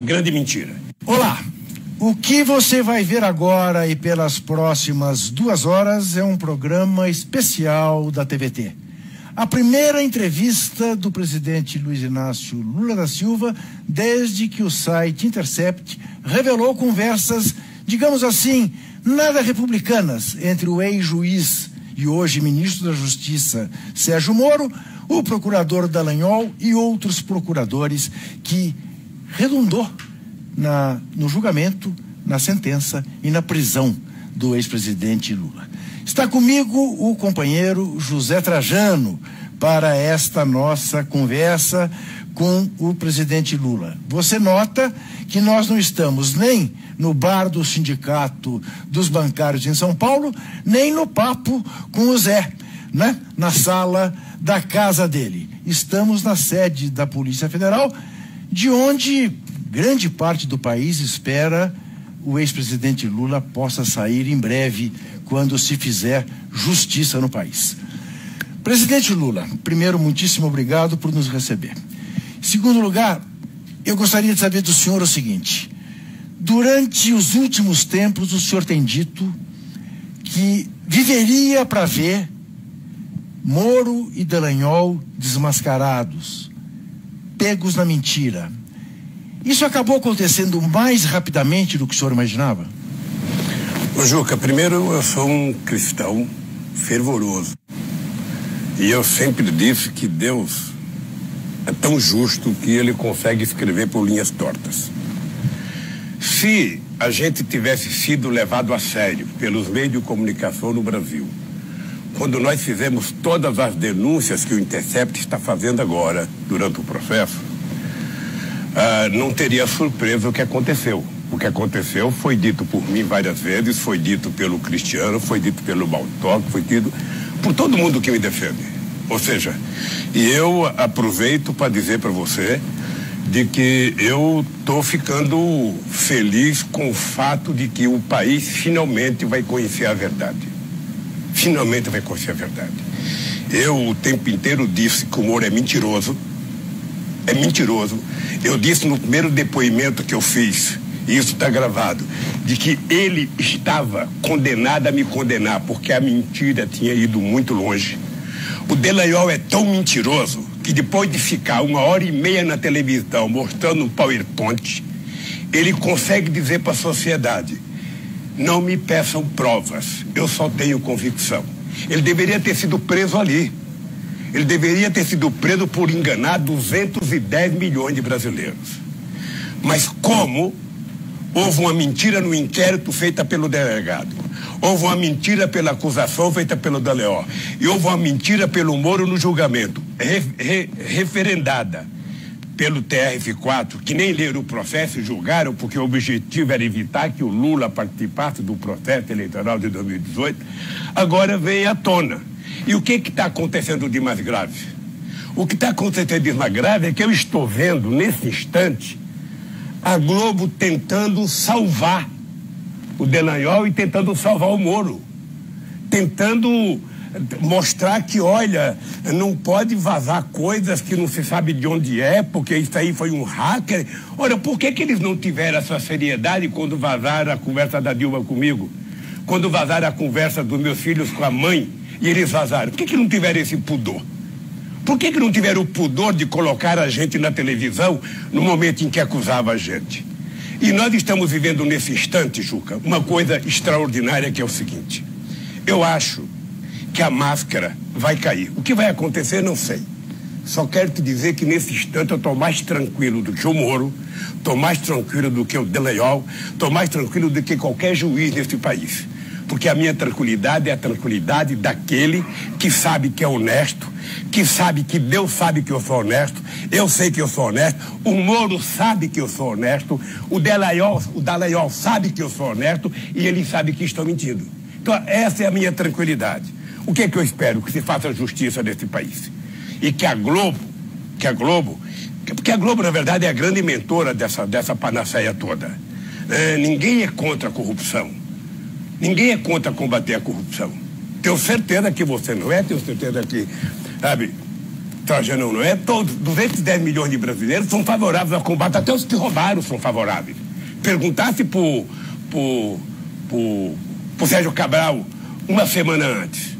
Grande mentira. Olá, o que você vai ver agora e pelas próximas 2 horas é um programa especial da TVT. A primeira entrevista do presidente Luiz Inácio Lula da Silva desde que o site Intercept revelou conversas, digamos assim, nada republicanas entre o ex-juiz e hoje ministro da Justiça Sérgio Moro, o procurador Dallagnol e outros procuradores, que redundou no julgamento, na sentença e na prisão do ex-presidente Lula. Está comigo o companheiro José Trajano para esta nossa conversa com o presidente Lula. Você nota que nós não estamos nem no bar do Sindicato dos Bancários em São Paulo, nem no papo com o Zé, né? Na sala da casa dele. Estamos na sede da Polícia Federal, de onde grande parte do país espera o ex-presidente Lula possa sair em breve, quando se fizer justiça no país. Presidente Lula, primeiro, muitíssimo obrigado por nos receber. Em segundo lugar, eu gostaria de saber do senhor o seguinte: durante os últimos tempos, o senhor tem dito que viveria para ver Moro e Dallagnol desmascarados, pegos na mentira. Isso acabou acontecendo mais rapidamente do que o senhor imaginava? Ô Juca, primeiro, eu sou um cristão fervoroso. E eu sempre disse que Deus é tão justo que ele consegue escrever por linhas tortas. Se a gente tivesse sido levado a sério pelos meios de comunicação no Brasil, quando nós fizemos todas as denúncias que o Intercept está fazendo agora, durante o processo, não teria surpresa o que aconteceu. O que aconteceu foi dito por mim várias vezes, foi dito pelo Cristiano, foi dito pelo Baltoque, foi dito por todo mundo que me defende. Ou seja, e eu aproveito para dizer para você de que eu estou ficando feliz com o fato de que o país finalmente vai conhecer a verdade. Finalmente vai conhecer a verdade. Eu o tempo inteiro disse que o Moro é mentiroso. É mentiroso. Eu disse no primeiro depoimento que eu fiz, e isso está gravado, de que ele estava condenado a me condenar, porque a mentira tinha ido muito longe. O Dallagnol é tão mentiroso que depois de ficar 1h30 na televisão mostrando um PowerPoint, ele consegue dizer para a sociedade: não me peçam provas, eu só tenho convicção. Ele deveria ter sido preso ali. Ele deveria ter sido preso por enganar 210 milhões de brasileiros. Mas como houve uma mentira no inquérito feita pelo delegado, houve uma mentira pela acusação feita pelo Dallagnol, e houve uma mentira pelo Moro no julgamento, referendada pelo TRF4, que nem leram o processo e julgaram, porque o objetivo era evitar que o Lula participasse do processo eleitoral de 2018, agora vem à tona. E o que está acontecendo de mais grave? O que está acontecendo de mais grave é que eu estou vendo, nesse instante, a Globo tentando salvar o Dallagnol e tentando salvar o Moro. Tentando mostrar que, olha, não pode vazar coisas que não se sabe de onde é, porque isso aí foi um hacker. Ora, por que eles não tiveram essa seriedade quando vazaram a conversa da Dilma comigo? Quando vazaram a conversa dos meus filhos com a mãe e eles vazaram? Por que não tiveram esse pudor? Por que não tiveram o pudor de colocar a gente na televisão no momento em que acusava a gente? E nós estamos vivendo nesse instante, Juca, uma coisa extraordinária, que é o seguinte: eu acho que a máscara vai cair. O que vai acontecer, não sei. Só quero te dizer que nesse instante eu estou mais tranquilo do que o Moro, estou mais tranquilo do que o Dallagnol, estou mais tranquilo do que qualquer juiz nesse país. Porque a minha tranquilidade é a tranquilidade daquele que sabe que é honesto, que sabe que Deus sabe que eu sou honesto, eu sei que eu sou honesto, o Moro sabe que eu sou honesto, o Dallagnol sabe que eu sou honesto e ele sabe que estou mentindo. Então essa é a minha tranquilidade. O que é que eu espero? Que se faça justiça nesse país. E que a Globo, porque a Globo na verdade é a grande mentora dessa panaceia toda. Ninguém é contra a corrupção. Ninguém é contra combater a corrupção. Tenho certeza que você não é, tenho certeza que, sabe, Trajano não é. Todos, 210 milhões de brasileiros são favoráveis ao combate, até os que roubaram são favoráveis. Perguntasse pro Sérgio Cabral uma semana antes.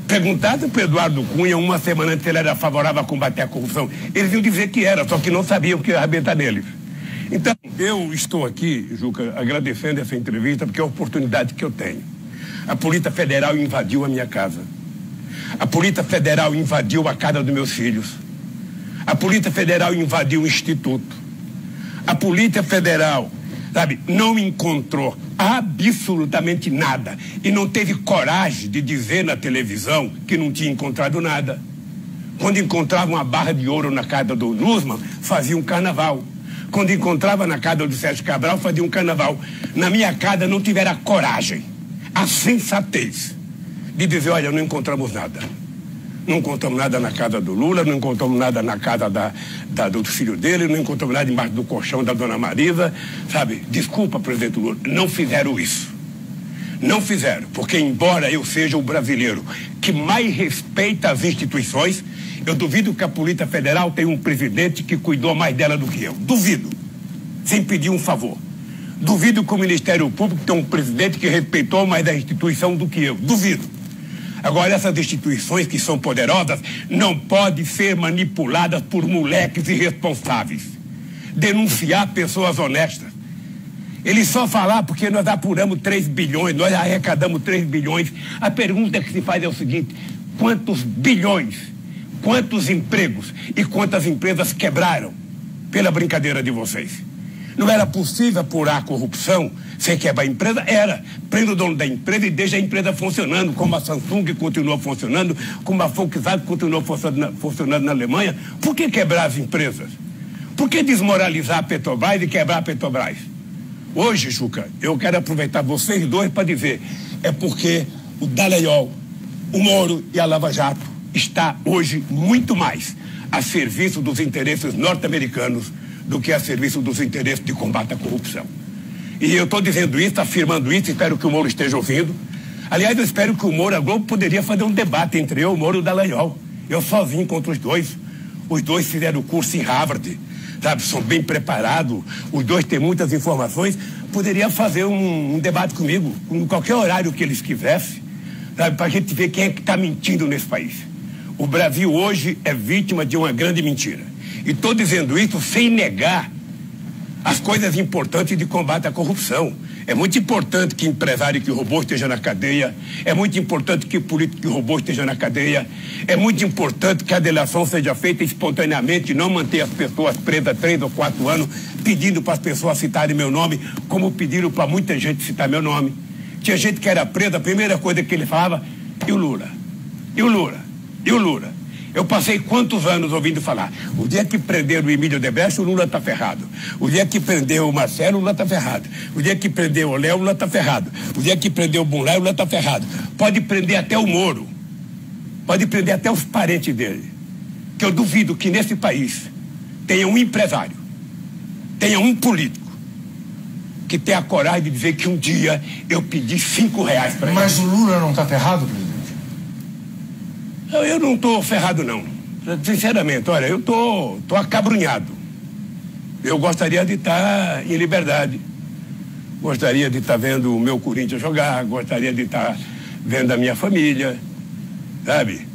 Perguntasse pro Eduardo Cunha uma semana antes se ele era favorável a combater a corrupção. Eles iam dizer que era, só que não sabiam que ia arrebentar neles. Então, eu estou aqui, Juca, agradecendo essa entrevista, porque é a oportunidade que eu tenho. A Polícia Federal invadiu a minha casa. A Polícia Federal invadiu a casa dos meus filhos. A Polícia Federal invadiu o Instituto. A Polícia Federal, sabe, não encontrou absolutamente nada e não teve coragem de dizer na televisão que não tinha encontrado nada. Quando encontrava uma barra de ouro na casa do Nussmann, fazia um carnaval. Quando encontrava na casa do Sérgio Cabral, fazia um carnaval. Na minha casa não tiveram a coragem, a sensatez de dizer, olha, não encontramos nada. Não encontramos nada na casa do Lula, não encontramos nada na casa do filho dele, não encontramos nada embaixo do colchão da dona Marisa, sabe? Desculpa, presidente Lula, não fizeram isso. Não fizeram, porque embora eu seja o brasileiro que mais respeita as instituições, eu duvido que a Polícia Federal tenha um presidente que cuidou mais dela do que eu. Duvido, sem pedir um favor. Duvido que o Ministério Público tenha um presidente que respeitou mais da instituição do que eu. Duvido. Agora, essas instituições que são poderosas não podem ser manipuladas por moleques irresponsáveis. Denunciar pessoas honestas. Eles só falar porque nós apuramos 3 bilhões, nós arrecadamos 3 bilhões. A pergunta que se faz é o seguinte, quantos bilhões, quantos empregos e quantas empresas quebraram pela brincadeira de vocês? Não era possível apurar a corrupção sem quebrar a empresa? Era. Prenda o dono da empresa e deixa a empresa funcionando, como a Samsung continua funcionando, como a Volkswagen continua funcionando na Alemanha. Por que quebrar as empresas? Por que desmoralizar a Petrobras e quebrar a Petrobras? Hoje, Juca, eu quero aproveitar vocês dois para dizer, é porque o Dallagnol, o Moro e a Lava Jato está hoje muito mais a serviço dos interesses norte-americanos do que a serviço dos interesses de combate à corrupção. E eu estou dizendo isso, afirmando isso, espero que o Moro esteja ouvindo. Aliás, eu espero que o Moro, a Globo, poderia fazer um debate entre eu, o Moro e o Dallagnol. Eu sozinho contra os dois. Os dois fizeram o curso em Harvard, sabe, são bem preparados, os dois têm muitas informações. Poderia fazer um debate comigo, em qualquer horário que eles quisessem, sabe, para a gente ver quem é que está mentindo nesse país. O Brasil hoje é vítima de uma grande mentira. E estou dizendo isso sem negar as coisas importantes de combate à corrupção. É muito importante que empresário que roubou esteja na cadeia. É muito importante que político que roubou esteja na cadeia. É muito importante que a delação seja feita espontaneamente, não manter as pessoas presas 3 ou 4 anos, pedindo para as pessoas citarem meu nome, como pediram para muita gente citar meu nome. Tinha gente que era presa, a primeira coisa que ele falava, e o Lula? E o Lula? E o Lula? Eu passei quantos anos ouvindo falar? O dia que prenderam o Emílio Odebrecht, o Lula está ferrado. O dia que prendeu o Marcelo, o Lula está ferrado. O dia que prendeu o Léo, o Lula está ferrado. O dia que prendeu o Bunlai, o Lula está ferrado. Pode prender até o Moro. Pode prender até os parentes dele. Que eu duvido que nesse país tenha um empresário, tenha um político que tenha a coragem de dizer que um dia eu pedi R$5 para ele. Mas o Lula não está ferrado, presidente? Eu não estou ferrado, não. Sinceramente, olha, eu estou acabrunhado. Eu gostaria de estar em liberdade. Gostaria de estar vendo o meu Corinthians jogar, gostaria de estar vendo a minha família, sabe?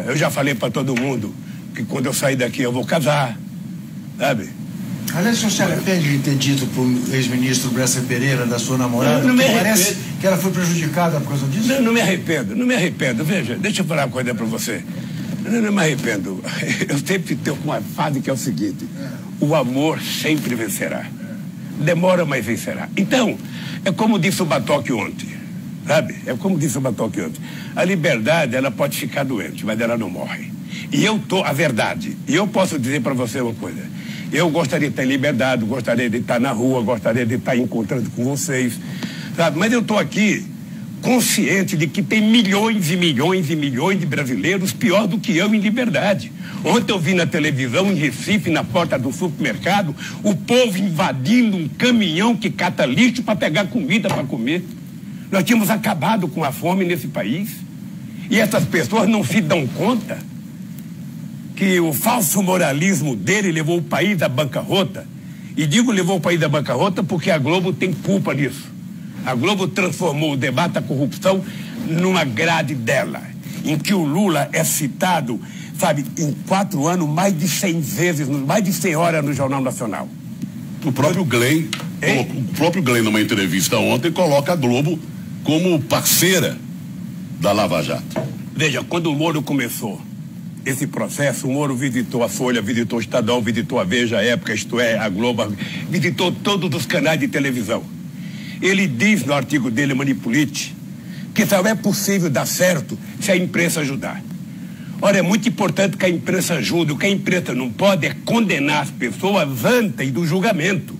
Eu já falei para todo mundo que quando eu sair daqui eu vou casar, sabe? Aliás, o senhor se arrepende de ter dito para o ex-ministro Bresser Pereira, da sua namorada, que parece que ela foi prejudicada por causa disso? Não me arrependo. Veja, deixa eu falar uma coisa para você. Não me arrependo. Eu sempre tenho uma fase que é o seguinte, o amor sempre vencerá. Demora, mas vencerá. Então, é como disse o Batoque ontem, sabe? É como disse o Batoque ontem. A liberdade, ela pode ficar doente, mas ela não morre. E eu tô, a verdade, e eu posso dizer para você uma coisa, eu gostaria de estar em liberdade, gostaria de estar na rua, gostaria de estar encontrando com vocês, sabe? Mas eu estou aqui consciente de que tem milhões e milhões e milhões de brasileiros pior do que eu em liberdade. Ontem eu vi na televisão, em Recife, na porta do supermercado, o povo invadindo um caminhão que cata lixo para pegar comida para comer. Nós tínhamos acabado com a fome nesse país. E essas pessoas não se dão conta que o falso moralismo dele levou o país à bancarrota. E digo levou o país à bancarrota porque a Globo tem culpa nisso. A Globo transformou o debate da corrupção numa grade dela, em que o Lula é citado, sabe, em 4 anos, mais de 100 vezes, mais de 100 horas no Jornal Nacional. O próprio Glenn, numa entrevista ontem, coloca a Globo como parceira da Lava Jato. Veja, quando o Moro começou esse processo, o Moro visitou a Folha, visitou o Estadão, visitou a Veja, a Época, isto é, a Globo, visitou todos os canais de televisão. Ele diz no artigo dele, Manipulite, que só é possível dar certo se a imprensa ajudar. Ora, é muito importante que a imprensa ajude. O que a imprensa não pode é condenar as pessoas antes do julgamento.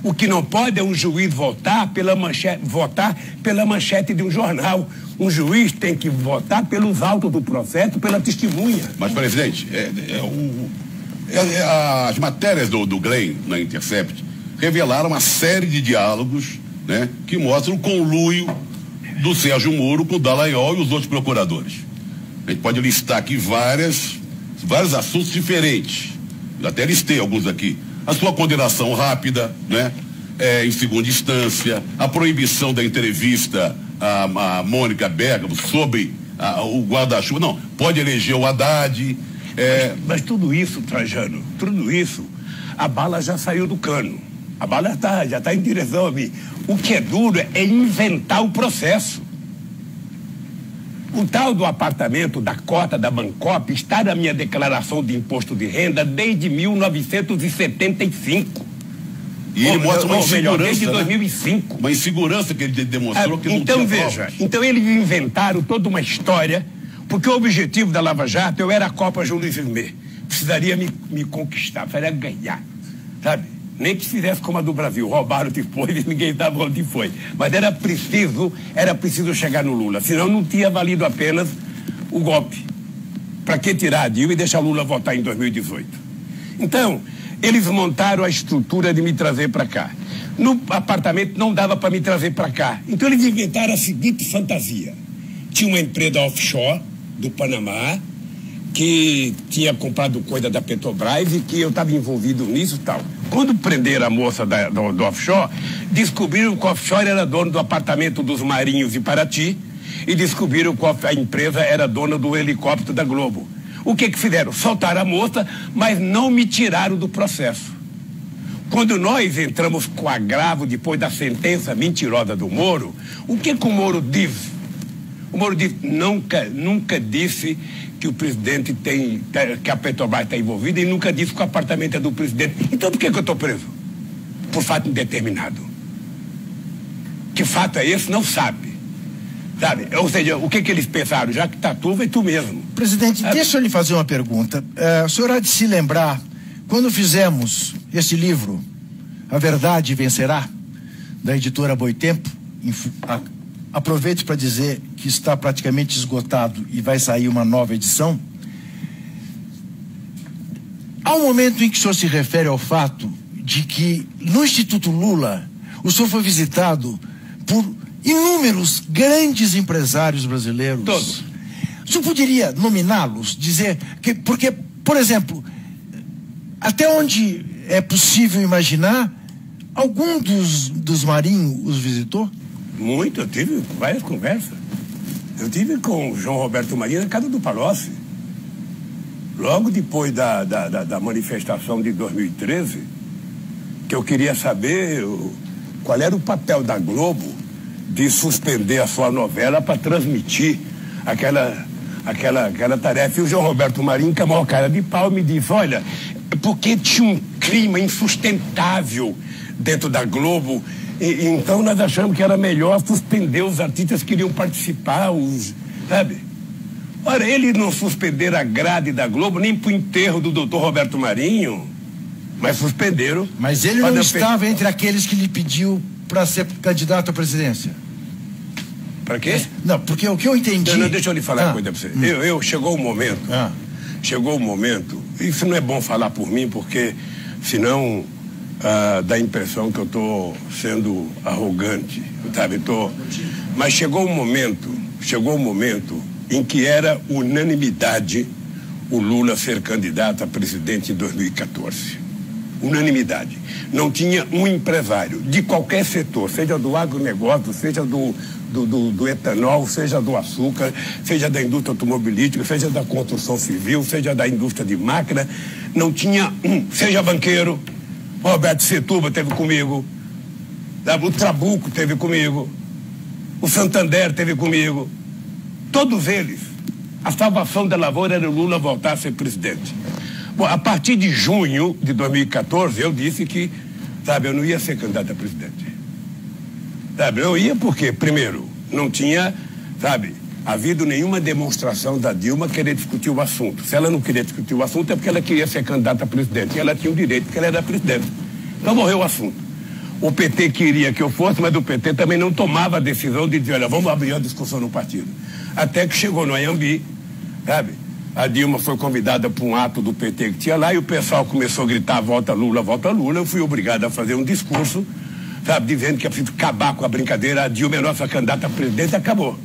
O que não pode é um juiz votar pela manchete de um jornal. Um juiz tem que votar pelos autos do processo, pela testemunha. Mas, presidente, as matérias do Glenn na Intercept revelaram uma série de diálogos, né, que mostram o conluio do Sérgio Moro com o Dallagnol e os outros procuradores. A gente pode listar aqui vários assuntos diferentes. Eu até listei alguns aqui. A sua condenação rápida, né? Em segunda instância, a proibição da entrevista a Mônica Bergamo sobre o guarda-chuva. Não, pode eleger o Haddad. Mas tudo isso, Trajano, tudo isso, a bala já saiu do cano. A bala já está em direção a mim. O que é duro é inventar o processo. O tal do apartamento, da cota da Bancop, está na minha declaração de imposto de renda desde 1975. E ele mostra uma insegurança, desde 2005. Uma insegurança que ele demonstrou que não tinha Então, veja, então eles inventaram toda uma história, porque o objetivo da Lava Jato, eu era a Copa Júlio Rimet. Precisaria me conquistar, precisaria ganhar, sabe? Nem que fizesse como a do Brasil, roubaram depois e ninguém sabe onde foi. Mas era preciso chegar no Lula, senão não tinha valido apenas o golpe. Para que tirar a Dilma e deixar Lula votar em 2018? Então, eles montaram a estrutura de me trazer para cá. No apartamento não dava para me trazer para cá. Então eles inventaram a seguinte fantasia. Tinha uma empresa offshore do Panamá que tinha comprado coisa da Petrobras e que eu estava envolvido nisso e tal. Quando prenderam a moça do offshore, descobriram que o offshore era dono do apartamento dos Marinhos de Paraty e descobriram que a empresa era dona do helicóptero da Globo. O que fizeram? Soltaram a moça, mas não me tiraram do processo. Quando nós entramos com agravo depois da sentença mentirosa do Moro, o que o Moro diz? O Moro disse, nunca disse que o presidente que a Petrobras está envolvida e nunca disse que o apartamento é do presidente. Então por que eu estou preso? Por fato indeterminado. Que fato é esse? Não sabe. Sabe? Ou seja, o que eles pensaram? Já que está tu, vai tu mesmo. Presidente, deixa eu lhe fazer uma pergunta. O senhor há de se lembrar, quando fizemos esse livro, A Verdade Vencerá, da editora Boitempo, aproveito para dizer que está praticamente esgotado e vai sair uma nova edição. Há um momento em que o senhor se refere ao fato de que no Instituto Lula o senhor foi visitado por inúmeros grandes empresários brasileiros. Todos. O senhor poderia nominá-los, dizer que, porque, por exemplo, até onde é possível imaginar, algum dos Marinho os visitou? Muito, eu tive várias conversas. Eu tive com o João Roberto Marinho na casa do Palocci. Logo depois da manifestação de 2013, que eu queria saber qual era o papel da Globo de suspender a sua novela para transmitir aquela tarefa. E o João Roberto Marinho, que é a maior cara de pau, me disse, olha, porque tinha um clima insustentável dentro da Globo, e então nós achamos que era melhor suspender os artistas que queriam participar, sabe? Ora, eles não suspenderam a grade da Globo nem pro enterro do doutor Roberto Marinho, mas suspenderam. Mas ele não estava entre aqueles que lhe pediu para ser candidato à presidência? Para quê? Não, porque o que eu entendi... Não, deixa eu lhe falar uma coisa para você. Chegou o momento, isso não é bom falar por mim, porque senão dá a impressão que eu estou sendo arrogante, sabe? Mas chegou um momento em que era unanimidade o Lula ser candidato a presidente em 2014. Unanimidade. Não tinha um empresário de qualquer setor, seja do agronegócio, seja do etanol, seja do açúcar, seja da indústria automobilística, seja da construção civil, seja da indústria de máquina, não tinha um, seja banqueiro. Roberto Setúbal esteve comigo, o Trabuco esteve comigo, o Santander esteve comigo, todos eles. A salvação da lavoura era o Lula voltar a ser presidente. Bom, a partir de junho de 2014, eu disse que, eu não ia ser candidato a presidente. Eu ia porque, primeiro, não tinha, havido nenhuma demonstração da Dilma querer discutir o assunto. Se ela não queria discutir o assunto é porque ela queria ser candidata a presidente. E ela tinha o direito, porque ela era presidente. Então morreu o assunto. O PT queria que eu fosse, mas o PT também não tomava a decisão de dizer, olha, vamos abrir a discussão no partido. Até que chegou no Anhembi, a Dilma foi convidada para um ato do PT que tinha lá e o pessoal começou a gritar, volta Lula, volta Lula. Eu fui obrigado a fazer um discurso, dizendo que é preciso acabar com a brincadeira, a Dilma é nossa candidata a presidente e acabou.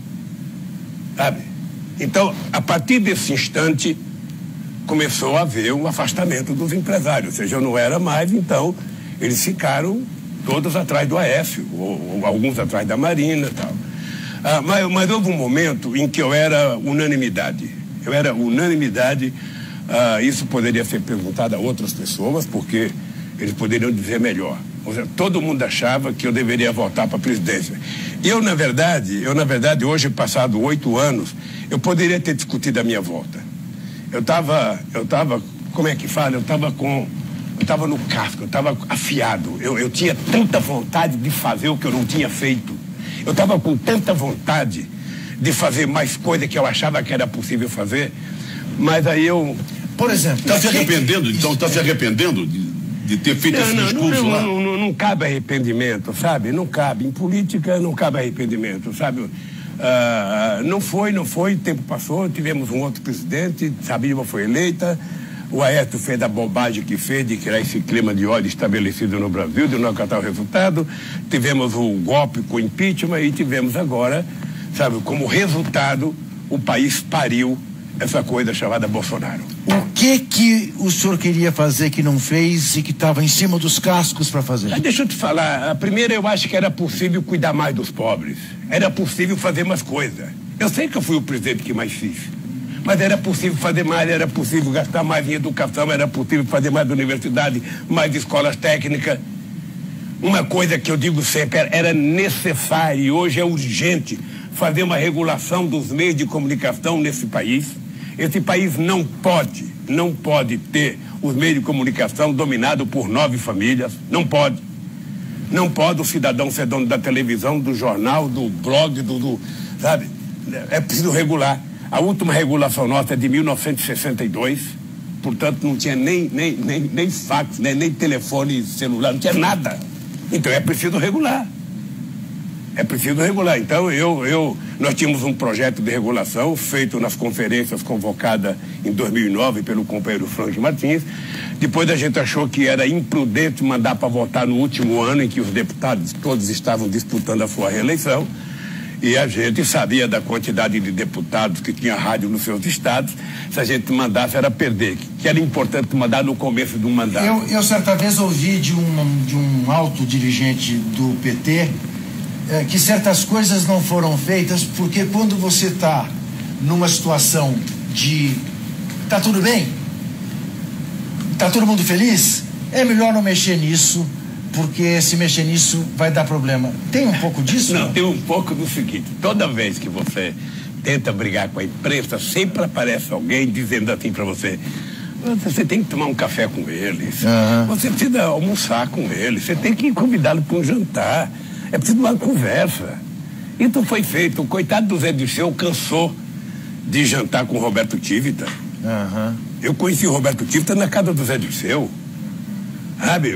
Então, a partir desse instante, começou a haver um afastamento dos empresários. Ou seja, eu não era mais, então, eles ficaram todos atrás do Aécio, ou alguns atrás da Marina e tal. Mas houve um momento em que eu era unanimidade. Isso poderia ser perguntado a outras pessoas, porque eles poderiam dizer melhor. Ou seja, todo mundo achava que eu deveria voltar para a presidência. Eu, na verdade, hoje, passado 8 anos, eu poderia ter discutido a minha volta. Eu estava, como é que fala? Eu estava no casco, eu estava afiado. Eu tinha tanta vontade de fazer o que eu não tinha feito. Eu estava com tanta vontade de fazer mais coisa que eu achava que era possível fazer, mas aí eu... Por exemplo... Está se arrependendo? Então, está se arrependendo de ter feito esse discurso lá? Não cabe arrependimento, Não cabe. Em política não cabe arrependimento, não foi, o tempo passou, tivemos um outro presidente, Dilma foi eleita, o Aécio fez a bobagem que fez de criar esse clima de ódio estabelecido no Brasil, de não acatar o resultado, tivemos o golpe com o impeachment e tivemos agora, como resultado, o país pariu essa coisa chamada Bolsonaro. O que o senhor queria fazer que não fez e que estava em cima dos cascos para fazer? Deixa eu te falar, primeiro eu acho que era possível cuidar mais dos pobres, era possível fazer mais coisas. Eu sei que eu fui o presidente que mais fiz, mas era possível fazer mais, era possível gastar mais em educação, era possível fazer mais universidade, mais escolas técnicas. Uma coisa que eu digo sempre, era necessário e hoje é urgente fazer uma regulação dos meios de comunicação nesse país. Esse país não pode ter os meios de comunicação dominados por 9 famílias, não pode. Não pode o cidadão ser dono da televisão, do jornal, do blog, é preciso regular. A última regulação nossa é de 1962, portanto não tinha nem fax, nem telefone celular, não tinha nada. Então é preciso regular. Então nós tínhamos um projeto de regulação feito nas conferências convocadas em 2009 pelo companheiro Frank Martins. Depois a gente achou que era imprudente mandar para votar no último ano em que os deputados todos estavam disputando a sua reeleição. E a gente sabia da quantidade de deputados que tinha rádio nos seus estados. Se a gente mandasse era perder, que era importante mandar no começo do mandato. Eu certa vez ouvi de um alto dirigente do PT que certas coisas não foram feitas porque quando você está numa situação de tá tudo bem, tá todo mundo feliz, é melhor não mexer nisso, porque se mexer nisso vai dar problema. Tem um pouco disso? Não, tem um pouco do seguinte, toda vez que você tenta brigar com a imprensa, sempre aparece alguém dizendo assim para você tem que tomar um café com eles, você precisa almoçar com eles, você tem que convidá-lo para um jantar, é preciso uma conversa. Então foi feito, o coitado do Zé Dirceu cansou de jantar com o Roberto Tivita. Eu conheci o Roberto Tivita na casa do Zé Dirceu.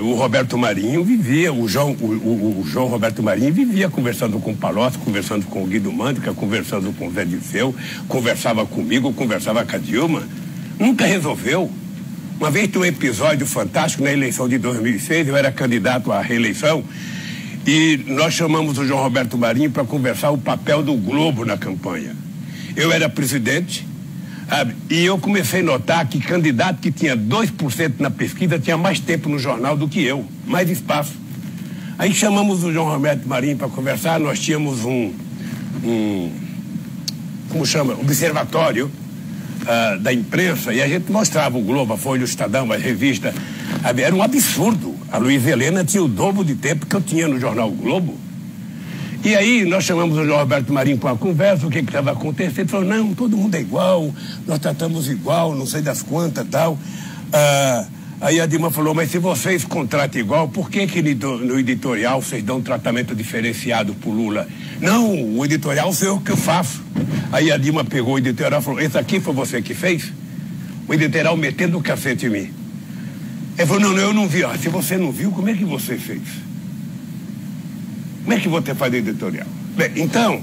O Roberto Marinho vivia, o João Roberto Marinho vivia conversando com o Palocci, conversando com o Guido Mântica, conversando com o Zé Dirceu, conversava comigo, conversava com a Dilma. Nunca resolveu. Uma vez tem um episódio fantástico na eleição de 2006, eu era candidato à reeleição, e nós chamamos o João Roberto Marinho para conversar o papel do Globo na campanha. Eu era presidente, Sabe? E eu comecei a notar que candidato que tinha 2% na pesquisa tinha mais tempo no jornal do que eu, mais espaço. Aí chamamos o João Roberto Marinho para conversar, nós tínhamos como chama? Observatório da imprensa, e a gente mostrava o Globo, a Folha, o Estadão, a revista. Era um absurdo. A Luiz Helena tinha o dobro de tempo que eu tinha no jornal Globo. E aí nós chamamos o João Roberto Marinho para uma conversa, o que estava acontecendo. Ele falou, não, todo mundo é igual, nós tratamos igual, não sei das quantas, tal. Aí a Dilma falou, mas se vocês contratam igual, por que no editorial vocês dão um tratamento diferenciado pro Lula? Não, o editorial sou eu que eu faço. Aí a Dilma pegou o editorial e falou, esse aqui foi você que fez? O editorial metendo o cacete em mim. Ele falou, não, eu não vi. Se você não viu, como é que você fez? Como é que você faz editorial? Bem, então,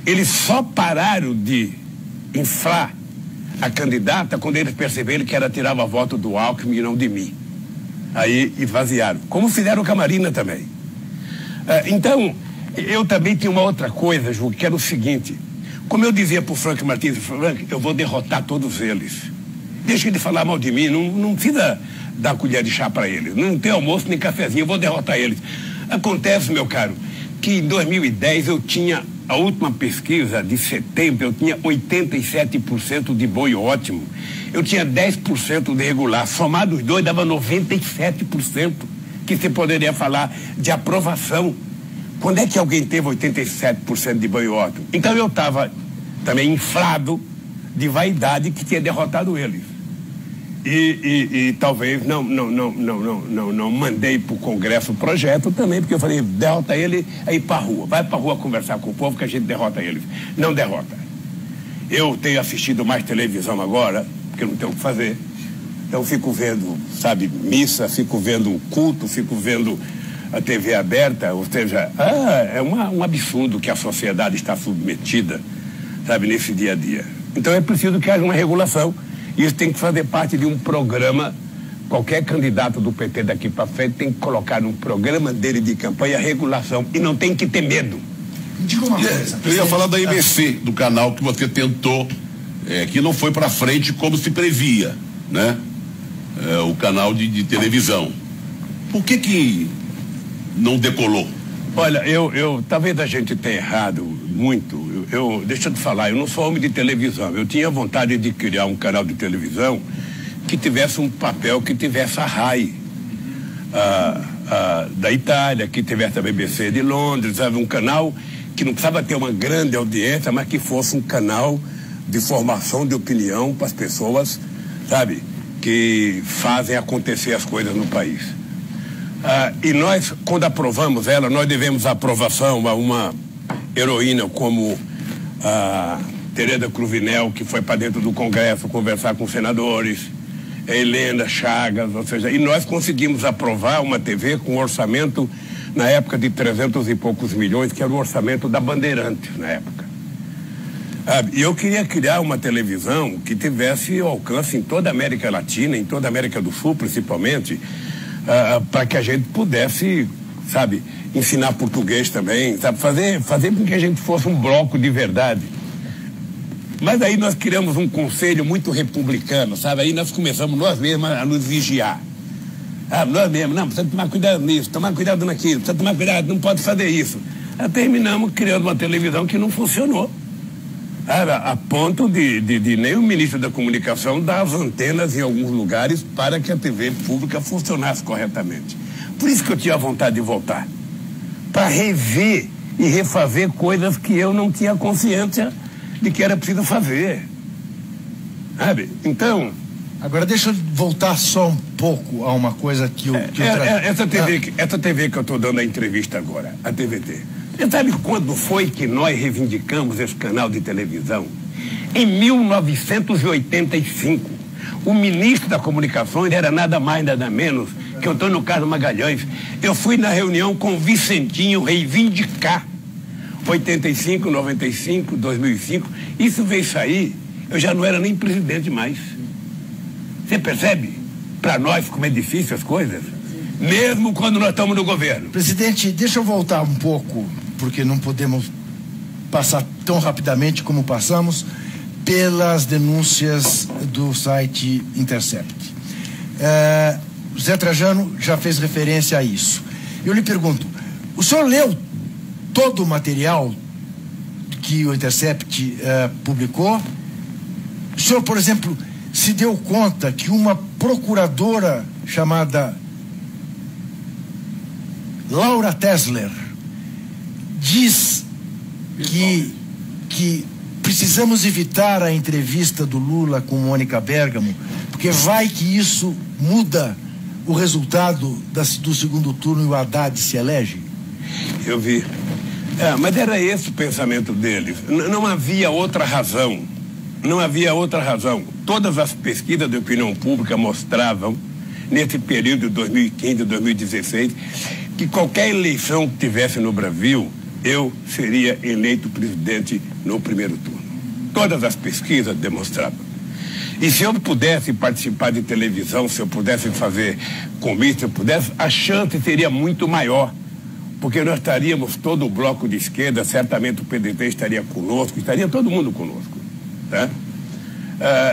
eles só pararam de inflar a candidata quando eles perceberam que ela tirava voto do Alckmin e não de mim. Aí esvaziaram. Como fizeram com a Marina também. Então, eu também tinha uma outra coisa, Ju, que era o seguinte. Como eu dizia para o Frank Martins, Frank, eu vou derrotar todos eles. Deixa ele falar mal de mim, não precisa dar colher de chá para eles. Não tem almoço nem cafezinho, eu vou derrotar eles. Acontece, meu caro, que em 2010 eu tinha, a última pesquisa de setembro, eu tinha 87% de boi ótimo. Eu tinha 10% de regular. Somado os dois, dava 97%, que você poderia falar de aprovação. Quando é que alguém teve 87% de boi ótimo? Então eu estava também inflado de vaidade que tinha derrotado eles. E talvez não mandei para o Congresso o projeto também, porque eu falei, derrota ele, aí para a rua. Vai para a rua conversar com o povo que a gente derrota eles. Não derrota. Eu tenho assistido mais televisão agora, porque não tenho o que fazer. Então fico vendo, sabe, missa, fico vendo culto, fico vendo a TV aberta, ou seja, é um absurdo que a sociedade está submetida, sabe, nesse dia a dia. Então é preciso que haja uma regulação. Isso tem que fazer parte de um programa. Qualquer candidato do PT daqui para frente tem que colocar no programa dele de campanha a regulação. E não tem que ter medo. Diga uma coisa. Eu ia falar da IBC, do canal que você tentou, que não foi para frente como se previa, né? O canal de televisão. Por que não decolou? Olha, talvez a gente tenha errado muito. Deixa eu te falar, eu não sou homem de televisão. Eu tinha vontade de criar um canal de televisão que tivesse um papel, que tivesse a RAI da Itália, que tivesse a BBC de Londres, sabe? Um canal que não precisava ter uma grande audiência, mas que fosse um canal de formação de opinião para as pessoas, sabe? Que fazem acontecer as coisas no país. E nós, quando aprovamos ela, nós devemos aprovação a uma heroína como a Tereza Cruvinel, que foi para dentro do Congresso conversar com senadores, a Helena Chagas, ou seja, e nós conseguimos aprovar uma TV com um orçamento, na época, de 300 e poucos milhões, que era o orçamento da Bandeirantes, na época. E eu queria criar uma televisão que tivesse alcance em toda a América Latina, em toda a América do Sul, principalmente, para que a gente pudesse, sabe, ensinar português também, sabe, fazer com que a gente fosse um bloco de verdade. Mas aí nós criamos um conselho muito republicano, sabe, aí nós começamos nós mesmos a nos vigiar. Nós mesmos, não, precisa tomar cuidado nisso, tomar cuidado naquilo, precisa tomar cuidado, não pode fazer isso. Terminamos criando uma televisão que não funcionou. A ponto de nem o ministro da Comunicação dar as antenas em alguns lugares para que a TV pública funcionasse corretamente. Por isso que eu tinha vontade de voltar. Para rever e refazer coisas que eu não tinha consciência de que era preciso fazer. Sabe? Então... Agora deixa eu voltar só um pouco a uma coisa que eu... Essa TV que eu estou dando a entrevista agora, a TVT. Você sabe quando foi que nós reivindicamos esse canal de televisão? Em 1985. O ministro da Comunicações era nada mais, nada menos que Antônio Carlos Magalhães. Eu fui na reunião com o Vicentinho reivindicar. 85, 95, 2005. Isso veio sair, eu já não era nem presidente mais. Você percebe? Para nós como é difícil as coisas. Mesmo quando nós estamos no governo. Presidente, deixa eu voltar um pouco, porque não podemos passar tão rapidamente como passamos. pelas denúncias do site Intercept. Zé Trajano já fez referência a isso. Eu lhe pergunto, o senhor leu todo o material que o Intercept publicou? O senhor, por exemplo, se deu conta que uma procuradora chamada Laura Tesler diz que precisamos evitar a entrevista do Lula com Mônica Bergamo, porque vai que isso muda o resultado do segundo turno e o Haddad se elege? Eu vi. Mas era esse o pensamento deles. Não havia outra razão. Não havia outra razão. Todas as pesquisas de opinião pública mostravam, nesse período de 2015 e 2016, que qualquer eleição que tivesse no Brasil, eu seria eleito presidente no primeiro turno. Todas as pesquisas demonstravam. E se eu pudesse participar de televisão, se eu pudesse fazer comício, se eu pudesse, a chance seria muito maior. Porque nós estaríamos, todo o bloco de esquerda, certamente o PDT estaria conosco, estaria todo mundo conosco. Tá?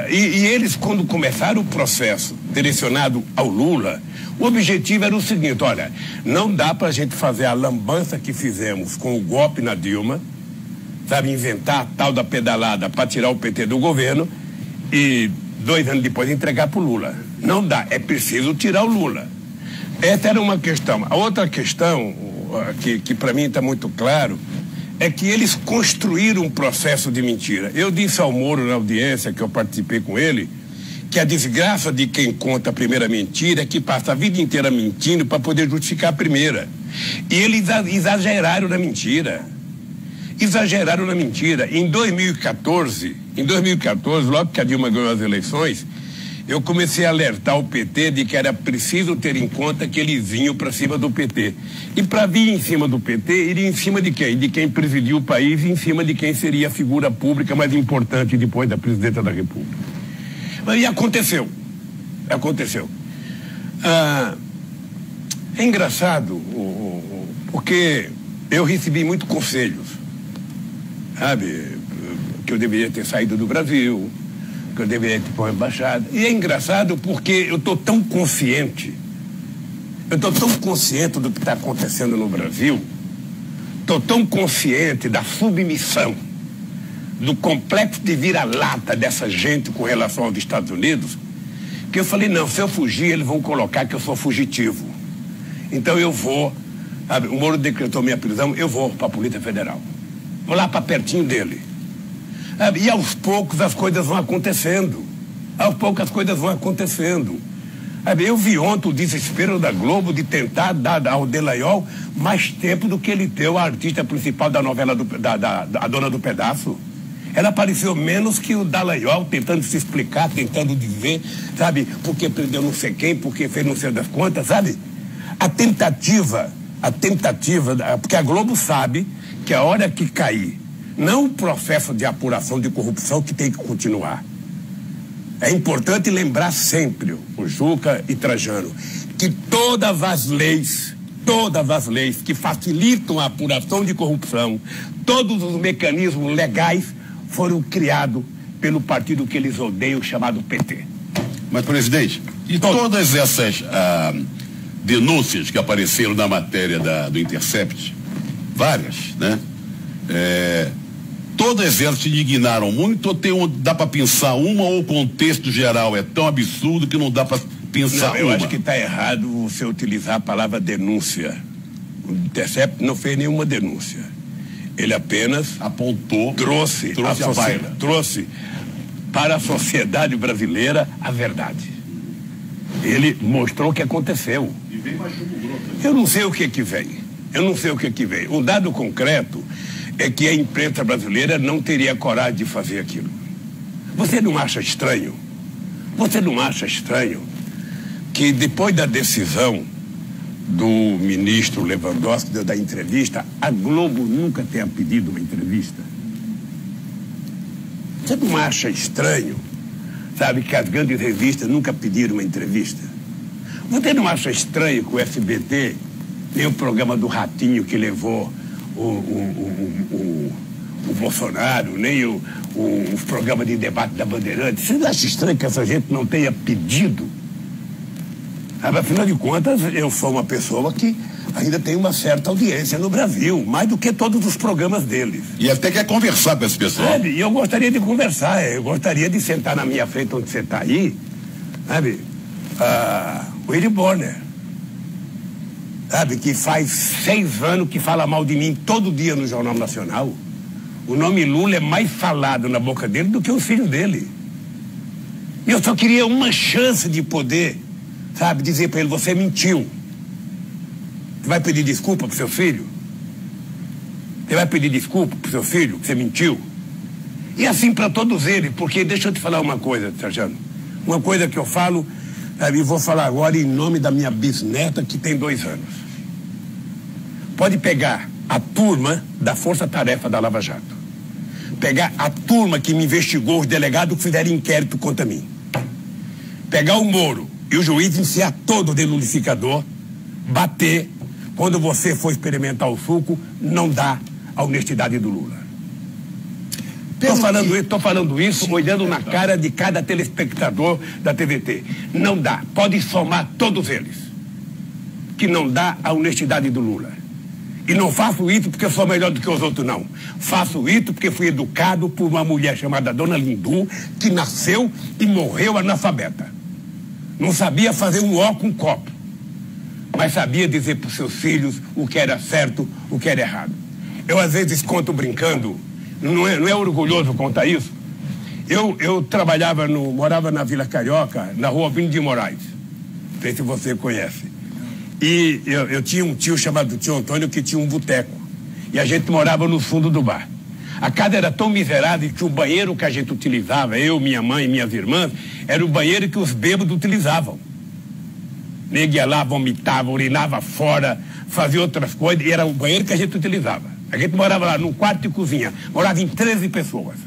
E eles, quando começaram o processo direcionado ao Lula, o objetivo era o seguinte: olha, não dá para a gente fazer a lambança que fizemos com o golpe na Dilma, sabe, inventar a tal da pedalada para tirar o PT do governo e 2 anos depois entregar para o Lula. Não dá, é preciso tirar o Lula. Essa era uma questão. A outra questão, que para mim está muito claro, é que eles construíram um processo de mentira. Eu disse ao Moro na audiência que eu participei com ele, que a desgraça de quem conta a primeira mentira é que passa a vida inteira mentindo para poder justificar a primeira. E eles exageraram na mentira. Exageraram na mentira. Em 2014, logo que a Dilma ganhou as eleições, eu comecei a alertar o PT de que era preciso ter em conta que eles vinham para cima do PT. E para vir em cima do PT, iria em cima de quem? De quem presidiu o país e em cima de quem seria a figura pública mais importante depois da presidenta da República. E aconteceu. Aconteceu. É engraçado, porque eu recebi muitos conselhos, sabe? Que eu deveria ter saído do Brasil, que eu deveria ir para uma embaixada. E é engraçado porque eu estou tão consciente, do que está acontecendo no Brasil, estou tão consciente da submissão, do complexo de vira-lata dessa gente com relação aos Estados Unidos, que eu falei, não, se eu fugir, eles vão colocar que eu sou fugitivo. Então eu vou, sabe, o Moro decretou minha prisão, eu vou para a Polícia Federal. Vou lá para pertinho dele. E aos poucos as coisas vão acontecendo. Eu vi ontem o desespero da Globo de tentar dar ao Dallagnol mais tempo do que ele deu à artista principal da novela, a Dona do Pedaço. Ela apareceu menos que o Dallagnol, tentando se explicar, tentando dizer, sabe, porque prendeu não sei quem, porque fez não sei das quantas, sabe? A tentativa, porque a Globo sabe que a hora que cair, não o processo de apuração de corrupção que tem que continuar. É importante lembrar sempre, o Juca e Trajano, que todas as leis que facilitam a apuração de corrupção, todos os mecanismos legais foram criados pelo partido que eles odeiam, chamado PT. Mas, presidente, e todas essas denúncias que apareceram na matéria do Intercept, várias, né? Todas elas se indignaram muito, ou dá para pensar uma, ou o contexto geral é tão absurdo que não dá para pensar uma? Eu acho que está errado você utilizar a palavra denúncia. O Intercept não fez nenhuma denúncia. Ele apenas apontou, trouxe para a sociedade brasileira a verdade. Ele mostrou o que aconteceu. E vem mais um. Eu não sei o que vem. Um dado concreto é que a imprensa brasileira não teria coragem de fazer aquilo. Você não acha estranho que depois da decisão do ministro Lewandowski da entrevista, a Globo nunca tenha pedido uma entrevista? Você não acha estranho, sabe, que as grandes revistas nunca pediram uma entrevista? Você não acha estranho que o SBT tem o programa do Ratinho que levou o Bolsonaro, nem os programas de debate da Bandeirantes. Você acha estranho que essa gente não tenha pedido? Afinal de contas, eu sou uma pessoa que ainda tem uma certa audiência no Brasil, mais do que todos os programas deles. E até quer conversar com esse pessoal. Sabe? E eu gostaria de conversar, eu gostaria de sentar na minha frente onde você está aí, sabe? O Willy Bonner, sabe? Que faz 6 anos que fala mal de mim todo dia no Jornal Nacional. O nome Lula é mais falado na boca dele do que os filhos dele. E eu só queria uma chance de poder, sabe, dizer para ele: você mentiu. Você vai pedir desculpa pro seu filho? Você vai pedir desculpa pro seu filho que você mentiu? E assim para todos eles, porque deixa eu te falar uma coisa, Trajano. Uma coisa que eu falo, sabe, e vou falar agora em nome da minha bisneta, que tem 2 anos. Pode pegar a turma da Força Tarefa da Lava Jato, pegar a turma que me investigou, os delegados que fizeram inquérito contra mim, pegar o Moro e o juiz enfiar todo o denuncificador, bater. Quando você for experimentar o suco, não dá a honestidade do Lula. Estou falando isso olhando na cara de cada telespectador da TVT. Não dá. Pode somar todos eles, que não dá a honestidade do Lula. E não faço isso porque eu sou melhor do que os outros, não. Faço isso porque fui educado por uma mulher chamada Dona Lindu, que nasceu e morreu analfabeta. Não sabia fazer um ó com um copo, mas sabia dizer para os seus filhos o que era certo, o que era errado. Eu às vezes conto brincando, não é orgulhoso contar isso. Eu morava na Vila Carioca, na rua Vini de Moraes. Não sei se você conhece. E eu tinha um tio chamado tio Antônio que tinha um boteco. E a gente morava no fundo do bar. A casa era tão miserável que o banheiro que a gente utilizava, eu, minha mãe e minhas irmãs, era o banheiro que os bêbados utilizavam. Nego ia lá, vomitava, urinava fora, fazia outras coisas, e era o banheiro que a gente utilizava. A gente morava lá num quarto de cozinha, morava em 13 pessoas.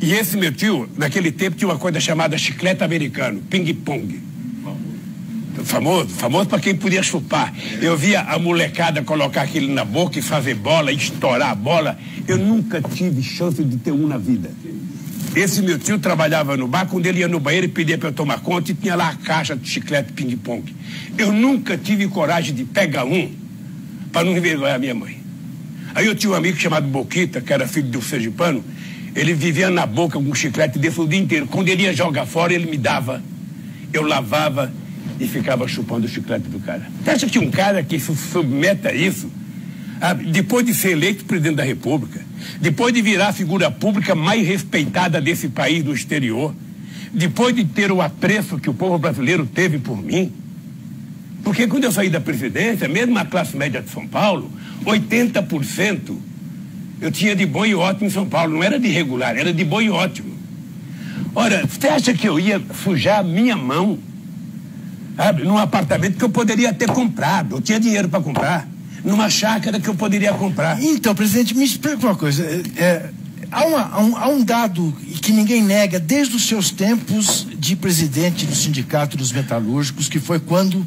E esse meu tio, naquele tempo, tinha uma coisa chamada chiclete americano, ping-pong. Famoso para quem podia chupar. Eu via a molecada colocar aquilo na boca e fazer bola, estourar a bola. Eu nunca tive chance de ter um na vida. Esse meu tio trabalhava no bar, quando ele ia no banheiro e pedia para eu tomar conta, e tinha lá a caixa de chiclete ping-pong. Eu nunca tive coragem de pegar um para não envergonhar a minha mãe. Aí eu tinha um amigo chamado Boquita, que era filho do sergipano, ele vivia na boca com um chiclete desse o dia inteiro. Quando ele ia jogar fora, ele me dava, eu lavava e ficava chupando o chiclete do cara. Você acha que um cara que se submete a isso, depois de ser eleito presidente da República, depois de virar a figura pública mais respeitada desse país no exterior, depois de ter o apreço que o povo brasileiro teve por mim, porque quando eu saí da presidência, mesmo a classe média de São Paulo, 80% eu tinha de bom e ótimo em São Paulo, não era de regular, era de bom e ótimo. Ora, você acha que eu ia sujar a minha mão, sabe, num apartamento que eu poderia ter comprado, eu tinha dinheiro para comprar, numa chácara que eu poderia comprar? Então, presidente, me explica uma coisa. Há um dado que ninguém nega desde os seus tempos de presidente do Sindicato dos Metalúrgicos, que foi quando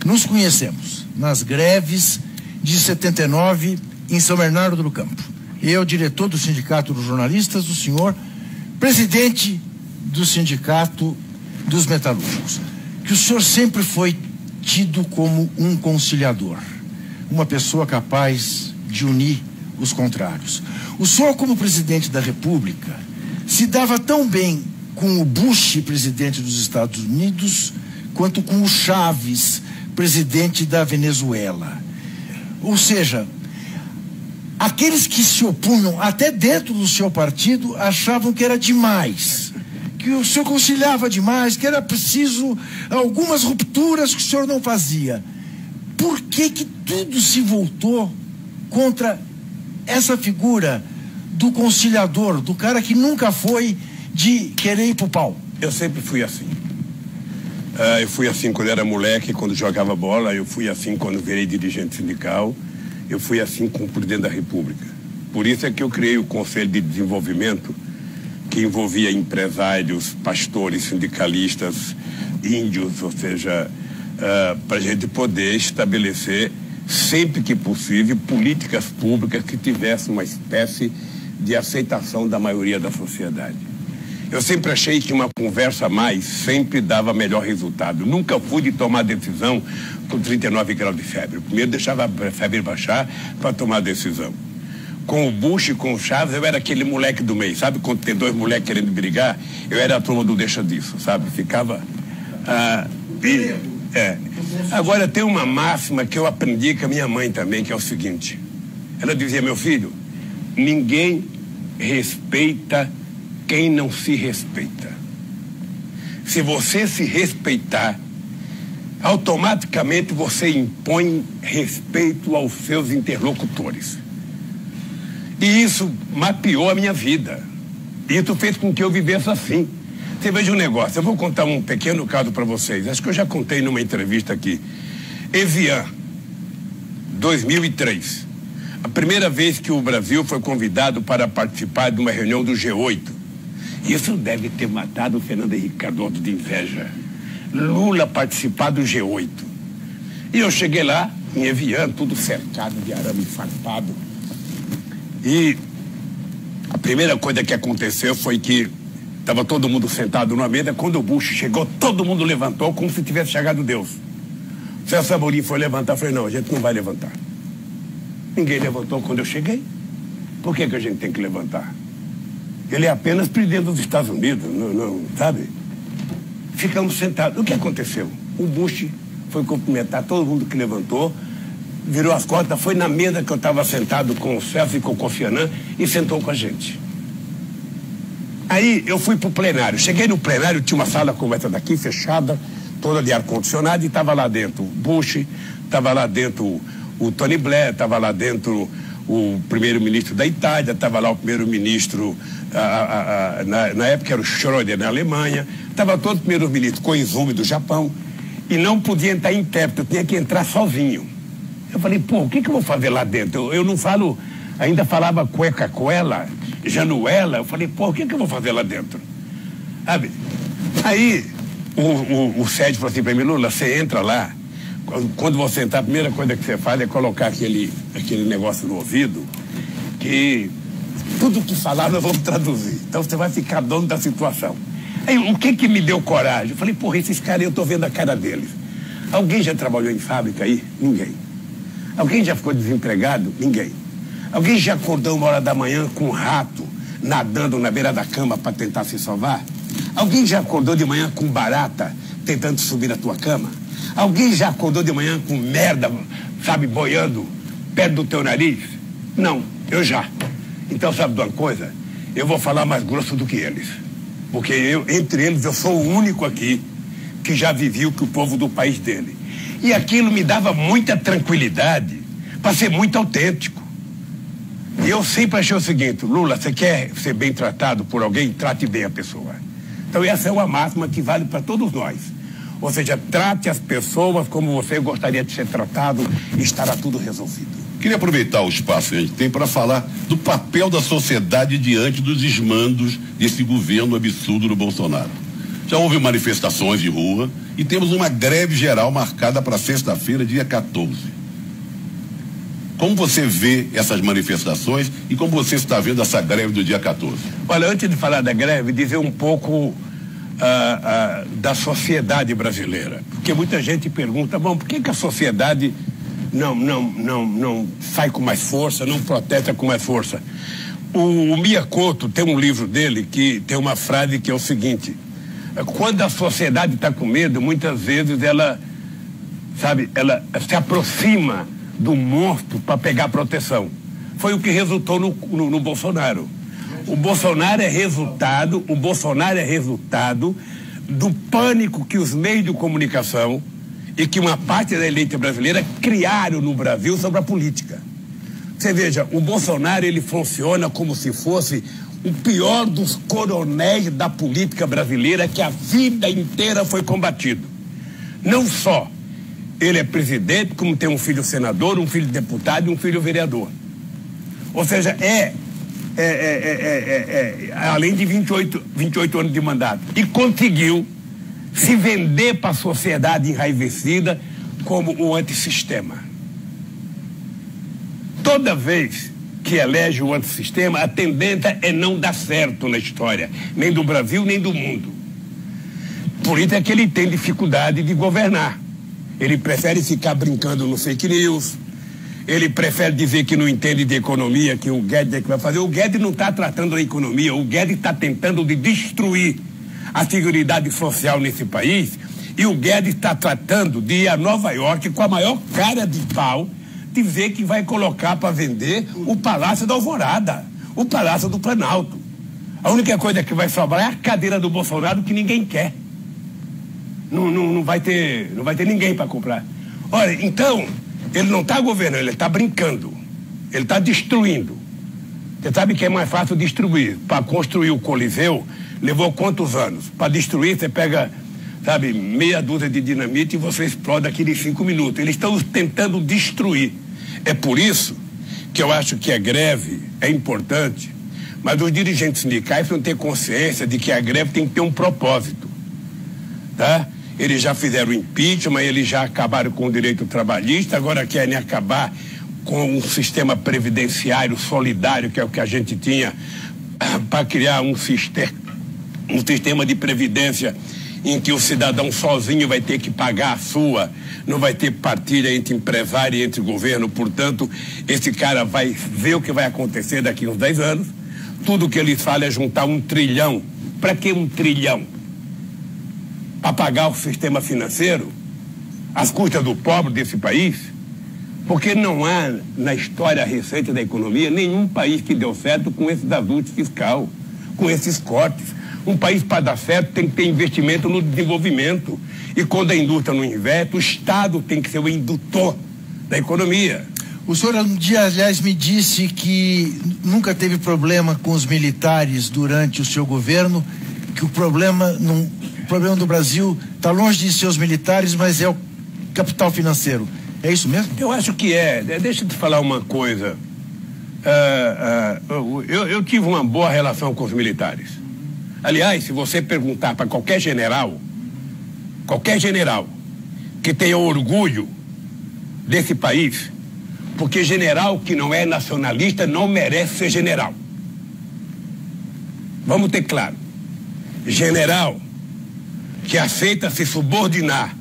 nos conhecemos, nas greves de 79 em São Bernardo do Campo. Eu, diretor do Sindicato dos Jornalistas, o senhor, presidente do Sindicato dos Metalúrgicos. Que o senhor sempre foi tido como um conciliador, uma pessoa capaz de unir os contrários. O senhor, como presidente da República, se dava tão bem com o Bush, presidente dos Estados Unidos, quanto com o Chaves, presidente da Venezuela. Ou seja, aqueles que se opunham, até dentro do seu partido, achavam que era demais, que o senhor conciliava demais, que era preciso algumas rupturas que o senhor não fazia. Por que tudo se voltou contra essa figura do conciliador, do cara que nunca foi de querer ir pro pau? Eu sempre fui assim. Eu fui assim quando era moleque, quando jogava bola, eu fui assim quando virei dirigente sindical, eu fui assim como presidente da República. Por isso é que eu criei o Conselho de Desenvolvimento, que envolvia empresários, pastores, sindicalistas, índios, ou seja, para a gente poder estabelecer sempre que possível, políticas públicas que tivessem uma espécie de aceitação da maioria da sociedade. Eu sempre achei que uma conversa a mais sempre dava melhor resultado. Nunca fui de tomar decisão com 39 graus de febre. Primeiro deixava a febre baixar para tomar a decisão. Com o Bush e com o Chaves, eu era aquele moleque do meio, sabe? Quando tem dois moleques querendo brigar, eu era a turma do deixa disso, sabe? Ficava... Agora tem uma máxima que eu aprendi com a minha mãe também, que é o seguinte. Ela dizia, meu filho, ninguém respeita quem não se respeita. Se você se respeitar, automaticamente você impõe respeito aos seus interlocutores. E isso mapeou a minha vida. Isso fez com que eu vivesse assim. Você veja um negócio, eu vou contar um pequeno caso para vocês. Acho que eu já contei numa entrevista aqui. Evian, 2003. A primeira vez que o Brasil foi convidado para participar de uma reunião do G8. Isso deve ter matado o Fernando Henrique Cardoso de inveja. Lula participar do G8. E eu cheguei lá, em Evian, tudo cercado de arame farpado. E a primeira coisa que aconteceu foi que estava todo mundo sentado numa mesa. Quando o Bush chegou, todo mundo levantou como se tivesse chegado Deus. O Celso Amorim foi levantar, eu falei, não, a gente não vai levantar. Ninguém levantou quando eu cheguei. Por que a gente tem que levantar? Ele é apenas presidente dos Estados Unidos, não, sabe? Ficamos sentados. O que aconteceu? O Bush foi cumprimentar todo mundo que levantou, virou as costas, foi na mesa que eu estava sentado com o Celso e com o Kofi Annan e sentou com a gente. Aí eu fui pro plenário. Cheguei no plenário, tinha uma sala como essa daqui, fechada, toda de ar-condicionado, e estava lá dentro o Bush, estava lá dentro o Tony Blair, estava lá dentro o primeiro-ministro da Itália, estava lá o primeiro-ministro, na época era o Schröder na Alemanha, estava todo o primeiro-ministro Koizumi do Japão, e não podia entrar intérprete, eu tinha que entrar sozinho. Eu falei, pô, o que eu vou fazer lá dentro? Eu não falo, ainda falava cueca-coela, Januela, eu falei, pô, o que eu vou fazer lá dentro? Sabe? Aí o Sérgio falou assim para mim, Lula, você entra lá, quando você entrar, a primeira coisa que você faz é colocar aquele negócio no ouvido, que tudo que falar nós vamos traduzir. Então você vai ficar dono da situação. Aí o que me deu coragem? Eu falei, porra, esses caras, eu tô vendo a cara deles. Alguém já trabalhou em fábrica aí? Ninguém. Alguém já ficou desempregado? Ninguém. Alguém já acordou 1h da manhã com um rato nadando na beira da cama para tentar se salvar? Alguém já acordou de manhã com barata tentando subir na tua cama? Alguém já acordou de manhã com merda, sabe, boiando perto do teu nariz? Não, eu já. Então, sabe de uma coisa? Eu vou falar mais grosso do que eles. Porque entre eles, eu sou o único aqui que já vivi o que o povo do país dele. E aquilo me dava muita tranquilidade para ser muito autêntico. E eu sempre achei o seguinte, Lula, você quer ser bem tratado por alguém? Trate bem a pessoa. Então essa é uma máxima que vale para todos nós. Ou seja, trate as pessoas como você gostaria de ser tratado e estará tudo resolvido. Queria aproveitar o espaço que a gente tem para falar do papel da sociedade diante dos desmandos desse governo absurdo do Bolsonaro. Já houve manifestações de rua e temos uma greve geral marcada para sexta-feira, dia 14. Como você vê essas manifestações e como você está vendo essa greve do dia 14? Olha, antes de falar da greve, dizer um pouco da sociedade brasileira. Porque muita gente pergunta, bom, por que a sociedade não sai com mais força, não protesta com mais força? O Miyakoto tem um livro dele que tem uma frase que é o seguinte: quando a sociedade está com medo, muitas vezes ela se aproxima do monstro para pegar proteção. Foi o que resultou no Bolsonaro. O Bolsonaro é resultado do pânico que os meios de comunicação e que uma parte da elite brasileira criaram no Brasil sobre a política. Você veja, o Bolsonaro, ele funciona como se fosse o pior dos coronéis da política brasileira que a vida inteira foi combatido. Não só ele é presidente, como tem um filho senador, um filho deputado e um filho vereador. Ou seja, além de 28 anos de mandato. E conseguiu se vender para a sociedade enraivecida como o antissistema. toda vez que elege o antissistema, a tendência é não dar certo na história, nem do Brasil, nem do mundo. Por isso é que ele tem dificuldade de governar. Ele prefere ficar brincando no fake news, ele prefere dizer que não entende de economia, que o Guedes é que vai fazer. O Guedes não está tratando da economia, o Guedes está tentando de destruir a seguridade social nesse país, e o Guedes está tratando de ir a Nova York com a maior cara de pau, dizer que vai colocar para vender o Palácio da Alvorada, o Palácio do Planalto. A única coisa que vai sobrar é a cadeira do Bolsonaro, que ninguém quer. Não vai ter ninguém para comprar. Olha, então, ele não está governando, ele está brincando. Ele está destruindo. Você sabe que é mais fácil destruir. Para construir o Coliseu, levou quantos anos? Para destruir, você pega, sabe, meia dúzia de dinamite e você explode aquilo em 5 minutos. Eles estão tentando destruir. É por isso que eu acho que a greve é importante, mas os dirigentes sindicais precisam ter consciência de que a greve tem que ter um propósito, tá? Eles já fizeram impeachment, eles já acabaram com o direito trabalhista, agora querem acabar com um sistema previdenciário solidário, que é o que a gente tinha, para criar um sistema de previdência em que o cidadão sozinho vai ter que pagar a sua, não vai ter partilha entre empresário e entre governo. Portanto, esse cara vai ver o que vai acontecer daqui a uns 10 anos. Tudo que ele fala é juntar 1 trilhão. Para que 1 trilhão? Para pagar o sistema financeiro, às custas do pobre desse país? Porque não há na história recente da economia nenhum país que deu certo com esse ajuste fiscal, com esses cortes. Um país, para dar certo, tem que ter investimento no desenvolvimento. E quando a indústria não investe, o Estado tem que ser o indutor da economia. O senhor um dia, aliás, me disse que nunca teve problema com os militares durante o seu governo, que o problema do Brasil está longe de ser os militares, mas é o capital financeiro. É isso mesmo? Eu acho que é. Deixa eu te falar uma coisa. Eu tive uma boa relação com os militares. Aliás, se você perguntar para qualquer general que tenha orgulho desse país, porque general que não é nacionalista não merece ser general. Vamos ter claro. General que aceita se subordinar,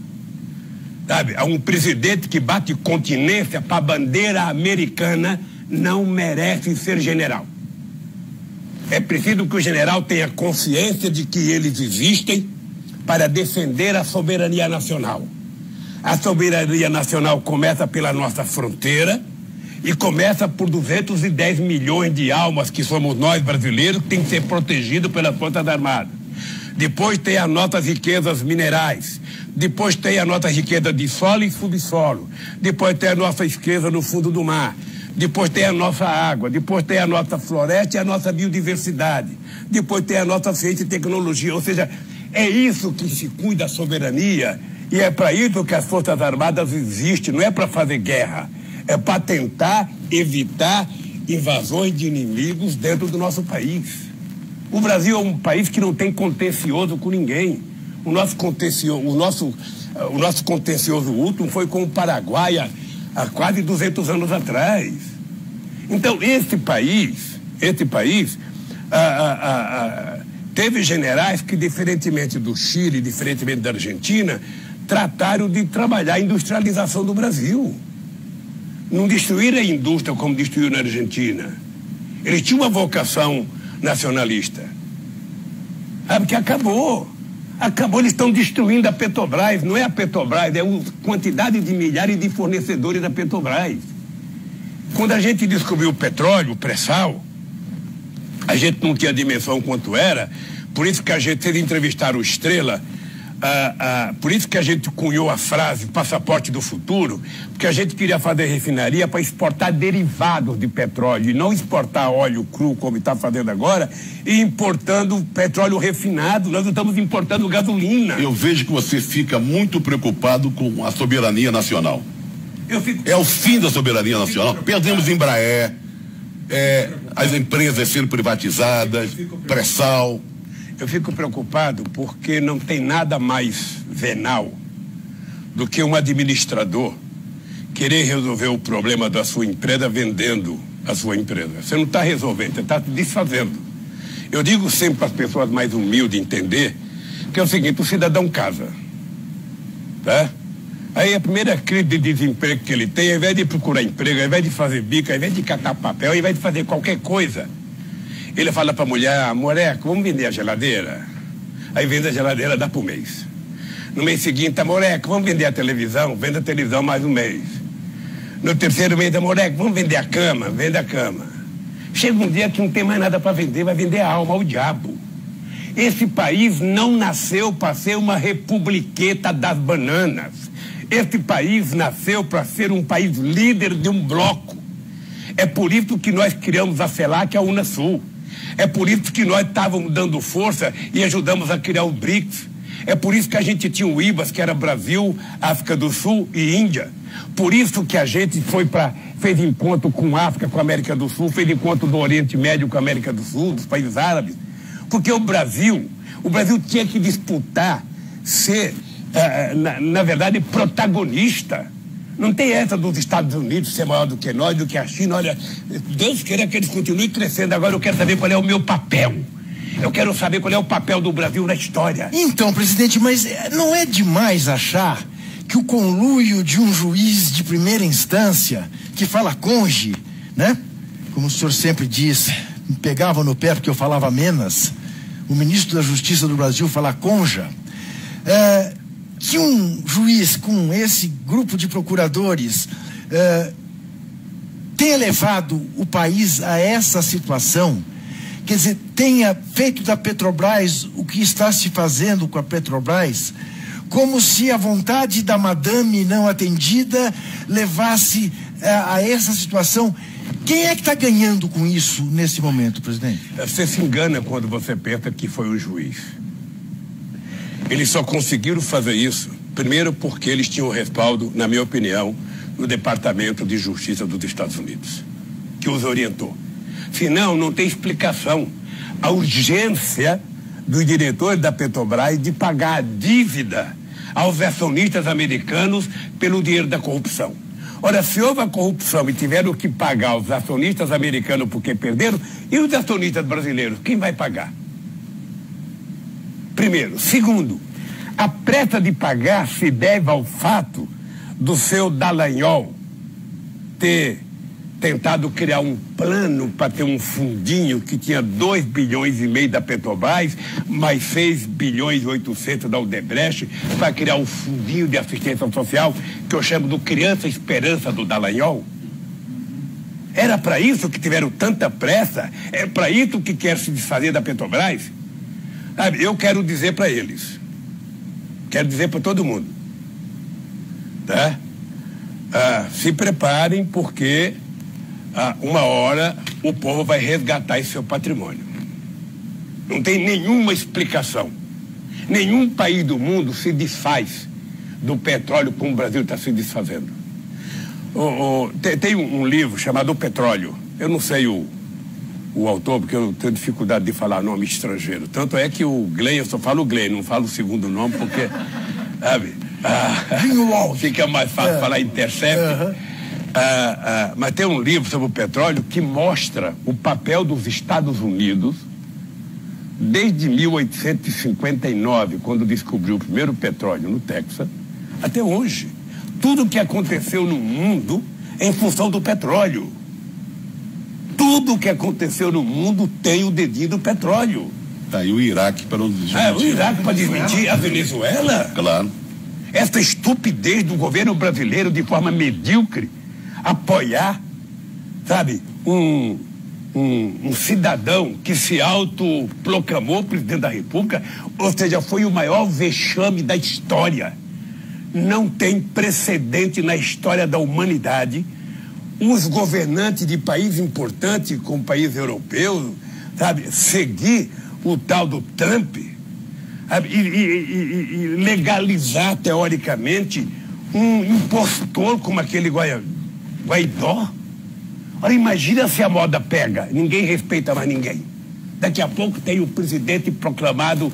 sabe, a um presidente que bate continência para a bandeira americana não merece ser general. É preciso que o general tenha consciência de que eles existem para defender a soberania nacional. A soberania nacional começa pela nossa fronteira e começa por 210 milhões de almas que somos nós brasileiros, que tem que ser protegido pelas Forças Armadas. Depois tem as nossas riquezas minerais. Depois tem a nossa riqueza de solo e subsolo. Depois tem a nossa riqueza no fundo do mar. Depois tem a nossa água, depois tem a nossa floresta e a nossa biodiversidade. Depois tem a nossa ciência e tecnologia. Ou seja, é isso que se cuida da soberania e é para isso que as Forças Armadas existem, não é para fazer guerra. É para tentar evitar invasões de inimigos dentro do nosso país. O Brasil é um país que não tem contencioso com ninguém. O nosso contencioso último foi com o Paraguai há quase 200 anos atrás. Então, esse país teve generais que, diferentemente do Chile, diferentemente da Argentina, trataram de trabalhar a industrialização do Brasil. Não destruíram a indústria como destruíram na Argentina. Eles tinham uma vocação nacionalista. Sabe que acabou. Eles estão destruindo a Petrobras. Não é a Petrobras, é a quantidade de milhares de fornecedores da Petrobras. Quando a gente descobriu o petróleo, o pré-sal, a gente não tinha dimensão quanto era, por isso que a gente, vocês entrevistaram o Estrela, por isso que a gente cunhou a frase passaporte do futuro, porque a gente queria fazer refinaria para exportar derivados de petróleo e não exportar óleo cru como está fazendo agora e importando petróleo refinado. Nós não estamos importando gasolina. Eu vejo que você fica muito preocupado com a soberania nacional. É o fim da soberania nacional. Perdemos Embraer, as empresas sendo privatizadas, pré-sal. Eu fico preocupado porque não tem nada mais venal do que um administrador querer resolver o problema da sua empresa vendendo a sua empresa. Você não está resolvendo, você está desfazendo. Eu digo sempre para as pessoas mais humildes entender que é o seguinte: o cidadão casa, tá? Aí a primeira crise de desemprego que ele tem, ao invés de procurar emprego, ao invés de fazer bico, ao invés de catar papel, ao invés de fazer qualquer coisa, ele fala para a mulher: moleque, vamos vender a geladeira. Aí vende a geladeira, dá para o mês. No mês seguinte, moleque, vamos vender a televisão, vende a televisão mais um mês. No terceiro mês, moleque, vamos vender a cama, vende a cama. Chega um dia que não tem mais nada para vender, vai vender a alma ao diabo. Esse país não nasceu para ser uma republiqueta das bananas. Esse país nasceu para ser um país líder de um bloco. É por isso que nós criamos a CELAC e a Unasul. É por isso que nós estávamos dando força e ajudamos a criar o BRICS. É por isso que a gente tinha o IBAS, que era Brasil, África do Sul e Índia. Por isso que a gente fez encontro com a África, com a América do Sul, fez encontro do Oriente Médio com a América do Sul, dos países árabes. Porque o Brasil tinha que disputar ser, na verdade, protagonista. Não tem essa dos Estados Unidos ser maior do que nós, do que a China. Olha, Deus queira que eles continuem crescendo. Agora eu quero saber qual é o meu papel. Eu quero saber qual é o papel do Brasil na história. Então, presidente, mas não é demais achar que o conluio de um juiz de primeira instância, que fala conge, né? Como o senhor sempre diz, me pegava no pé porque eu falava menos. O ministro da Justiça do Brasil fala conja. Que um juiz com esse grupo de procuradores tenha levado o país a essa situação, quer dizer, tenha feito da Petrobras o que está se fazendo com a Petrobras, como se a vontade da madame não atendida levasse a essa situação. Quem é que está ganhando com isso nesse momento, presidente? Você se engana quando você pensa que foi o juiz. Eles só conseguiram fazer isso, primeiro porque eles tinham respaldo, na minha opinião, no Departamento de Justiça dos Estados Unidos, que os orientou. Senão, não tem explicação. A urgência dos diretores da Petrobras de pagar a dívida aos acionistas americanos pelo dinheiro da corrupção. Ora, se houve a corrupção e tiveram que pagar os acionistas americanos porque perderam, e os acionistas brasileiros, quem vai pagar? Primeiro. Segundo, a pressa de pagar se deve ao fato do seu Dallagnol ter tentado criar um plano para ter um fundinho que tinha 2,5 bilhões da Petrobras, mais 6,8 bilhões da Odebrecht, para criar um fundinho de assistência social que eu chamo do Criança Esperança do Dallagnol. Era para isso que tiveram tanta pressa? É para isso que quer se desfazer da Petrobras? Sabe, eu quero dizer para eles, quero dizer para todo mundo, tá? Se preparem, porque uma hora o povo vai resgatar esse seu patrimônio. Não tem nenhuma explicação. Nenhum país do mundo se desfaz do petróleo como o Brasil está se desfazendo. Tem um livro chamado O Petróleo. Eu não sei o autor, porque eu tenho dificuldade de falar nome estrangeiro. Tanto é que o Glenn, eu só falo Glenn, não falo o segundo nome, porque, sabe, fica mais fácil falar Intercept. Mas tem um livro sobre o petróleo que mostra o papel dos Estados Unidos desde 1859, quando descobriu o primeiro petróleo no Texas, até hoje. Tudo que aconteceu no mundo é em função do petróleo. Tudo que aconteceu no mundo tem o dedinho do petróleo. Tá, e o Iraque para não desmentir. O Iraque para desmentir a Venezuela? Claro. Essa estupidez do governo brasileiro, de forma medíocre, apoiar, sabe, um cidadão que se autoproclamou presidente da República, ou seja, foi o maior vexame da história. Não tem precedente na história da humanidade os governantes de país importante, como país europeu, sabe, seguir o tal do Trump, sabe, e legalizar teoricamente um impostor como aquele Guaidó. Ora, imagina se a moda pega, ninguém respeita mais ninguém. Daqui a pouco tem o presidente proclamado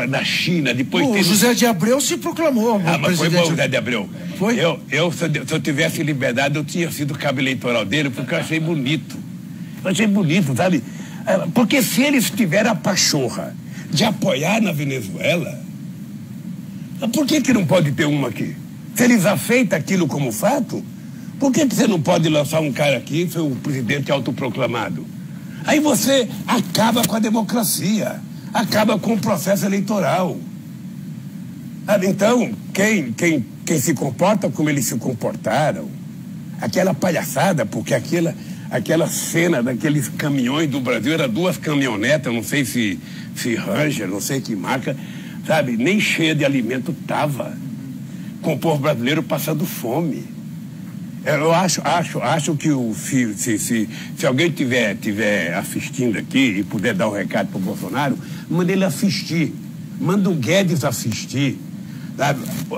na China. Depois o tem José de Abreu se proclamou. Mas foi bom o José de Abreu. Foi? Se eu tivesse liberdade, eu tinha sido cabo eleitoral dele, porque eu achei bonito. Eu achei bonito, sabe? Porque se eles tiveram a pachorra de apoiar na Venezuela, por que não pode ter uma aqui? Se eles aceitam aquilo como fato, por que você não pode lançar um cara aqui, foi um presidente autoproclamado? Aí você acaba com a democracia, acaba com o processo eleitoral. Então, quem se comporta como eles se comportaram, aquela palhaçada, porque aquela cena daqueles caminhões do Brasil, era 2 caminhonetas, não sei se Ranger, não sei que marca, sabe, nem cheia de alimento tava, com o povo brasileiro passando fome. Eu acho que se alguém estiver assistindo aqui e puder dar um recado para o Bolsonaro, manda ele assistir, manda o Guedes assistir.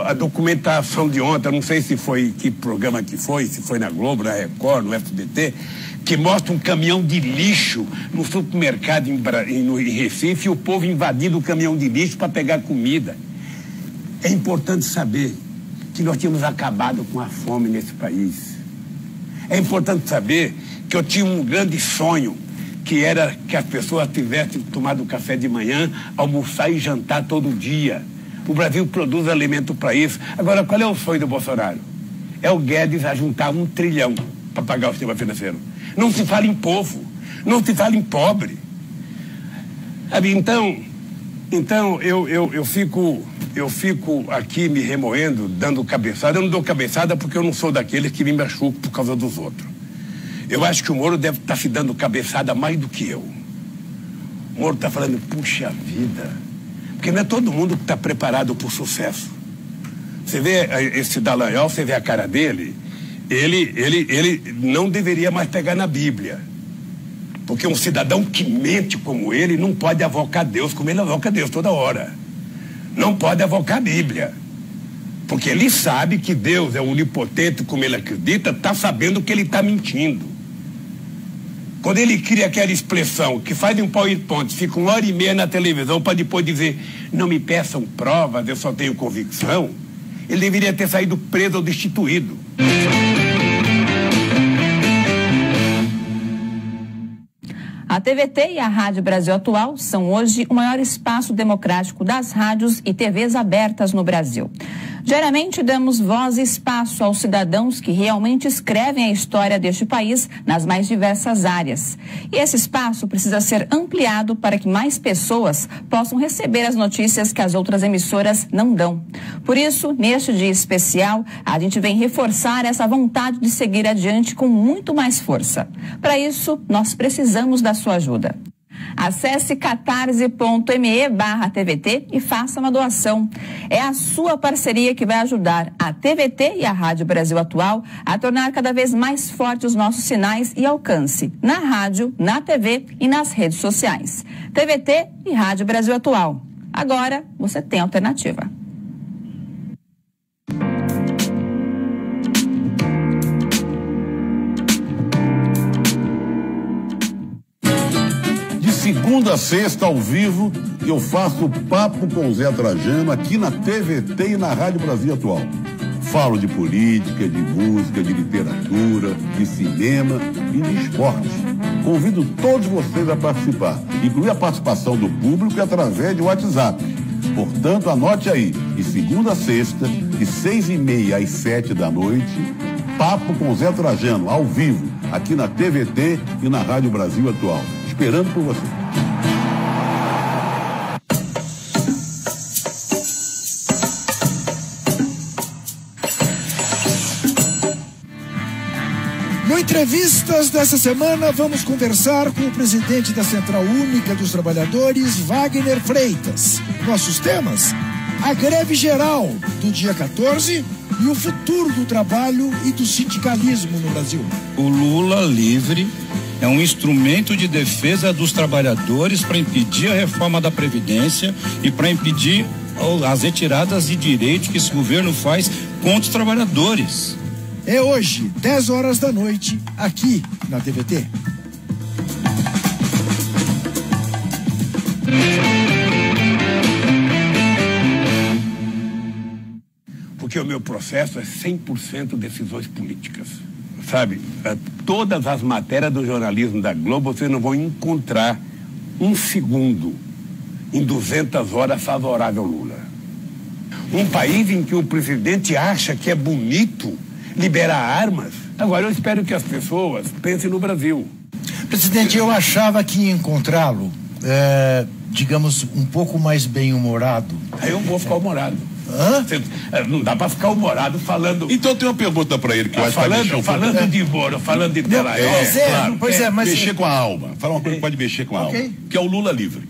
A documentação de ontem, não sei se foi que programa que foi, se foi na Globo, na Record, no SBT, que mostra um caminhão de lixo no supermercado em Recife e o povo invadindo o caminhão de lixo para pegar comida. É importante saber que nós tínhamos acabado com a fome nesse país. É importante saber que eu tinha um grande sonho, que era que as pessoas tivessem tomado café de manhã, almoçar e jantar todo dia. O Brasil produz alimento para isso. Agora, qual é o sonho do Bolsonaro? É o Guedes a juntar 1 trilhão para pagar o sistema financeiro. Não se fala em povo, não se fala em pobre. Então eu fico aqui me remoendo, dando cabeçada. Eu não dou cabeçada porque eu não sou daqueles que me machuco por causa dos outros. Eu acho que o Moro deve estar se dando cabeçada mais do que eu. O Moro está falando, puxa vida, porque não é todo mundo que está preparado para o sucesso. Você vê esse Dallagnol, você vê a cara dele, ele não deveria mais pegar na Bíblia. Porque um cidadão que mente como ele não pode avocar Deus como ele avoca Deus toda hora. Não pode avocar a Bíblia. Porque ele sabe que Deus é onipotente como ele acredita, está sabendo que ele está mentindo. Quando ele cria aquela expressão que faz um PowerPoint, fica 1h30 na televisão para depois dizer, não me peçam provas, eu só tenho convicção, ele deveria ter saído preso ou destituído. A TVT e a Rádio Brasil Atual são hoje o maior espaço democrático das rádios e TVs abertas no Brasil. Diariamente damos voz e espaço aos cidadãos que realmente escrevem a história deste país nas mais diversas áreas. E esse espaço precisa ser ampliado para que mais pessoas possam receber as notícias que as outras emissoras não dão. Por isso, neste dia especial, a gente vem reforçar essa vontade de seguir adiante com muito mais força. Para isso, nós precisamos da sua ajuda. Acesse catarse.me/TVT e faça uma doação. É a sua parceria que vai ajudar a TVT e a Rádio Brasil Atual a tornar cada vez mais fortes os nossos sinais e alcance na rádio, na TV e nas redes sociais. TVT e Rádio Brasil Atual. Agora você tem alternativa. Segunda a sexta, ao vivo, eu faço Papo com o Zé Trajano aqui na TVT e na Rádio Brasil Atual. Falo de política, de música, de literatura, de cinema e de esportes. Convido todos vocês a participar, incluir a participação do público através de WhatsApp. Portanto, anote aí, de segunda a sexta, de 6h30 às 7 da noite, Papo com o Zé Trajano, ao vivo, aqui na TVT e na Rádio Brasil Atual. Esperando por você. No Entrevistas dessa semana, vamos conversar com o presidente da Central Única dos Trabalhadores, Wagner Freitas. Nossos temas: a greve geral do dia 14 e o futuro do trabalho e do sindicalismo no Brasil. O Lula livre é um instrumento de defesa dos trabalhadores para impedir a reforma da Previdência e para impedir as retiradas de direitos que esse governo faz contra os trabalhadores. É hoje, 10 horas da noite, aqui na TVT. Porque o meu processo é 100% decisões políticas. Sabe, todas as matérias do jornalismo da Globo, vocês não vão encontrar um segundo em 200 horas favorável ao Lula. Um país em que o presidente acha que é bonito liberar armas. Agora, eu espero que as pessoas pensem no Brasil. Presidente, eu achava que ia encontrá-lo, digamos, um pouco mais bem-humorado. Aí eu vou ficar humorado. Hã? Não dá pra ficar humorado falando. Então tem uma pergunta pra ele que eu acho que vai mexer falando de Moro, falando de Dallagnol. Mas mexer com a alma. Fala uma coisa que pode mexer com a alma. Que é o Lula Livre.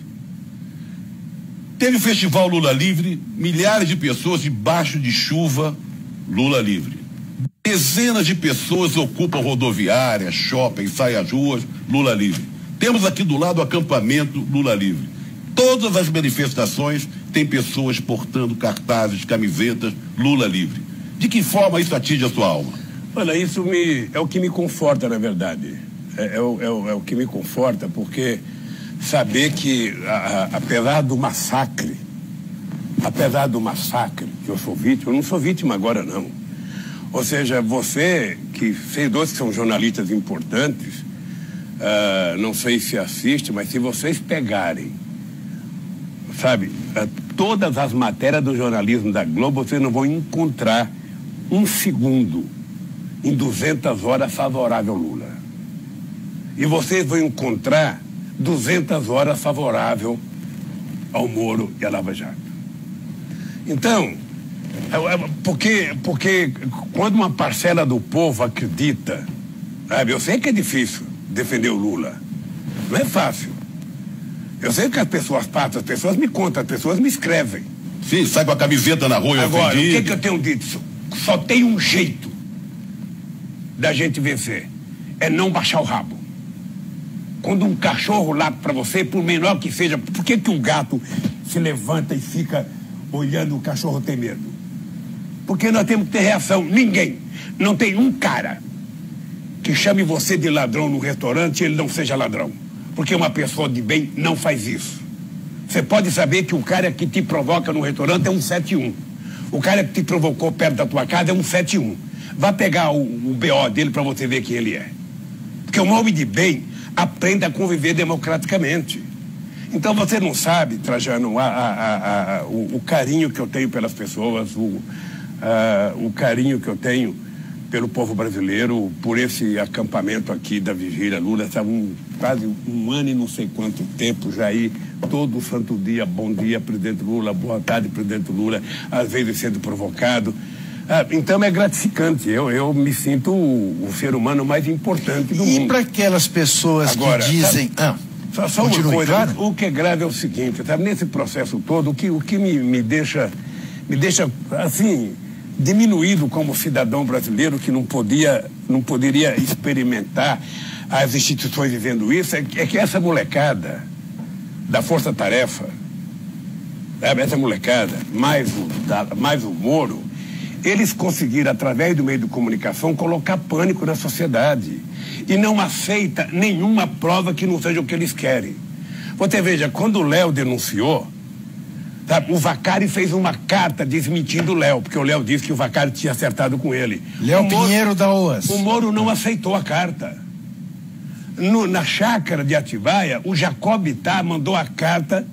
Teve o festival Lula Livre, milhares de pessoas debaixo de chuva, Lula Livre. Dezenas de pessoas ocupam rodoviárias, shopping, saem às ruas, Lula Livre. Temos aqui do lado o acampamento Lula Livre. Todas as manifestações têm pessoas portando cartazes, camisetas, Lula Livre. De que forma isso atinge a sua alma? Olha, isso é o que me conforta, na verdade. É o que me conforta, porque saber que, apesar do massacre, que eu sou vítima, eu não sou vítima agora, não. Ou seja, vocês que são jornalistas importantes, não sei se assiste, mas se vocês pegarem, sabe, todas as matérias do jornalismo da Globo, vocês não vão encontrar um segundo em 200 horas favorável ao Lula. E vocês vão encontrar 200 horas favorável ao Moro e à Lava Jato. Então, porque quando uma parcela do povo acredita, sabe, eu sei que é difícil defender o Lula, não é fácil. Eu sei que as pessoas passam, as pessoas me contam, as pessoas me escrevem. Sim, sai com a camiseta na rua. Agora, o que eu tenho dito? Só tem um jeito da gente vencer, é não baixar o rabo. Quando um cachorro late para você, por menor que seja, por que um gato se levanta e fica olhando o cachorro tem medo? Porque nós temos que ter reação. Ninguém, não tem um cara que chame você de ladrão no restaurante e ele não seja ladrão. Porque uma pessoa de bem não faz isso. Você pode saber que o cara que te provoca no restaurante é um 71. O cara que te provocou perto da tua casa é um 71. Vá pegar o BO dele para você ver quem ele é. Porque um homem de bem aprende a conviver democraticamente. Então você não sabe, Trajano, o carinho que eu tenho pelas pessoas, o carinho que eu tenho pelo povo brasileiro, por esse acampamento aqui da Vigília Lula. Está quase um ano e não sei quanto tempo já aí, todo santo dia, bom dia, presidente Lula, boa tarde, presidente Lula, às vezes sendo provocado. Então é gratificante, eu me sinto o ser humano mais importante do mundo. E para aquelas pessoas agora, que dizem... Só uma coisa, claro? O que é grave é o seguinte, sabe, nesse processo todo, o que me deixa assim, diminuído como cidadão brasileiro, que não poderia experimentar as instituições vivendo isso, é que essa molecada da Força Tarefa, essa molecada, mais o Moro, eles conseguiram, através do meio de comunicação, colocar pânico na sociedade. E não aceita nenhuma prova que não seja o que eles querem. Você veja, quando o Léo denunciou, sabe, o Vacari fez uma carta desmentindo o Léo, porque o Léo disse que o Vacari tinha acertado com ele. Léo Pinheiro da OAS. O Moro não aceitou a carta. Na chácara de Atibaia, o Jacob Itá mandou a carta,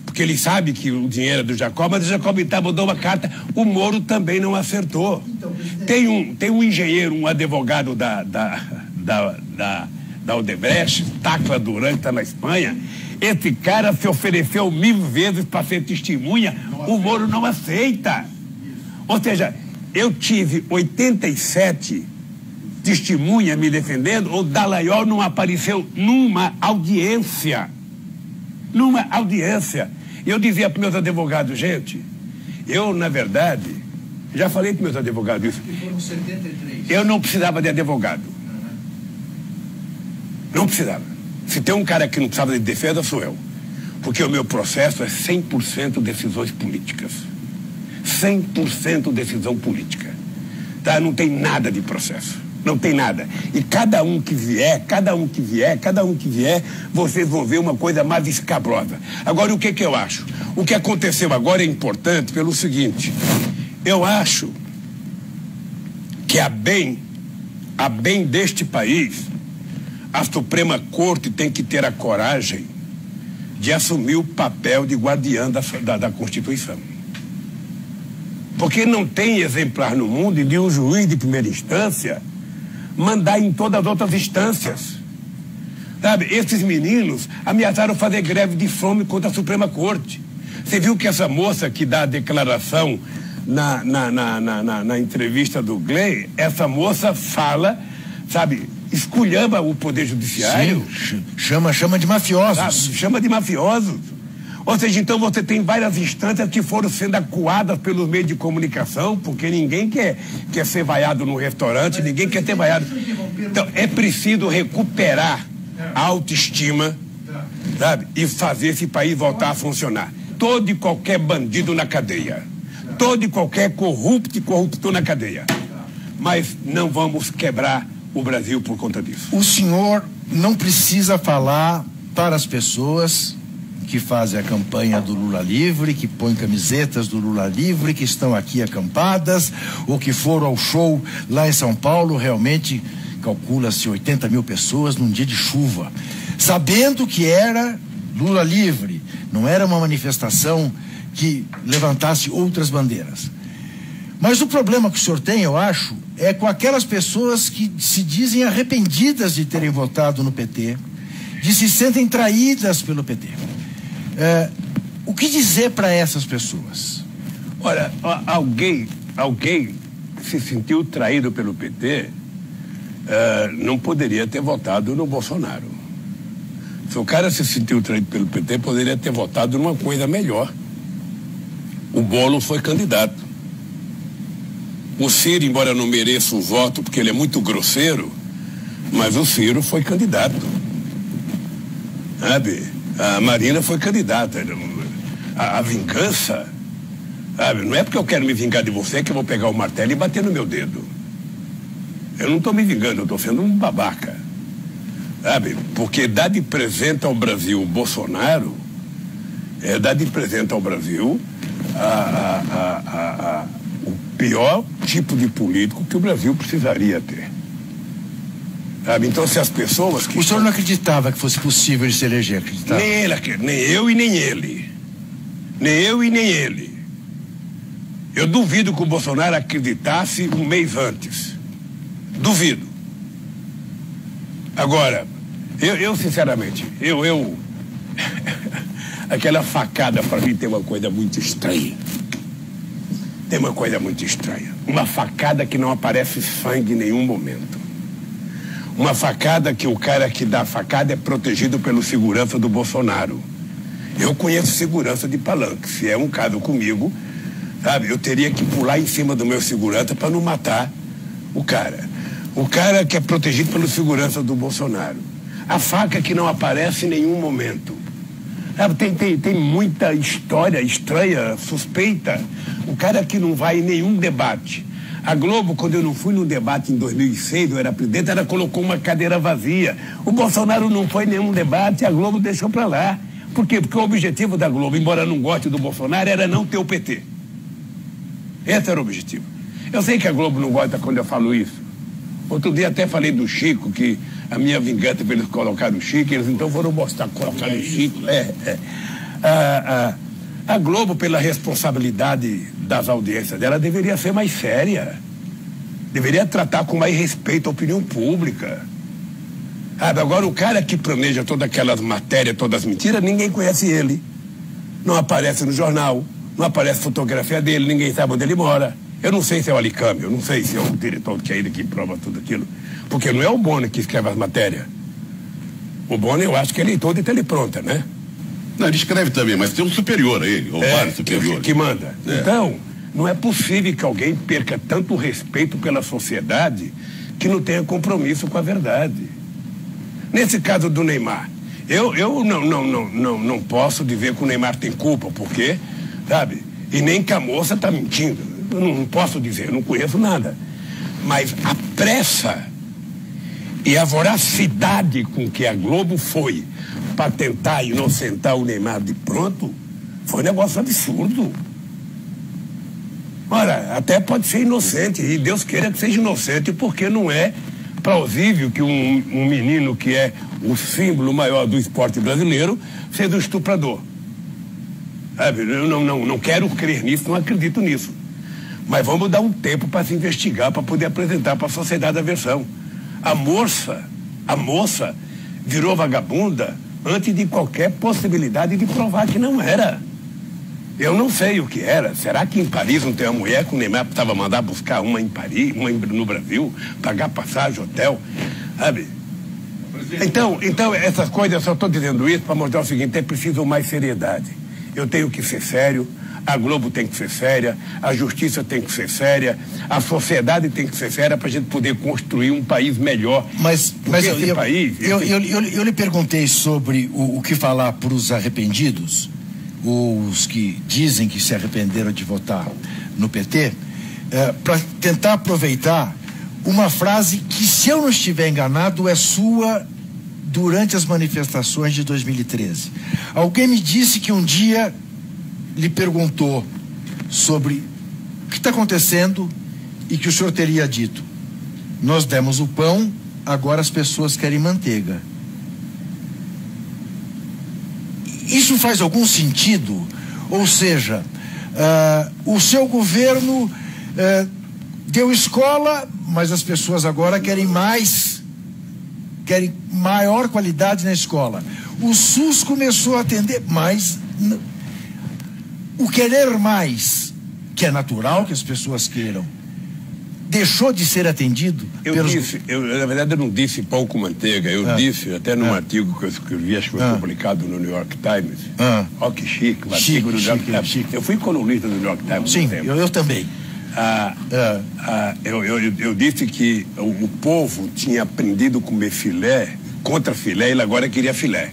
porque ele sabe que o dinheiro é do Jacob, mas o Jacob Itá mandou uma carta, o Moro também não acertou. Tem um engenheiro, um advogado da Odebrecht, Tacla Duran, que está na Espanha. Esse cara se ofereceu 1000 vezes para ser testemunha, o Moro não aceita. Ou seja, eu tive 87 testemunhas me defendendo, o Dallagnol não apareceu numa audiência. Numa audiência. Eu dizia para meus advogados, gente, eu, na verdade, já falei para meus advogados isso. Foram 73. Eu não precisava de advogado. Não precisava. Se tem um cara que não precisava de defesa, sou eu. Porque o meu processo é 100% decisões políticas. 100% decisão política. Tá? Não tem nada de processo. Não tem nada. E cada um que vier, vocês vão ver uma coisa mais escabrosa. Agora, o que eu acho? O que aconteceu agora é importante pelo seguinte. Eu acho que a bem deste país, a Suprema Corte tem que ter a coragem de assumir o papel de guardiã da Constituição. Porque não tem exemplar no mundo de um juiz de primeira instância mandar em todas as outras instâncias. Sabe, esses meninos ameaçaram fazer greve de fome contra a Suprema Corte. Você viu que essa moça que dá a declaração na entrevista do Glenn, essa moça fala, sabe, esculhamba o Poder Judiciário. Sim, chama de mafiosos. Sabe, chama de mafiosos. Ou seja, então você tem várias instâncias que foram sendo acuadas pelos meios de comunicação, porque ninguém quer ser vaiado no restaurante, ninguém quer ser vaiado. Então, é preciso recuperar a autoestima, sabe, e fazer esse país voltar a funcionar. Todo e qualquer bandido na cadeia. Todo e qualquer corrupto na cadeia. Mas não vamos quebrar o Brasil por conta disso. O senhor não precisa falar para as pessoas que fazem a campanha do Lula Livre, que põem camisetas do Lula Livre, que estão aqui acampadas, ou que foram ao show lá em São Paulo, realmente calcula-se 80 mil pessoas num dia de chuva, sabendo que era Lula Livre, não era uma manifestação que levantasse outras bandeiras. Mas o problema que o senhor tem, eu acho, é com aquelas pessoas que se dizem arrependidas de terem votado no PT, de se sentem traídas pelo PT. O que dizer para essas pessoas? Olha, alguém se sentiu traído pelo PT, não poderia ter votado no Bolsonaro. Se o cara se sentiu traído pelo PT, poderia ter votado numa coisa melhor. O Boulos foi candidato. O Ciro, embora não mereça o voto, porque ele é muito grosseiro, mas o Ciro foi candidato. Sabe? A Marina foi candidata. A vingança, sabe? Não é porque eu quero me vingar de você que eu vou pegar o martelo e bater no meu dedo. Eu não estou me vingando, eu estou sendo um babaca. Sabe? Porque dar de presente ao Brasil o Bolsonaro é dar de presente ao Brasil o pior tipo de político que o Brasil precisaria ter. Sabe? Então, se as pessoas que... O senhor não acreditava que fosse possível ele se eleger, acreditava? Nem eu e nem ele. Nem eu e nem ele. Eu duvido que o Bolsonaro acreditasse um mês antes. Duvido. Agora, eu sinceramente, aquela facada para mim tem uma coisa muito estranha. Tem uma coisa muito estranha. Uma facada que não aparece sangue em nenhum momento. Uma facada que o cara que dá a facada é protegido pelo segurança do Bolsonaro. Eu conheço segurança de palanque. Se é um caso comigo, sabe, eu teria que pular em cima do meu segurança para não matar o cara. O cara que é protegido pelo segurança do Bolsonaro. A faca que não aparece em nenhum momento. Sabe, tem muita história estranha, suspeita. O cara que não vai em nenhum debate. A Globo, quando eu não fui num debate em 2006, eu era presidente, ela colocou uma cadeira vazia. O Bolsonaro não foi em nenhum debate, a Globo deixou pra lá. Por quê? Porque o objetivo da Globo, embora não goste do Bolsonaro, era não ter o PT. Esse era o objetivo. Eu sei que a Globo não gosta quando eu falo isso. Outro dia até falei do Chico, que a minha vingança para eles colocarem o Chico, eles então foram mostrar que colocaram o Chico. A Globo, pela responsabilidade das audiências dela, deveria ser mais séria. Deveria tratar com mais respeito a opinião pública. Agora, o cara que planeja todas aquelas matérias, todas as mentiras, ninguém conhece ele. Não aparece no jornal, não aparece fotografia dele, ninguém sabe onde ele mora. Eu não sei se é o Alicame, eu não sei se é o diretor que é ele que prova tudo aquilo. Porque não é o Boni que escreve as matérias. O Boni, eu acho que é leitor de telepronta, né? Não, ele escreve também, mas tem um superior a ele, ou vários superiores. Que manda. Então, não é possível que alguém perca tanto respeito pela sociedade que não tenha compromisso com a verdade. Nesse caso do Neymar, eu não posso dizer que o Neymar tem culpa, porque, sabe, e nem que a moça está mentindo. Eu não posso dizer, eu não conheço nada. Mas a pressa E a voracidade com que a Globo foi para tentar inocentar o Neymar de pronto, foi um negócio absurdo. Ora, até pode ser inocente, e Deus queira que seja inocente, porque não é plausível que um menino que é o símbolo maior do esporte brasileiro seja um estuprador. Sabe? Eu não quero crer nisso, não acredito nisso. Mas vamos dar um tempo para se investigar, para poder apresentar para a sociedade a versão. A moça virou vagabunda antes de qualquer possibilidade de provar que não era. Eu não sei o que era. Será que em Paris não tem uma mulher que o Neymar precisava mandar buscar uma em Paris, uma no Brasil, pagar passagem, hotel, sabe? Então essas coisas, eu só estou dizendo isso para mostrar o seguinte: é preciso mais seriedade. Eu tenho que ser sério, a Globo tem que ser séria, a justiça tem que ser séria, a sociedade tem que ser séria para a gente poder construir um país melhor. Mas eu lhe perguntei sobre o que falar para os arrependidos, os que dizem que se arrependeram de votar no PT, para tentar aproveitar uma frase que, se eu não estiver enganado, é sua durante as manifestações de 2013. Alguém me disse que um dia lhe perguntou sobre o que está acontecendo e que o senhor teria dito: nós demos o pão, agora as pessoas querem manteiga. Isso faz algum sentido? Ou seja, o seu governo deu escola, mas as pessoas agora querem maior qualidade na escola. O SUS começou a atender, mas o querer mais, que é natural que as pessoas queiram, deixou de ser atendido? Na verdade eu não disse pão com manteiga, eu disse até num artigo que eu escrevi, acho que foi publicado no New York Times. Olha que chique, um artigo do New York Times. Eu fui colunista do New York Times. Sim, eu também. Eu disse que o povo tinha aprendido a comer filé contra filé, e ele agora queria filé.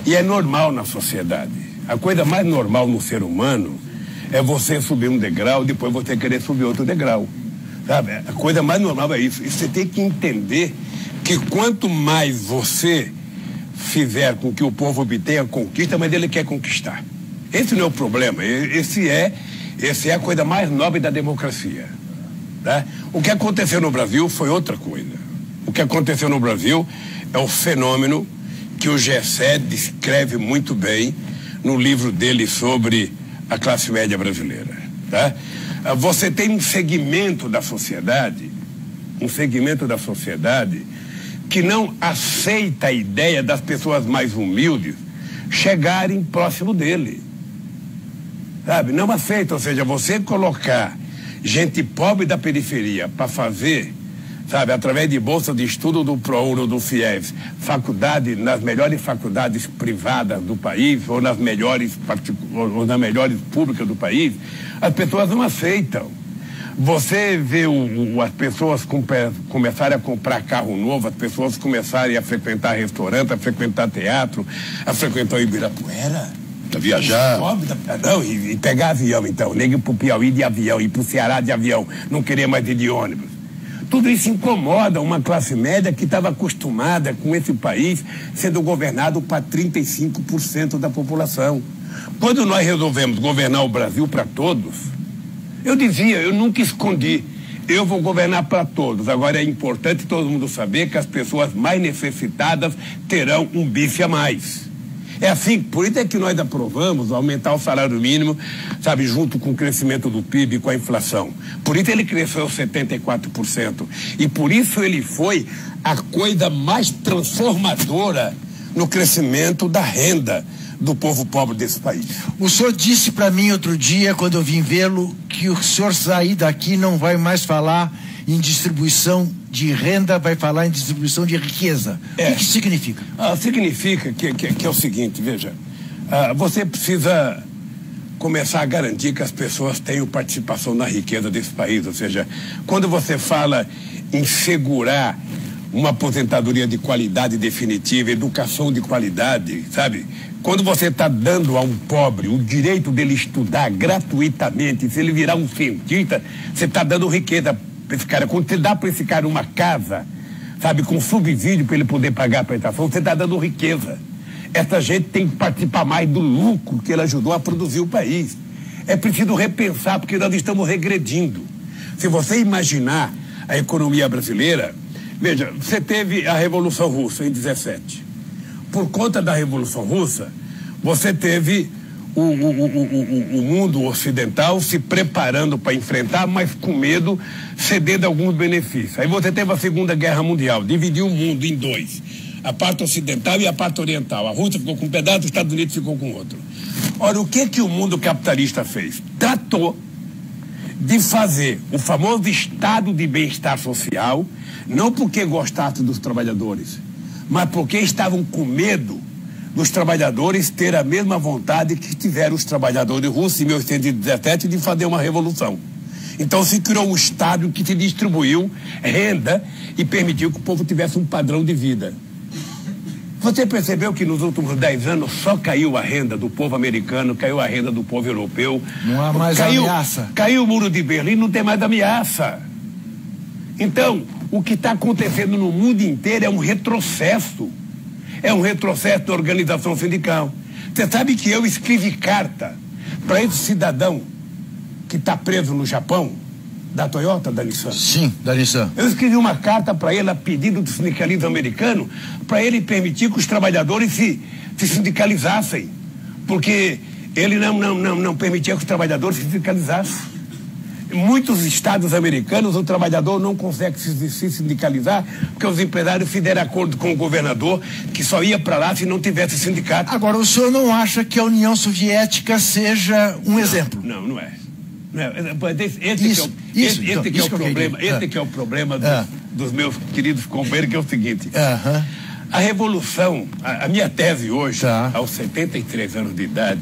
E é normal na sociedade. A coisa mais normal no ser humano é você subir um degrau, depois você querer subir outro degrau. Sabe? A coisa mais normal é isso. E você tem que entender que quanto mais você fizer com que o povo obtenha conquista, mas ele quer conquistar. Esse não é o problema. Esse é a coisa mais nobre da democracia. Tá? O que aconteceu no Brasil foi outra coisa. O que aconteceu no Brasil é o fenômeno que o Gessé descreve muito bem no livro dele sobre a classe média brasileira. Tá? Você tem um segmento da sociedade que não aceita a ideia das pessoas mais humildes chegarem próximo dele. Sabe? Não aceita, ou seja, você colocar gente pobre da periferia para fazer, sabe, através de bolsa de estudo do ProUni ou do FIES, faculdade, nas melhores faculdades privadas do país, ou nas melhores públicas do país, as pessoas não aceitam. Você vê as pessoas começarem a comprar carro novo, as pessoas começarem a frequentar restaurante, a frequentar teatro, a frequentar o Ibirapuera. A viajar. Não, e pegar avião, então. Nem ir pro Piauí de avião, ir pro Ceará de avião, não querer mais ir de ônibus. Tudo isso incomoda uma classe média que estava acostumada com esse país sendo governado para 35% da população. Quando nós resolvemos governar o Brasil para todos, eu dizia, eu nunca escondi, eu vou governar para todos. Agora é importante todo mundo saber que as pessoas mais necessitadas terão um bife a mais. É assim, por isso é que nós aprovamos aumentar o salário mínimo, sabe, junto com o crescimento do PIB e com a inflação. Por isso ele cresceu 74%. E por isso ele foi a coisa mais transformadora no crescimento da renda do povo pobre desse país. O senhor disse para mim outro dia, quando eu vim vê-lo, que o senhor sair daqui não vai mais falar em distribuição de renda, vai falar em distribuição de riqueza. O que significa? Significa que é o seguinte, veja, você precisa começar a garantir que as pessoas tenham participação na riqueza desse país, ou seja, quando você fala em segurar uma aposentadoria de qualidade definitiva, educação de qualidade, sabe? Quando você está dando a um pobre o direito dele estudar gratuitamente, se ele virar um cientista, você está dando riqueza para esse cara. Quando você dá para esse cara uma casa, sabe, com subsídio para ele poder pagar a prestação, você está dando riqueza. Essa gente tem que participar mais do lucro que ele ajudou a produzir o país. É preciso repensar, porque nós estamos regredindo. Se você imaginar a economia brasileira, veja, você teve a Revolução Russa em 17. Por conta da Revolução Russa, você teve o mundo ocidental se preparando para enfrentar, mas com medo, cedendo alguns benefícios. Aí você teve a Segunda Guerra Mundial, dividiu o mundo em dois, a parte ocidental e a parte oriental. A Rússia ficou com um pedaço, os Estados Unidos ficou com outro. Ora, o que o mundo capitalista fez? Tratou de fazer o famoso estado de bem-estar social, não porque gostasse dos trabalhadores, mas porque estavam com medo dos trabalhadores ter a mesma vontade que tiveram os trabalhadores russos em 1817 de fazer uma revolução. Então se criou um Estado que se distribuiu renda e permitiu que o povo tivesse um padrão de vida. Você percebeu que nos últimos 10 anos só caiu a renda do povo americano, caiu a renda do povo europeu. Não há mais ameaça. Caiu o muro de Berlim, não tem mais ameaça. Então, o que está acontecendo no mundo inteiro é um retrocesso. É um retrocesso da organização sindical. Você sabe que eu escrevi carta para esse cidadão que está preso no Japão, da Toyota, da Nissan? Sim, da Nissan. Eu escrevi uma carta para ele a pedido do sindicalismo americano para ele permitir que os trabalhadores se sindicalizassem. Porque ele não permitia que os trabalhadores se sindicalizassem. Em muitos estados americanos, o trabalhador não consegue se sindicalizar porque os empresários fizeram acordo com o governador que só ia para lá se não tivesse sindicato. Agora, o senhor não acha que a União Soviética seja um exemplo? Não é. Esse que é o problema dos meus queridos companheiros, que é o seguinte. A revolução, a minha tese hoje, aos 73 anos de idade,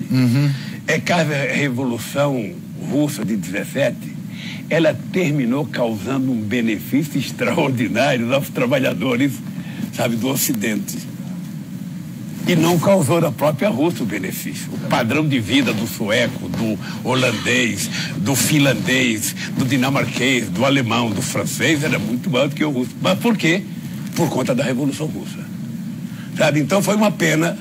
é que a Revolução Russa de 17, ela terminou causando um benefício extraordinário aos trabalhadores, sabe, do Ocidente. E não causou na própria Rússia o benefício. O padrão de vida do sueco, do holandês, do finlandês, do dinamarquês, do alemão, do francês era muito maior do que o russo. Mas por quê? Por conta da Revolução Russa. Sabe? Então foi uma pena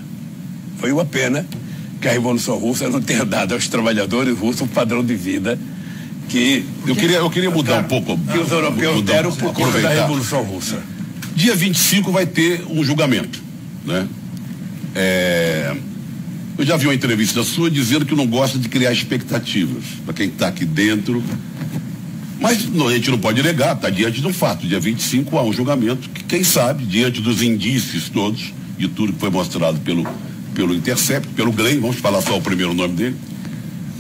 que a Revolução Russa não tenha dado aos trabalhadores russos um padrão de vida que... Eu queria mudar um pouco. Que os europeus deram por conta da Revolução Russa. Dia 25 vai ter um julgamento, né? Eu já vi uma entrevista sua dizendo que não gosta de criar expectativas para quem está aqui dentro, mas a gente não pode negar, está diante de um fato. Dia 25 há um julgamento que, quem sabe, diante dos indícios todos, de tudo que foi mostrado pelo Intercept, pelo Glenn, vamos falar só o primeiro nome dele,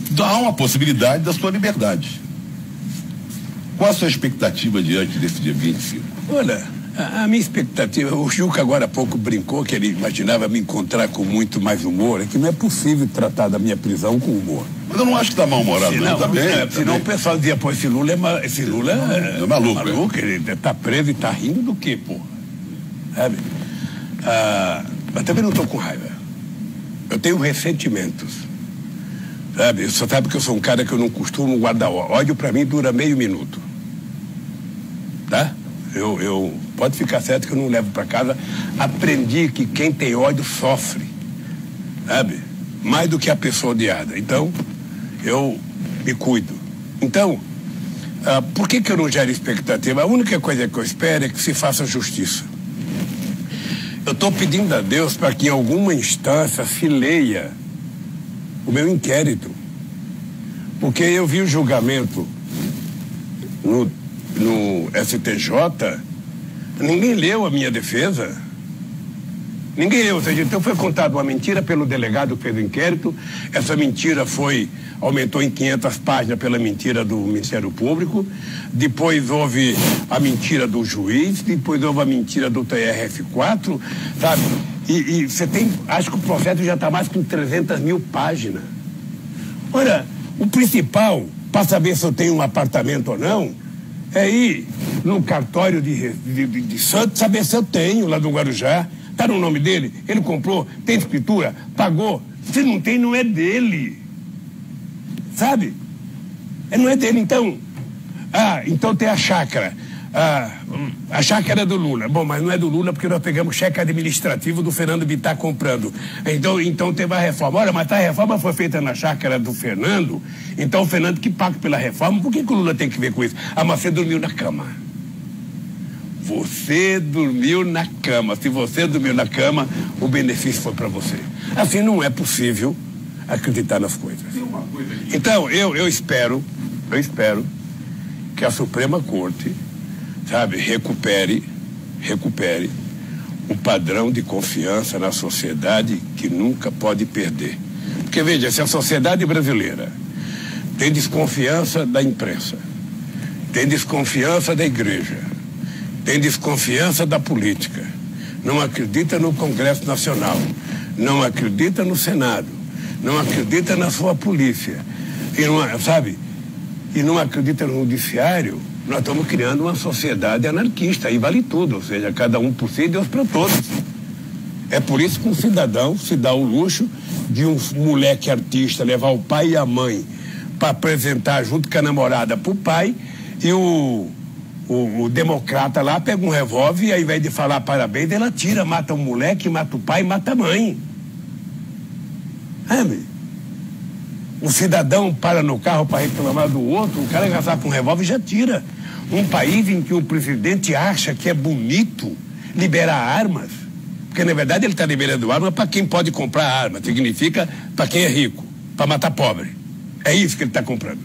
dá uma possibilidade da sua liberdade. Qual a sua expectativa diante desse dia 25? Olha, a minha expectativa, o Juca agora há pouco brincou que ele imaginava me encontrar com muito mais humor, é que não é possível tratar da minha prisão com humor. Mas eu não acho que está mal-humorado, não, tá bem? Senão o pessoal dizia, pô, esse Lula é maluco, ele está preso e está rindo do quê, pô? Sabe? Mas também não estou com raiva. Eu tenho ressentimentos. Sabe? Você sabe que eu sou um cara que eu não costumo guardar ódio. Para mim dura meio minuto. Tá? Eu pode ficar certo que eu não levo para casa. Aprendi que quem tem ódio sofre. Sabe? Mais do que a pessoa odiada. Então, eu me cuido. Então, por que eu não gero expectativa? A única coisa que eu espero é que se faça justiça. Eu estou pedindo a Deus para que em alguma instância se leia o meu inquérito. Porque eu vi o julgamento no STJ, ninguém leu a minha defesa. Ninguém leu, ou seja, então foi contada uma mentira pelo delegado que fez o inquérito, essa mentira aumentou em 500 páginas pela mentira do Ministério Público, depois houve a mentira do juiz, depois houve a mentira do TRF4, sabe? E você tem, acho que o processo já está mais com 300 mil páginas. Olha, o principal, para saber se eu tenho um apartamento ou não, é ir no cartório de Santos, saber se eu tenho, lá do Guarujá. Está no nome dele, ele comprou, tem escritura, pagou. Se não tem, não é dele. Sabe? Não é dele, então. Então tem a chácara. a chácara do Lula. Bom, mas não é do Lula porque nós pegamos cheque administrativo do Fernando Bittar comprando. Então teve a reforma. Olha, mas a reforma foi feita na chácara do Fernando, então o Fernando que paga pela reforma. Por que o Lula tem que ver com isso? Mas você dormiu na cama. Você dormiu na cama. Se você dormiu na cama, o benefício foi para você. Assim não é possível acreditar nas coisas. Então, eu espero que a Suprema Corte, sabe, recupere um padrão de confiança na sociedade que nunca pode perder. Porque, veja, se a sociedade brasileira tem desconfiança da imprensa, tem desconfiança da igreja, tem desconfiança da política, não acredita no Congresso Nacional, não acredita no Senado, não acredita na sua polícia, e não acredita no judiciário, nós estamos criando uma sociedade anarquista, aí vale tudo, ou seja, cada um por si e Deus para todos. É por isso que um cidadão se dá o luxo de um moleque artista levar o pai e a mãe para apresentar junto com a namorada para o pai, e o democrata lá pega um revólver e ao invés de falar parabéns, ele atira, mata o moleque, mata o pai, mata a mãe. O cidadão para no carro para reclamar do outro, o cara já sabe com um revólver e já tira. Um país em que o presidente acha que é bonito liberar armas, porque na verdade ele está liberando armas para quem pode comprar arma, significa para quem é rico, para matar pobre. É isso que ele está comprando,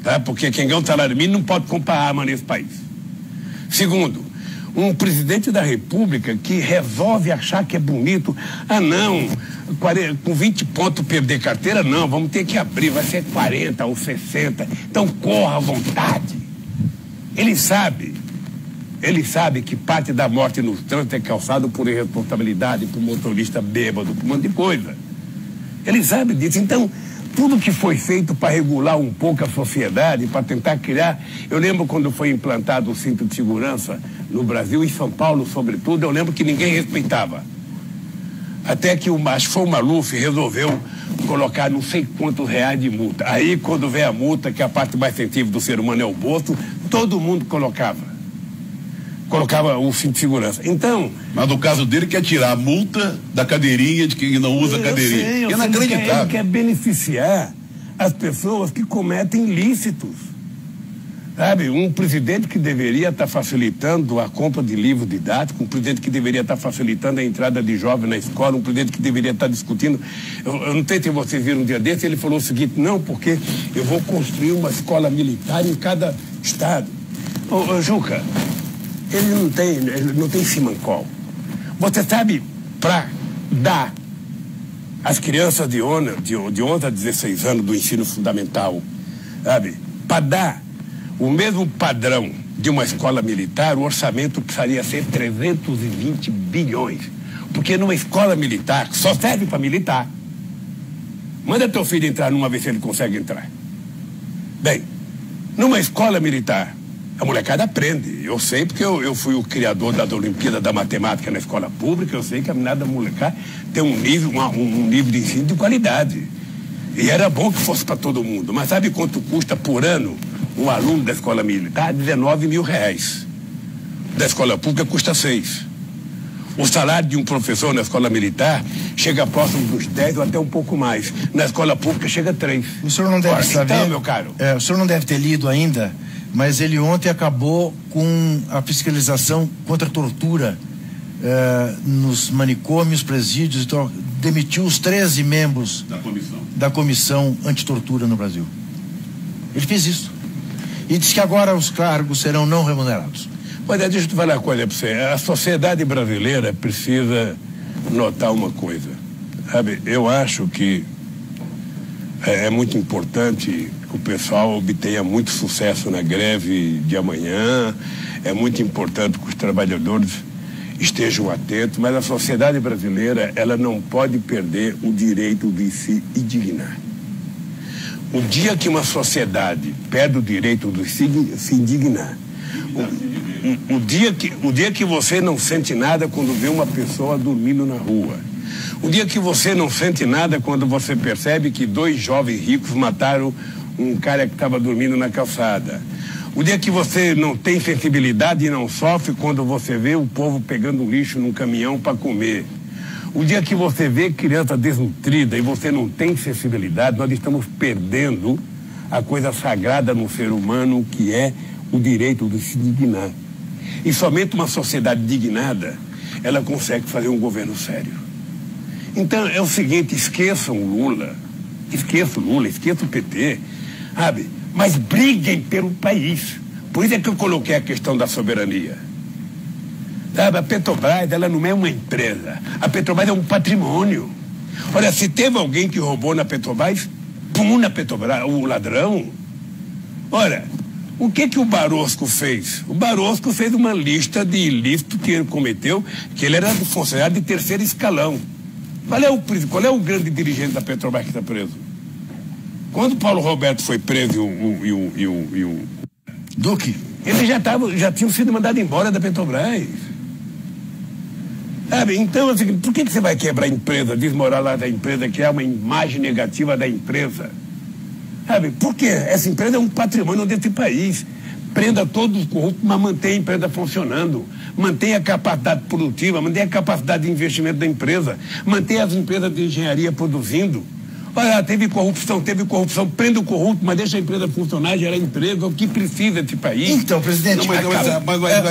tá? Porque quem ganha um salário mínimo não pode comprar arma nesse país. Segundo, um presidente da República que resolve achar que é bonito, não, com 20 pontos perder carteira, não, vamos ter que abrir, vai ser 40 ou 60, então corra à vontade. Ele sabe que parte da morte no trânsito é causado por irresponsabilidade, por motorista bêbado, por um monte de coisa. Ele sabe disso, então tudo que foi feito para regular um pouco a sociedade, para tentar criar... Eu lembro quando foi implantado o cinto de segurança no Brasil, em São Paulo, sobretudo, eu lembro que ninguém respeitava. Até que acho que foi o Maluf resolveu colocar não sei quantos reais de multa. Aí, quando vem a multa, que é a parte mais sensível do ser humano é o bolso, todo mundo colocava o cinto de segurança. Então... Mas no caso dele, quer tirar a multa da cadeirinha de quem não usa cadeirinha. É inacreditável. Ele quer beneficiar as pessoas que cometem ilícitos. Sabe, um presidente que deveria estar facilitando a compra de livros didáticos, um presidente que deveria estar facilitando a entrada de jovens na escola, um presidente que deveria estar discutindo. Eu não sei se vocês viram um dia desse, ele falou o seguinte: não, porque eu vou construir uma escola militar em cada estado. Ô Juca, ele não tem simancol. Você sabe, para dar às crianças de 11 a 16 anos do ensino fundamental, sabe, para dar o mesmo padrão de uma escola militar, o orçamento precisaria ser 320 bilhões. Porque numa escola militar, que só serve para militar, manda teu filho entrar numa vez se ele consegue entrar. Bem, numa escola militar, a molecada aprende. Eu sei porque eu fui o criador da Olimpíada da Matemática na escola pública, eu sei que a molecada tem um nível de ensino de qualidade. E era bom que fosse para todo mundo. Mas sabe quanto custa por ano um aluno da escola militar? 19 mil reais. Da escola pública custa 6. O salário de um professor na escola militar chega próximo dos 10 ou até um pouco mais. Na escola pública chega a 3. O senhor não deve saber, então, meu caro. O senhor não deve ter lido ainda, mas ele ontem acabou com a fiscalização contra a tortura nos manicômios, presídios, então demitiu os 13 membros da comissão antitortura no Brasil. Ele fez isso. E disse que agora os cargos serão não remunerados. Mas deixa eu te falar uma coisa para você. A sociedade brasileira precisa notar uma coisa. Sabe, eu acho que é muito importante que o pessoal obtenha muito sucesso na greve de amanhã. É muito importante que os trabalhadores estejam atentos, mas a sociedade brasileira, ela não pode perder o direito de se indignar. O dia que uma sociedade perde o direito de se indignar, o dia que você não sente nada quando vê uma pessoa dormindo na rua, o dia que você não sente nada quando você percebe que 2 jovens ricos mataram um cara que estava dormindo na calçada, O dia que você não tem sensibilidade e não sofre quando você vê o povo pegando lixo num caminhão para comer. O dia que você vê criança desnutrida e você não tem sensibilidade, nós estamos perdendo a coisa sagrada no ser humano, que é o direito de se dignar. E somente uma sociedade dignada, ela consegue fazer um governo sério. Então é o seguinte, esqueçam o Lula, esqueça o PT, sabe? Mas briguem pelo país. Por isso é que eu coloquei a questão da soberania. Sabe, a Petrobras, ela não é uma empresa. A Petrobras é um patrimônio. Olha, se teve alguém que roubou na Petrobras, pum na Petrobras, o ladrão. Olha, o que o Barroso fez? O Barroso fez uma lista de ilícitos que ele cometeu, que ele era funcionário de terceiro escalão. Qual é o grande dirigente da Petrobras que está preso? Quando o Paulo Roberto foi preso e o Duque, eles já tinham sido mandados embora da Petrobras. Sabe? Então, assim, por que você vai quebrar a empresa, desmoralizar a empresa, criar uma imagem negativa da empresa? Sabe? Porque essa empresa é um patrimônio desse país. Prenda todos os corruptos, mas mantenha a empresa funcionando. Mantenha a capacidade produtiva, mantenha a capacidade de investimento da empresa, mantenha as empresas de engenharia produzindo. Olha, teve corrupção, prenda o corrupto, mas deixa a empresa funcionar, gerar emprego, é o que precisa desse país. Então, presidente... Mas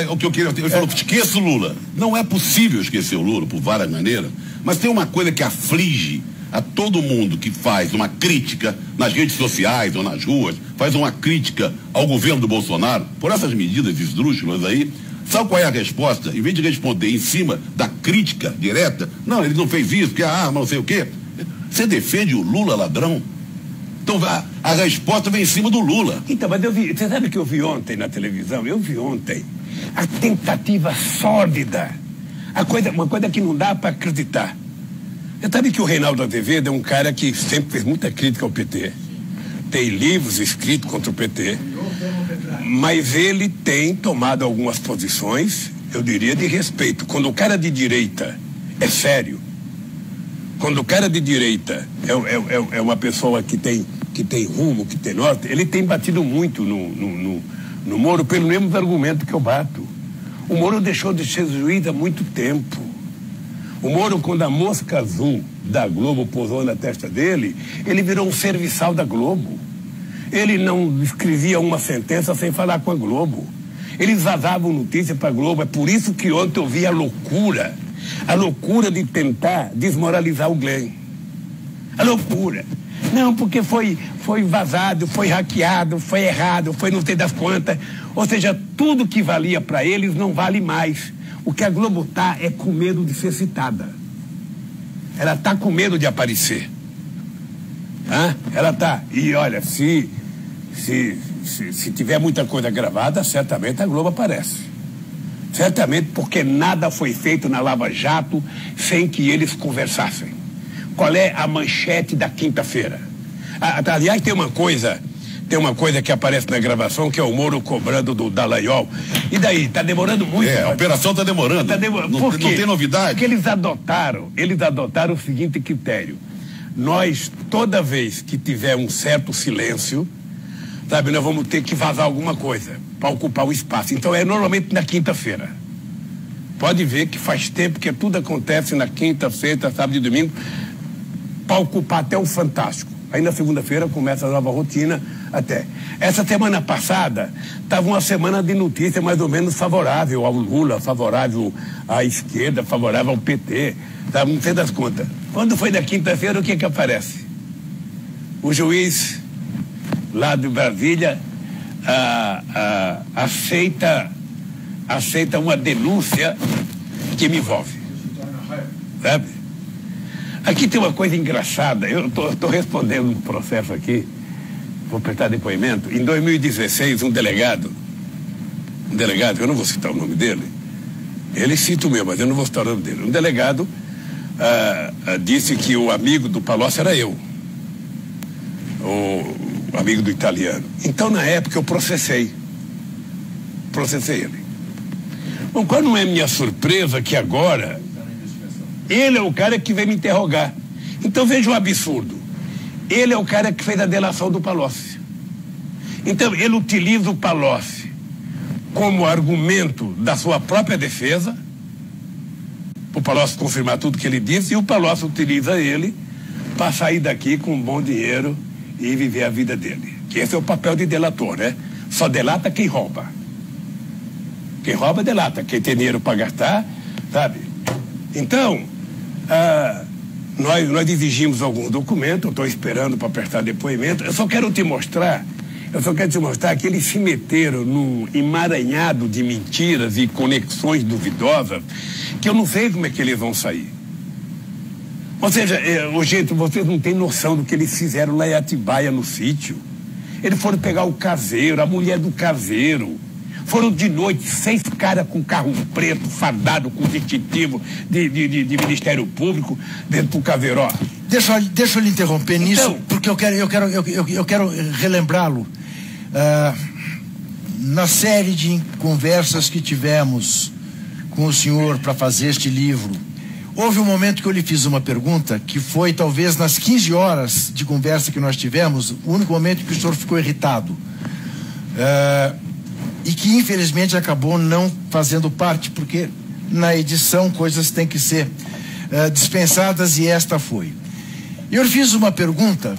o que eu queria... Ele falou, esqueça o Lula. Não é possível esquecer o Lula, por várias maneiras, mas tem uma coisa que aflige a todo mundo que faz uma crítica nas redes sociais ou nas ruas, faz uma crítica ao governo do Bolsonaro, por essas medidas esdrúxulas aí. Sabe qual é a resposta? Em vez de responder em cima da crítica direta, não, ele não fez isso, porque a arma, não sei o quê. Você defende o Lula ladrão? Então a resposta vem em cima do Lula. Então, mas você sabe que eu vi ontem na televisão? Eu vi ontem a tentativa sórdida, uma coisa que não dá para acreditar. Você sabe que o Reinaldo Azevedo é um cara que sempre fez muita crítica ao PT. Tem livros escritos contra o PT, mas ele tem tomado algumas posições, eu diria, de respeito. Quando o cara de direita é sério, quando o cara de direita é uma pessoa que tem rumo, que tem norte, ele tem batido muito no Moro pelo mesmo argumento que eu bato. O Moro deixou de ser juiz há muito tempo. O Moro, quando a mosca azul da Globo pousou na testa dele, ele virou um serviçal da Globo. Ele não escrevia uma sentença sem falar com a Globo. Eles vazavam notícia para a Globo. É por isso que ontem eu vi a loucura de tentar desmoralizar o Glenn. A loucura. Não, porque foi vazado, foi hackeado, foi errado, foi não sei das quantas. Ou seja, tudo que valia para eles não vale mais. O que a Globo tá é com medo de ser citada. Ela tá com medo de aparecer. Ela tá. E olha, se tiver muita coisa gravada, certamente a Globo aparece. Certamente, porque nada foi feito na Lava Jato sem que eles conversassem. Qual é a manchete da quinta-feira? Aliás, tem uma coisa que aparece na gravação, que é o Moro cobrando do Dallagnol. E daí? Tá demorando muito. A operação tá demorando. Por quê? Não tem novidade. Porque eles adotaram o seguinte critério. Nós, toda vez que tiver um certo silêncio, sabe, nós vamos ter que vazar alguma coisa para ocupar o espaço. Então é normalmente na quinta-feira. Pode ver que faz tempo que tudo acontece na quinta, sexta, sábado e domingo, para ocupar até o Fantástico. Aí na segunda-feira começa a nova rotina até. Essa semana passada estava uma semana de notícia mais ou menos favorável ao Lula, favorável à esquerda, favorável ao PT, tá? Não sei das contas. Quando foi na quinta-feira, o que aparece? O juiz lá de Brasília aceita uma denúncia que me envolve. Sabe? Aqui tem uma coisa engraçada. Eu estou respondendo um processo aqui, vou prestar depoimento. Em 2016, um delegado, eu não vou citar o nome dele, ele cita o meu, mas eu não vou citar o nome dele. Um delegado disse que o amigo do Palocci era eu, o amigo do italiano. Então, na época, eu processei ele. Bom, qual não é minha surpresa que agora ele é o cara que veio me interrogar. Então veja o absurdo. Ele é o cara que fez a delação do Palocci. Então, ele utiliza o Palocci como argumento da sua própria defesa, o Palocci confirmar tudo que ele disse, e o Palocci utiliza ele para sair daqui com um bom dinheiro e viver a vida dele. Que esse é o papel de delator, né? Só delata quem rouba. Quem rouba, delata. Quem tem dinheiro para gastar, sabe? Então, nós exigimos alguns documentos, estou esperando para prestar depoimento. Eu só quero te mostrar que eles se meteram num emaranhado de mentiras e conexões duvidosas que eu não sei como é que eles vão sair. Ou seja, gente, vocês não têm noção do que eles fizeram lá em Atibaia, no sítio. Eles foram pegar o caseiro, a mulher do caseiro. Foram de noite 6 caras com carro preto, fardado, com distintivo de Ministério Público, dentro do caveiró. Deixa eu lhe interromper nisso, porque eu quero relembrá-lo. Na série de conversas que tivemos com o senhor para fazer este livro, houve um momento que eu lhe fiz uma pergunta, que foi talvez nas 15 horas de conversa que nós tivemos, o único momento que o senhor ficou irritado. E que infelizmente acabou não fazendo parte, porque na edição coisas têm que ser dispensadas, e esta foi. Eu fiz uma pergunta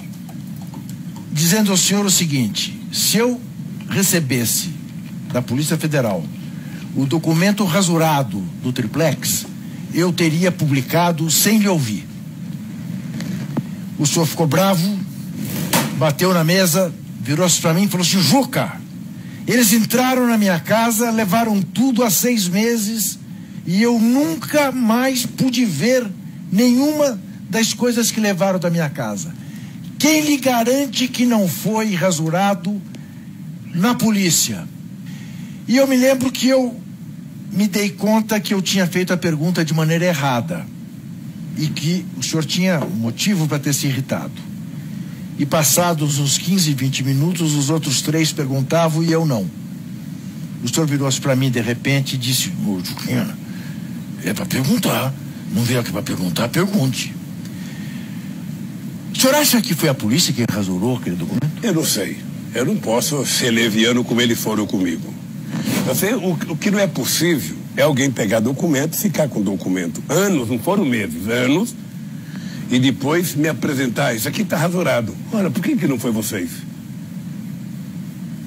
dizendo ao senhor o seguinte: se eu recebesse da Polícia Federal o documento rasurado do triplex, eu teria publicado sem lhe ouvir. O senhor ficou bravo, bateu na mesa, virou-se para mim e falou assim: Juca, eles entraram na minha casa, levaram tudo há 6 meses e eu nunca mais pude ver nenhuma das coisas que levaram da minha casa. Quem lhe garante que não foi rasurado na polícia? E eu me lembro que eu me dei conta que eu tinha feito a pergunta de maneira errada e que o senhor tinha motivo para ter se irritado. E passados uns 15, 20 minutos, os outros 3 perguntavam e eu não. O senhor virou-se para mim de repente e disse: ô, Juquinha, é para perguntar, não veio aqui para perguntar, pergunte. O senhor acha que foi a polícia que rasurou aquele documento? Eu não sei. Eu não posso ser leviano como eles foram comigo. O que não é possível é alguém pegar documento, ficar com documento anos, não foram meses, anos, e depois me apresentar: isso aqui está rasurado. Ora, por que não foi vocês?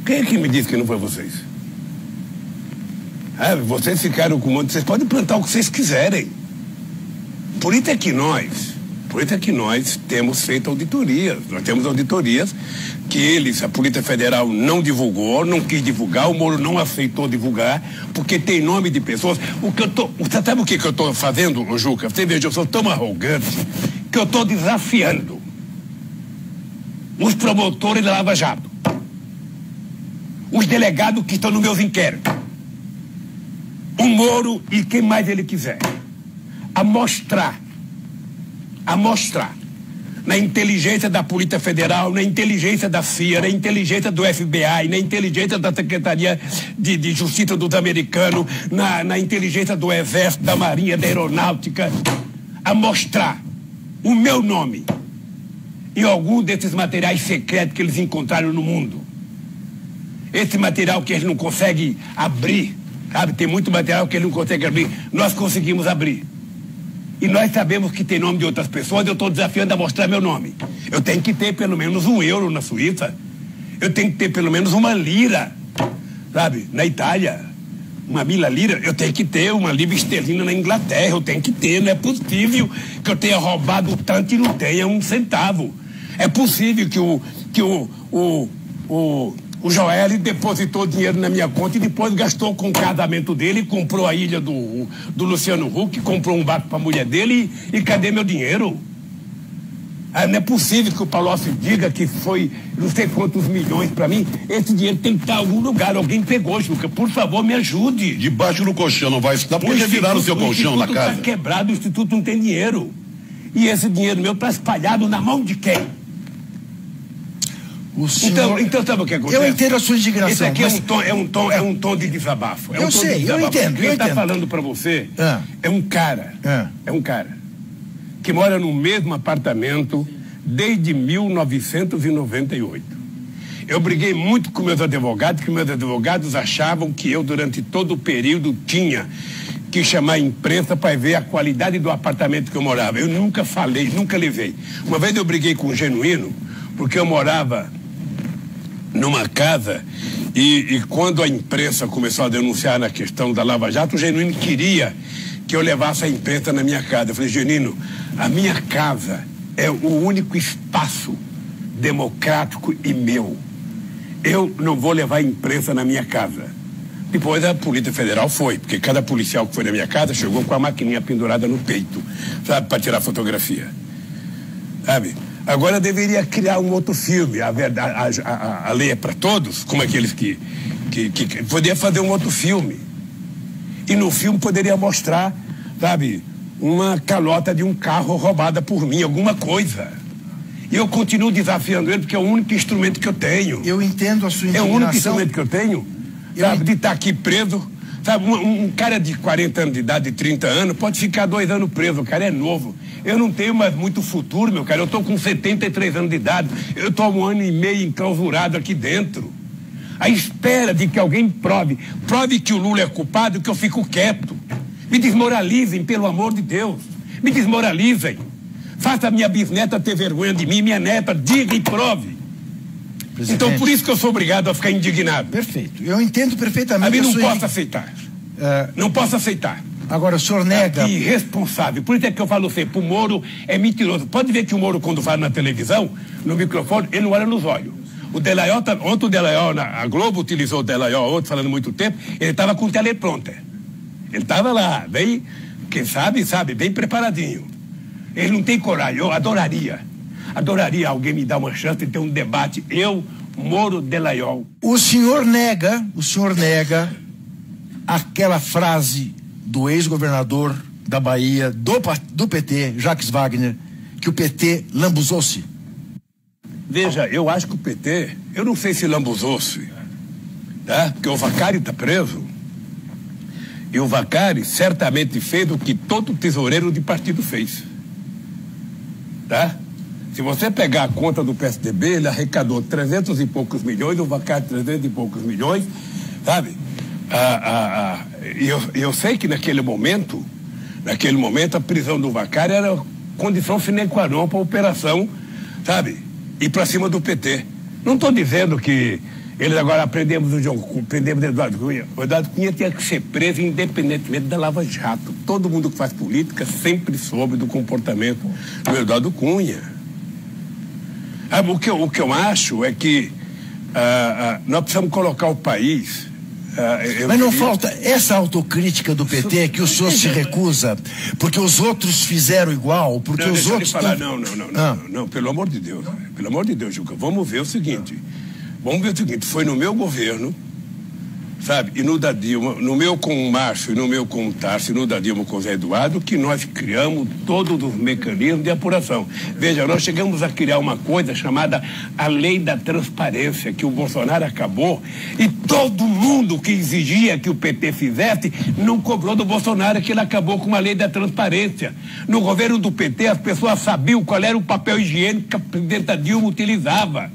Quem é que me disse que não foi vocês? Vocês ficaram com um monte. Vocês podem plantar o que vocês quiserem. Por isso é que nós temos feito auditorias. Nós temos auditorias que a Polícia Federal não divulgou, não quis divulgar, o Moro não aceitou divulgar, porque tem nome de pessoas. Você sabe o que eu estou fazendo, Juca? Você veja, eu sou tão arrogante que eu estou desafiando os promotores da Lava Jato, os delegados que estão nos meus inquéritos, o Moro e quem mais ele quiser, a mostrar na inteligência da Polícia Federal, na inteligência da CIA, na inteligência do FBI, na inteligência da Secretaria de Justiça dos Americanos, na inteligência do Exército, da Marinha, da Aeronáutica, a mostrar o meu nome em algum desses materiais secretos que eles encontraram no mundo. Esse material que eles não conseguem abrir, sabe? Tem muito material que eles não conseguem abrir. Nós conseguimos abrir. E nós sabemos que tem nome de outras pessoas. Eu estou desafiando a mostrar meu nome. Eu tenho que ter pelo menos €1 na Suíça. Eu tenho que ter pelo menos uma lira, sabe? Na Itália. Uma lira. Eu tenho que ter uma libra esterlina na Inglaterra. Eu tenho que ter. Não é possível que eu tenha roubado tanto e não tenha 1 centavo. É possível que o Joel depositou dinheiro na minha conta e depois gastou com o casamento dele, comprou a ilha do Luciano Huck, comprou um barco para a mulher dele e cadê meu dinheiro? Não é possível que o Palocci diga que foi não sei quantos milhões para mim. Esse dinheiro tem que estar em algum lugar. Alguém pegou, Juca. Por favor, me ajude. Debaixo do colchão, não vai estar porque reviraram o seu colchão na casa. O Instituto está quebrado, o Instituto não tem dinheiro. E esse dinheiro meu está espalhado na mão de quem? Então sabe o que acontece? Eu entendo a sua indignação. Esse aqui é um tom de desabafo. Eu entendo. Quem está falando para você é um cara que mora no mesmo apartamento desde 1998. Eu briguei muito com meus advogados, que meus advogados achavam que eu, durante todo o período, tinha que chamar a imprensa para ver a qualidade do apartamento que eu morava. Eu nunca falei, nunca levei. Uma vez eu briguei com um Genuíno, porque eu morava numa casa e quando a imprensa começou a denunciar na questão da Lava Jato, o Genuíno queria que eu levasse a imprensa na minha casa. Eu falei, Genuíno, a minha casa é o único espaço democrático e meu. Eu não vou levar a imprensa na minha casa. Depois a Polícia Federal foi, porque cada policial que foi na minha casa chegou com a maquininha pendurada no peito, sabe, para tirar fotografia. Sabe? Agora deveria criar um outro filme, a lei é para todos, como aqueles que poderia fazer um outro filme. E no filme poderia mostrar, sabe, uma calota de um carro roubada por mim, alguma coisa. E eu continuo desafiando ele, porque é o único instrumento que eu tenho. Eu entendo a sua indignação. É o único instrumento que eu tenho, sabe, de estar aqui preso. Sabe, um cara de 40 anos de idade, de 30 anos, pode ficar 2 anos preso, o cara é novo. Eu não tenho mais muito futuro, meu cara, eu estou com 73 anos de idade, eu estou 1 ano e meio enclausurado aqui dentro. À espera de que alguém prove que o Lula é culpado, que eu fico quieto. Me desmoralizem, pelo amor de Deus. Me desmoralizem. Faça a minha bisneta ter vergonha de mim, minha neta, diga e prove. Presidente. Então, por isso que eu sou obrigado a ficar indignado. Perfeito. Eu entendo perfeitamente. A mim não posso aceitar. Não posso aceitar. Agora, o senhor nega... Que irresponsável. Por isso é que eu falo assim, o Moro é mentiroso. Pode ver que o Moro, quando fala na televisão, no microfone, ele não olha nos olhos. O Delayol, ontem o Delayol, a Globo utilizou o Delayol ontem, falando muito tempo, ele estava com o teleprompter. Ele estava lá, bem, quem sabe, bem preparadinho. Ele não tem coragem. Eu adoraria alguém me dar uma chance de ter um debate. Eu, Moro, Delayol. O senhor nega aquela frase do ex-governador da Bahia, do PT, Jacques Wagner, que o PT lambuzou-se. Veja, eu acho que o PT, eu não sei se lambuzou-se, tá? Porque o Vacari está preso. E o Vacari certamente fez o que todo tesoureiro de partido fez. Tá? Se você pegar a conta do PSDB, ele arrecadou 300 e poucos milhões, o Vacari 300 e poucos milhões, sabe? Eu sei que naquele momento a prisão do Vacari era condição sine qua non para a operação, sabe? Ir para cima do PT. Não estou dizendo que eles agora prendemos o Eduardo Cunha. O Eduardo Cunha tinha que ser preso independentemente da Lava Jato. Todo mundo que faz política sempre soube do comportamento do Eduardo Cunha. O que eu acho é que nós precisamos colocar o país... Mas não falta essa autocrítica do PT que o senhor se recusa, porque os outros fizeram igual, porque não, os outros... Não, pelo amor de Deus, Juca, vamos ver o seguinte, foi no meu governo, sabe, e no da Dilma, no meu com o Márcio, e no meu com o Tarso, e no da Dilma com o Zé Eduardo, que nós criamos todos os mecanismos de apuração. Veja, nós chegamos a criar uma coisa chamada a Lei da Transparência, que o Bolsonaro acabou, e todo mundo que exigia que o PT fizesse, não cobrou do Bolsonaro, que ele acabou com uma Lei da Transparência. No governo do PT, as pessoas sabiam qual era o papel higiênico que a presidenta Dilma utilizava.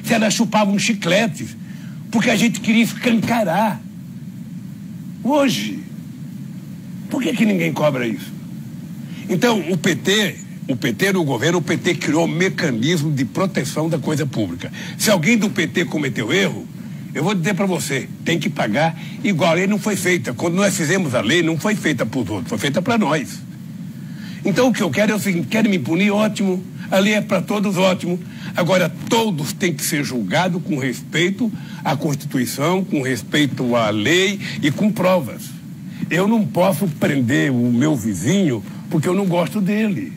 Se ela chupava um chiclete, porque a gente queria escancarar. Hoje, por que ninguém cobra isso? Então, o PT no governo, o PT criou um mecanismo de proteção da coisa pública. Se alguém do PT cometeu erro, eu vou dizer para você, tem que pagar igual. A lei não foi feita. Quando nós fizemos a lei, não foi feita para os outros, foi feita para nós. Então, o que eu quero é o seguinte, querem me punir, ótimo. A lei é para todos, ótimo. Agora, todos têm que ser julgados com respeito à Constituição, com respeito à lei e com provas. Eu não posso prender o meu vizinho porque eu não gosto dele.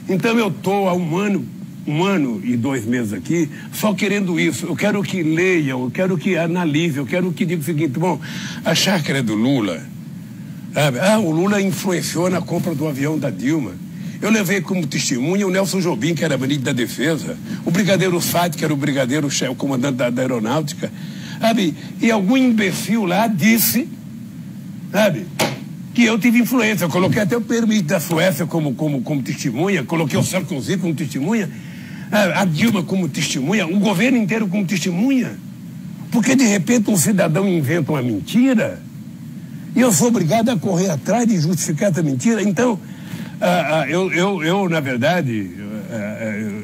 Então, eu estou há um ano e 2 meses aqui só querendo isso. Eu quero que leiam, eu quero que analisem, eu quero que diga o seguinte, bom, a chácara do Lula, sabe? O Lula influenciou na compra do avião da Dilma. Eu levei como testemunha o Nelson Jobim, que era ministro da Defesa, o brigadeiro Sade, que era o comandante da Aeronáutica, sabe? E algum imbecil lá disse, sabe, que eu tive influência. Eu coloquei até o primeiro-ministro da Suécia como testemunha, coloquei o Sarkozy como testemunha, A Dilma como testemunha, o governo inteiro como testemunha. Porque, de repente, um cidadão inventa uma mentira e eu sou obrigado a correr atrás de justificar essa mentira. Então, eu na verdade,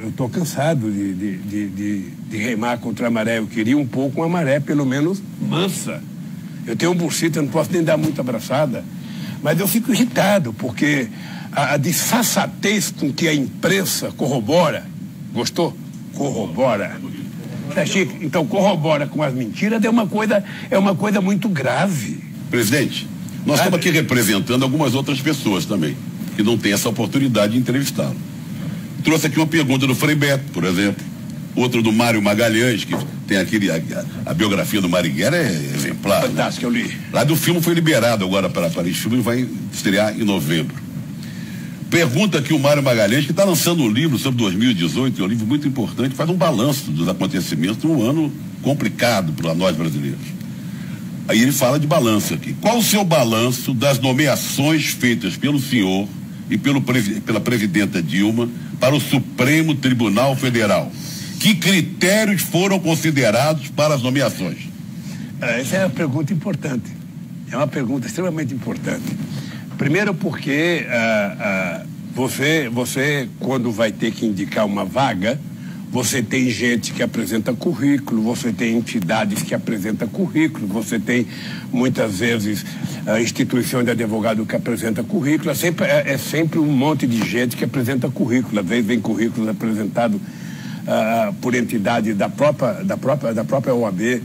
eu estou cansado de remar contra a maré. Eu queria um pouco uma maré, pelo menos, mansa. Eu tenho um bursita, não posso nem dar muita abraçada. Mas eu fico irritado, porque a disfarçatez com que a imprensa corrobora. Gostou? Corrobora. Tá, Chico? Então, corrobora com as mentiras é uma coisa muito grave. Presidente, nós estamos aqui representando algumas outras pessoas também, que não têm essa oportunidade de entrevistá-lo. Trouxe aqui uma pergunta do Frei Beto, por exemplo. Outra do Mário Magalhães, que tem a biografia do Marighella é exemplar. Fantástico, né? eu li. Lá do filme foi liberado agora para Paris Filme e vai estrear em novembro. Pergunta aqui o Mário Magalhães, que está lançando um livro sobre 2018, é um livro muito importante, faz um balanço dos acontecimentos de um ano complicado para nós brasileiros. Aí ele fala de balanço aqui. Qual o seu balanço das nomeações feitas pelo senhor e pela presidenta Dilma para o Supremo Tribunal Federal? Que critérios foram considerados para as nomeações? Essa é uma pergunta importante. É uma pergunta extremamente importante. Primeiro porque você, quando vai ter que indicar uma vaga, você tem gente que apresenta currículo, você tem entidades que apresentam currículo, você tem, muitas vezes, instituição de advogado que apresenta currículo. É sempre um monte de gente que apresenta currículo. Às vezes vem currículos apresentados por entidades da própria OAB.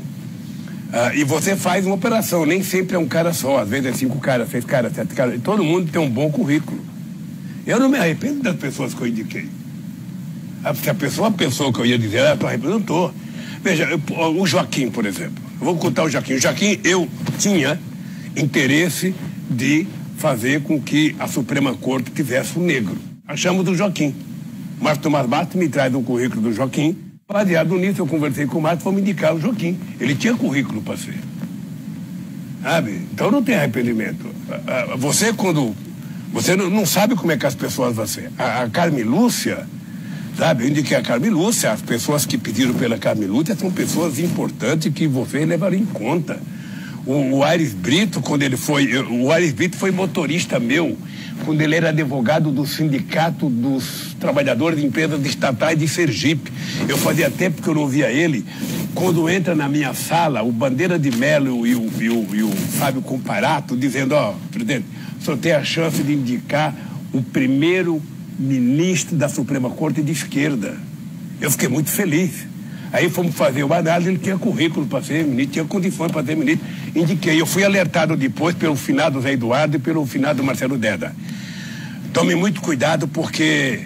E você faz uma operação, nem sempre é um cara só, às vezes é 5 caras, 6 caras, 7 caras, e todo mundo tem um bom currículo. Eu não me arrependo das pessoas que eu indiquei. Se a pessoa pensou que eu ia dizer, eu estou arrependido, não estou. Veja, o Joaquim, por exemplo, eu vou contar o Joaquim. O Joaquim, eu tinha interesse de fazer com que a Suprema Corte tivesse um negro. Achamos do Joaquim. Márcio Tomás Bastos me traz um currículo do Joaquim. Baseado nisso, eu conversei com o Márcio, vamos indicar o Joaquim. Ele tinha currículo para ser. Sabe? Então não tem arrependimento. Você, quando... Você não sabe como é que as pessoas vão ser. A Carmen Lúcia, sabe? Eu indiquei a Carmen Lúcia. As pessoas que pediram pela Carmen Lúcia são pessoas importantes que você levaria em conta. O Aires Brito, quando ele foi... O Aires Brito foi motorista meu, quando ele era advogado do Sindicato dos Trabalhadores de Empresas Estatais de Sergipe. Eu fazia tempo que eu não via ele. Quando entra na minha sala, o Bandeira de Mello e o Fábio Comparato, dizendo, presidente, o senhor tem a chance de indicar o primeiro ministro da Suprema Corte de esquerda. Eu fiquei muito feliz. Aí fomos fazer uma análise, ele tinha currículo para ser ministro, tinha condições para ser ministro. Indiquei. Eu fui alertado depois pelo finado Zé Eduardo e pelo finado Marcelo Deda. Tome muito cuidado, porque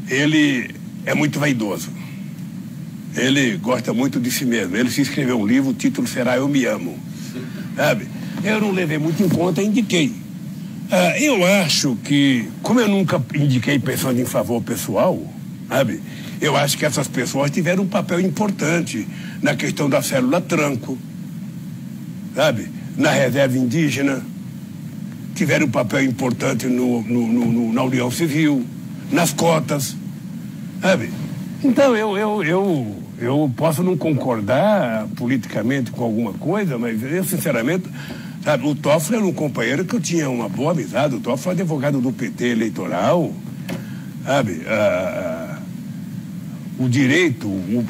ele é muito vaidoso. Ele gosta muito de si mesmo. Ele se escreveu um livro, o título será Eu Me Amo. Sabe? Eu não levei muito em conta, indiquei. Eu acho que, como eu nunca indiquei pensando em favor pessoal, sabe? Eu acho que essas pessoas tiveram um papel importante na questão da célula Tranco, sabe? Na reserva indígena, tiveram um papel importante na União Civil, nas cotas, sabe? Então, eu posso não concordar politicamente com alguma coisa, mas eu, sinceramente, sabe, o Toffoli era um companheiro que eu tinha uma boa amizade. O Toffoli foi advogado do PT eleitoral, sabe? O Direito, o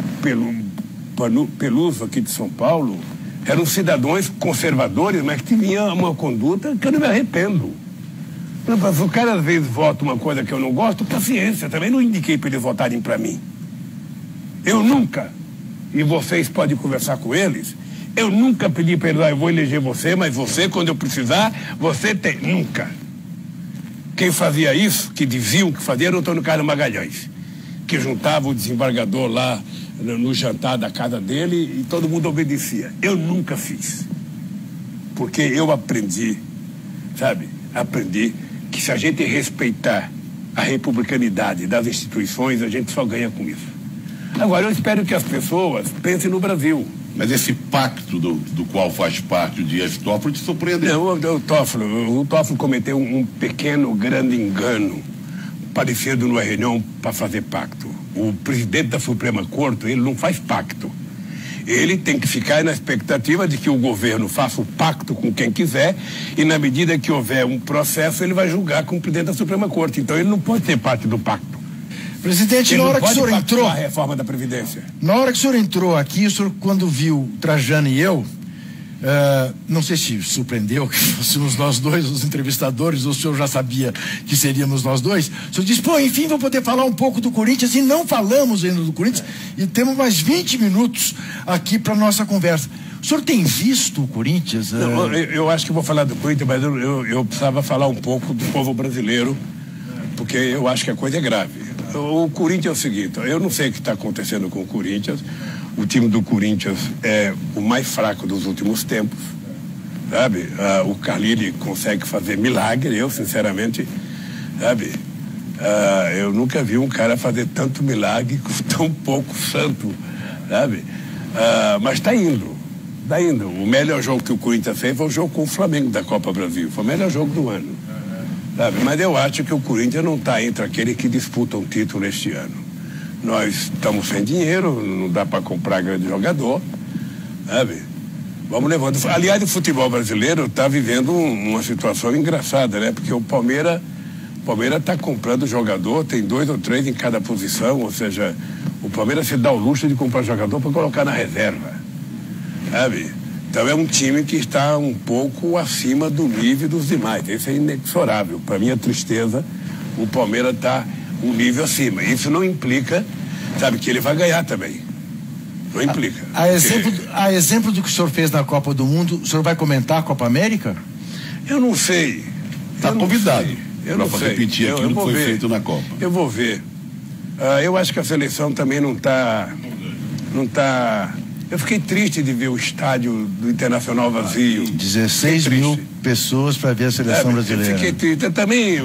Peluso aqui de São Paulo, eram cidadãos conservadores, mas que tinham uma conduta que eu não me arrependo. Se o cara às vezes vota uma coisa que eu não gosto, paciência, também não indiquei para eles votarem para mim. Eu nunca, e vocês podem conversar com eles, eu nunca pedi para eles, eu vou eleger você, mas você, quando eu precisar, você tem. Nunca. Quem fazia isso, que diziam que fazia, era o Antônio Carlos Magalhães, que juntava o desembargador lá no jantar da casa dele e todo mundo obedecia. Eu nunca fiz. Porque eu aprendi, sabe? Aprendi que se a gente respeitar a republicanidade das instituições, a gente só ganha com isso. Agora, eu espero que as pessoas pensem no Brasil. Mas esse pacto do qual faz parte o Dias Toffoli te surpreendeu? Não, o Toffoli cometeu um pequeno, grande engano, parecido numa reunião para fazer pacto. o presidente da Suprema Corte, ele não faz pacto. Ele tem que ficar na expectativa de que o governo faça o pacto com quem quiser e, na medida que houver um processo, ele vai julgar com o presidente da Suprema Corte. Então, ele não pode ser parte do pacto. Presidente, ele na hora que o senhor entrou... a reforma da Previdência. Na hora que o senhor entrou aqui, o senhor, quando viu Trajano e eu, não sei se surpreendeu que fôssemos nós dois os entrevistadores, ou o senhor já sabia que seríamos nós dois, o senhor disse, enfim, vou poder falar um pouco do Corinthians, e não falamos ainda do Corinthians, e temos mais 20 minutos aqui para nossa conversa. O senhor tem visto o Corinthians? Não, eu acho que vou falar do Corinthians, mas eu precisava falar um pouco do povo brasileiro, porque eu acho que a coisa é grave. O Corinthians é o seguinte, eu não sei o que está acontecendo com o Corinthians. O time do Corinthians é o mais fraco dos últimos tempos, sabe? O Carlyle consegue fazer milagre, eu sinceramente, sabe? Eu nunca vi um cara fazer tanto milagre com tão pouco santo, sabe? Mas está indo. O melhor jogo que o Corinthians fez foi o jogo com o Flamengo da Copa Brasil, foi o melhor jogo do ano, sabe? Mas eu acho que o Corinthians não está entre aqueles que disputam o título este ano. Nós estamos sem dinheiro, não dá para comprar grande jogador, sabe? Vamos levando. Aliás, o futebol brasileiro está vivendo uma situação engraçada, né? Porque o Palmeiras está comprando jogador, tem 2 ou 3 em cada posição, ou seja, o Palmeiras se dá o luxo de comprar jogador para colocar na reserva, sabe? Então é um time que está um pouco acima do nível dos demais. Isso é inexorável. Para minha tristeza, o Palmeiras está um nível acima. Isso não implica, sabe, que ele vai ganhar também. Não implica. A exemplo do que o senhor fez na Copa do Mundo, o senhor vai comentar a Copa América? Eu não sei. Está convidado. Eu não sei. Repetir aquilo que foi feito na Copa. Eu vou ver. Eu acho que a seleção também não está... Eu fiquei triste de ver o estádio do Internacional vazio. 16 mil pessoas para ver a seleção brasileira. Eu fiquei triste. Também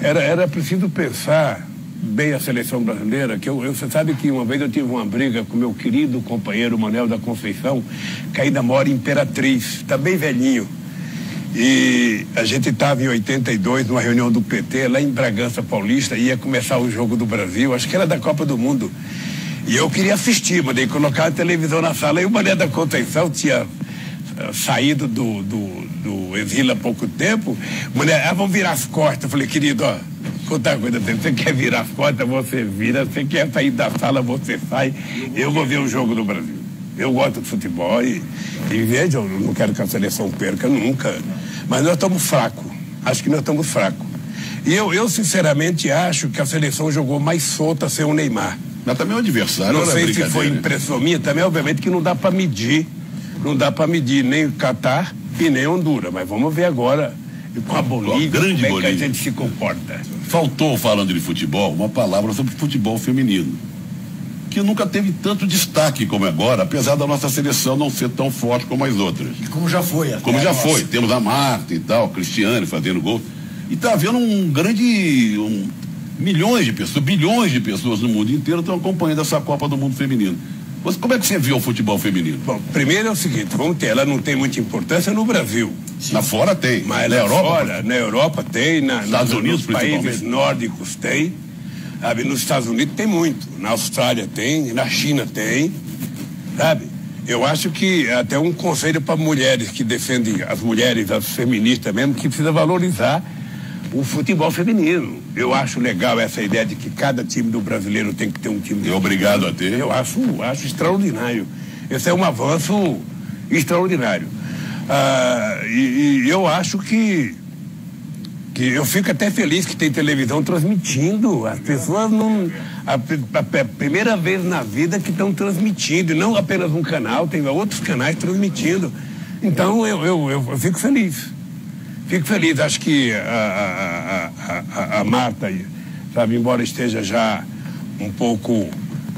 era preciso pensar bem a seleção brasileira, que você sabe que uma vez eu tive uma briga com meu querido companheiro Manuel da Conceição, que ainda mora em Imperatriz, está bem velhinho. E a gente estava em 82 numa reunião do PT lá em Bragança Paulista, ia começar o jogo do Brasil, acho que era da Copa do Mundo. E eu queria assistir, mandei colocar a televisão na sala, e o Manuel da Conceição tinha saído do exílio há pouco tempo. Mulher, vamos virar as costas. Eu falei, querido, contar uma coisa, você quer virar as costas, você vira, você quer sair da sala, você sai. Eu vou ver o jogo do Brasil. Eu gosto de futebol e veja, eu não quero que a seleção perca nunca, mas nós estamos fracos. Acho que nós estamos fracos. E eu sinceramente acho que a seleção jogou mais solta sem o Neymar. Mas também o adversário. Não sei se foi impressão minha, também obviamente que não dá para medir. Não dá para medir nem o Catar e nem Honduras, mas vamos ver agora com a Bolívia como é que a gente se comporta. Faltou, falando de futebol, uma palavra sobre futebol feminino, que nunca teve tanto destaque como agora, apesar da nossa seleção não ser tão forte como as outras. Como já foi. Como já foi. Temos a Marta e tal, Cristiane fazendo gol. E está havendo milhões de pessoas, bilhões de pessoas no mundo inteiro estão acompanhando essa Copa do Mundo feminino. Como é que você viu o futebol feminino? Bom, primeiro é o seguinte, ela não tem muita importância no Brasil. Sim. Lá fora tem. Mas na Europa? Na Europa tem, Estados Unidos, nos países nórdicos tem, sabe? Nos Estados Unidos tem muito, na Austrália tem, na China tem, sabe? Eu acho que até um conselho para mulheres que defendem, as mulheres, as feministas mesmo, que precisa valorizar o futebol feminino. Eu acho legal essa ideia de que cada time do brasileiro tem que ter um time. É obrigado a ter. Eu acho extraordinário. Esse é um avanço extraordinário. E eu acho que eu fico até feliz que tem televisão transmitindo. As pessoas não... A primeira vez na vida que estão transmitindo, e não apenas um canal, tem outros canais transmitindo. Então eu fico feliz. Fico feliz, acho que a Marta, sabe, embora esteja já um pouco,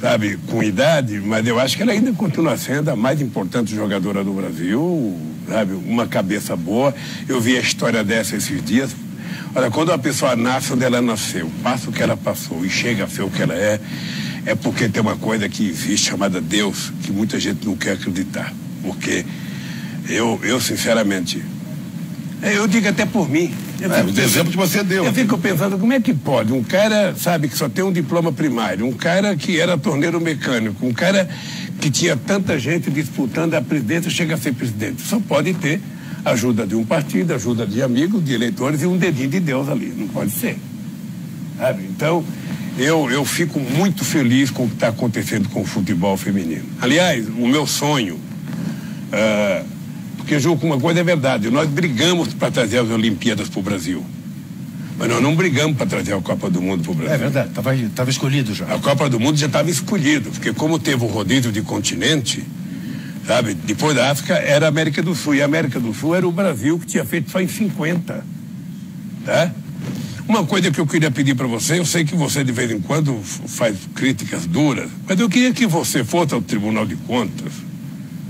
sabe, com idade, mas eu acho que ela ainda continua sendo a mais importante jogadora do Brasil, sabe, uma cabeça boa. Eu vi a história dessa esses dias. Olha, quando uma pessoa nasce onde ela nasceu, passa o que ela passou e chega a ser o que ela é porque tem uma coisa que existe chamada Deus, que muita gente não quer acreditar. Porque eu sinceramente, eu digo até por mim, Os exemplos que você deu. Eu fico pensando, como é que pode? Um cara, sabe, que só tem um diploma primário, um cara que era torneiro mecânico, um cara que tinha tanta gente disputando a presidência, chega a ser presidente. Só pode ter ajuda de um partido, ajuda de amigos, de eleitores e um dedinho de Deus ali. Não pode ser. Sabe? Então, eu fico muito feliz com o que está acontecendo com o futebol feminino. Aliás, o meu sonho, porque julgo que uma coisa é verdade, nós brigamos para trazer as Olimpíadas para o Brasil. Mas nós não brigamos para trazer a Copa do Mundo para o Brasil. É verdade, estava escolhido já. A Copa do Mundo já estava escolhida, porque como teve o rodízio de continente, sabe, depois da África era a América do Sul, e a América do Sul era o Brasil, que tinha feito só em 50. Tá? Uma coisa que eu queria pedir para você, eu sei que você de vez em quando faz críticas duras, mas eu queria que você fosse ao Tribunal de Contas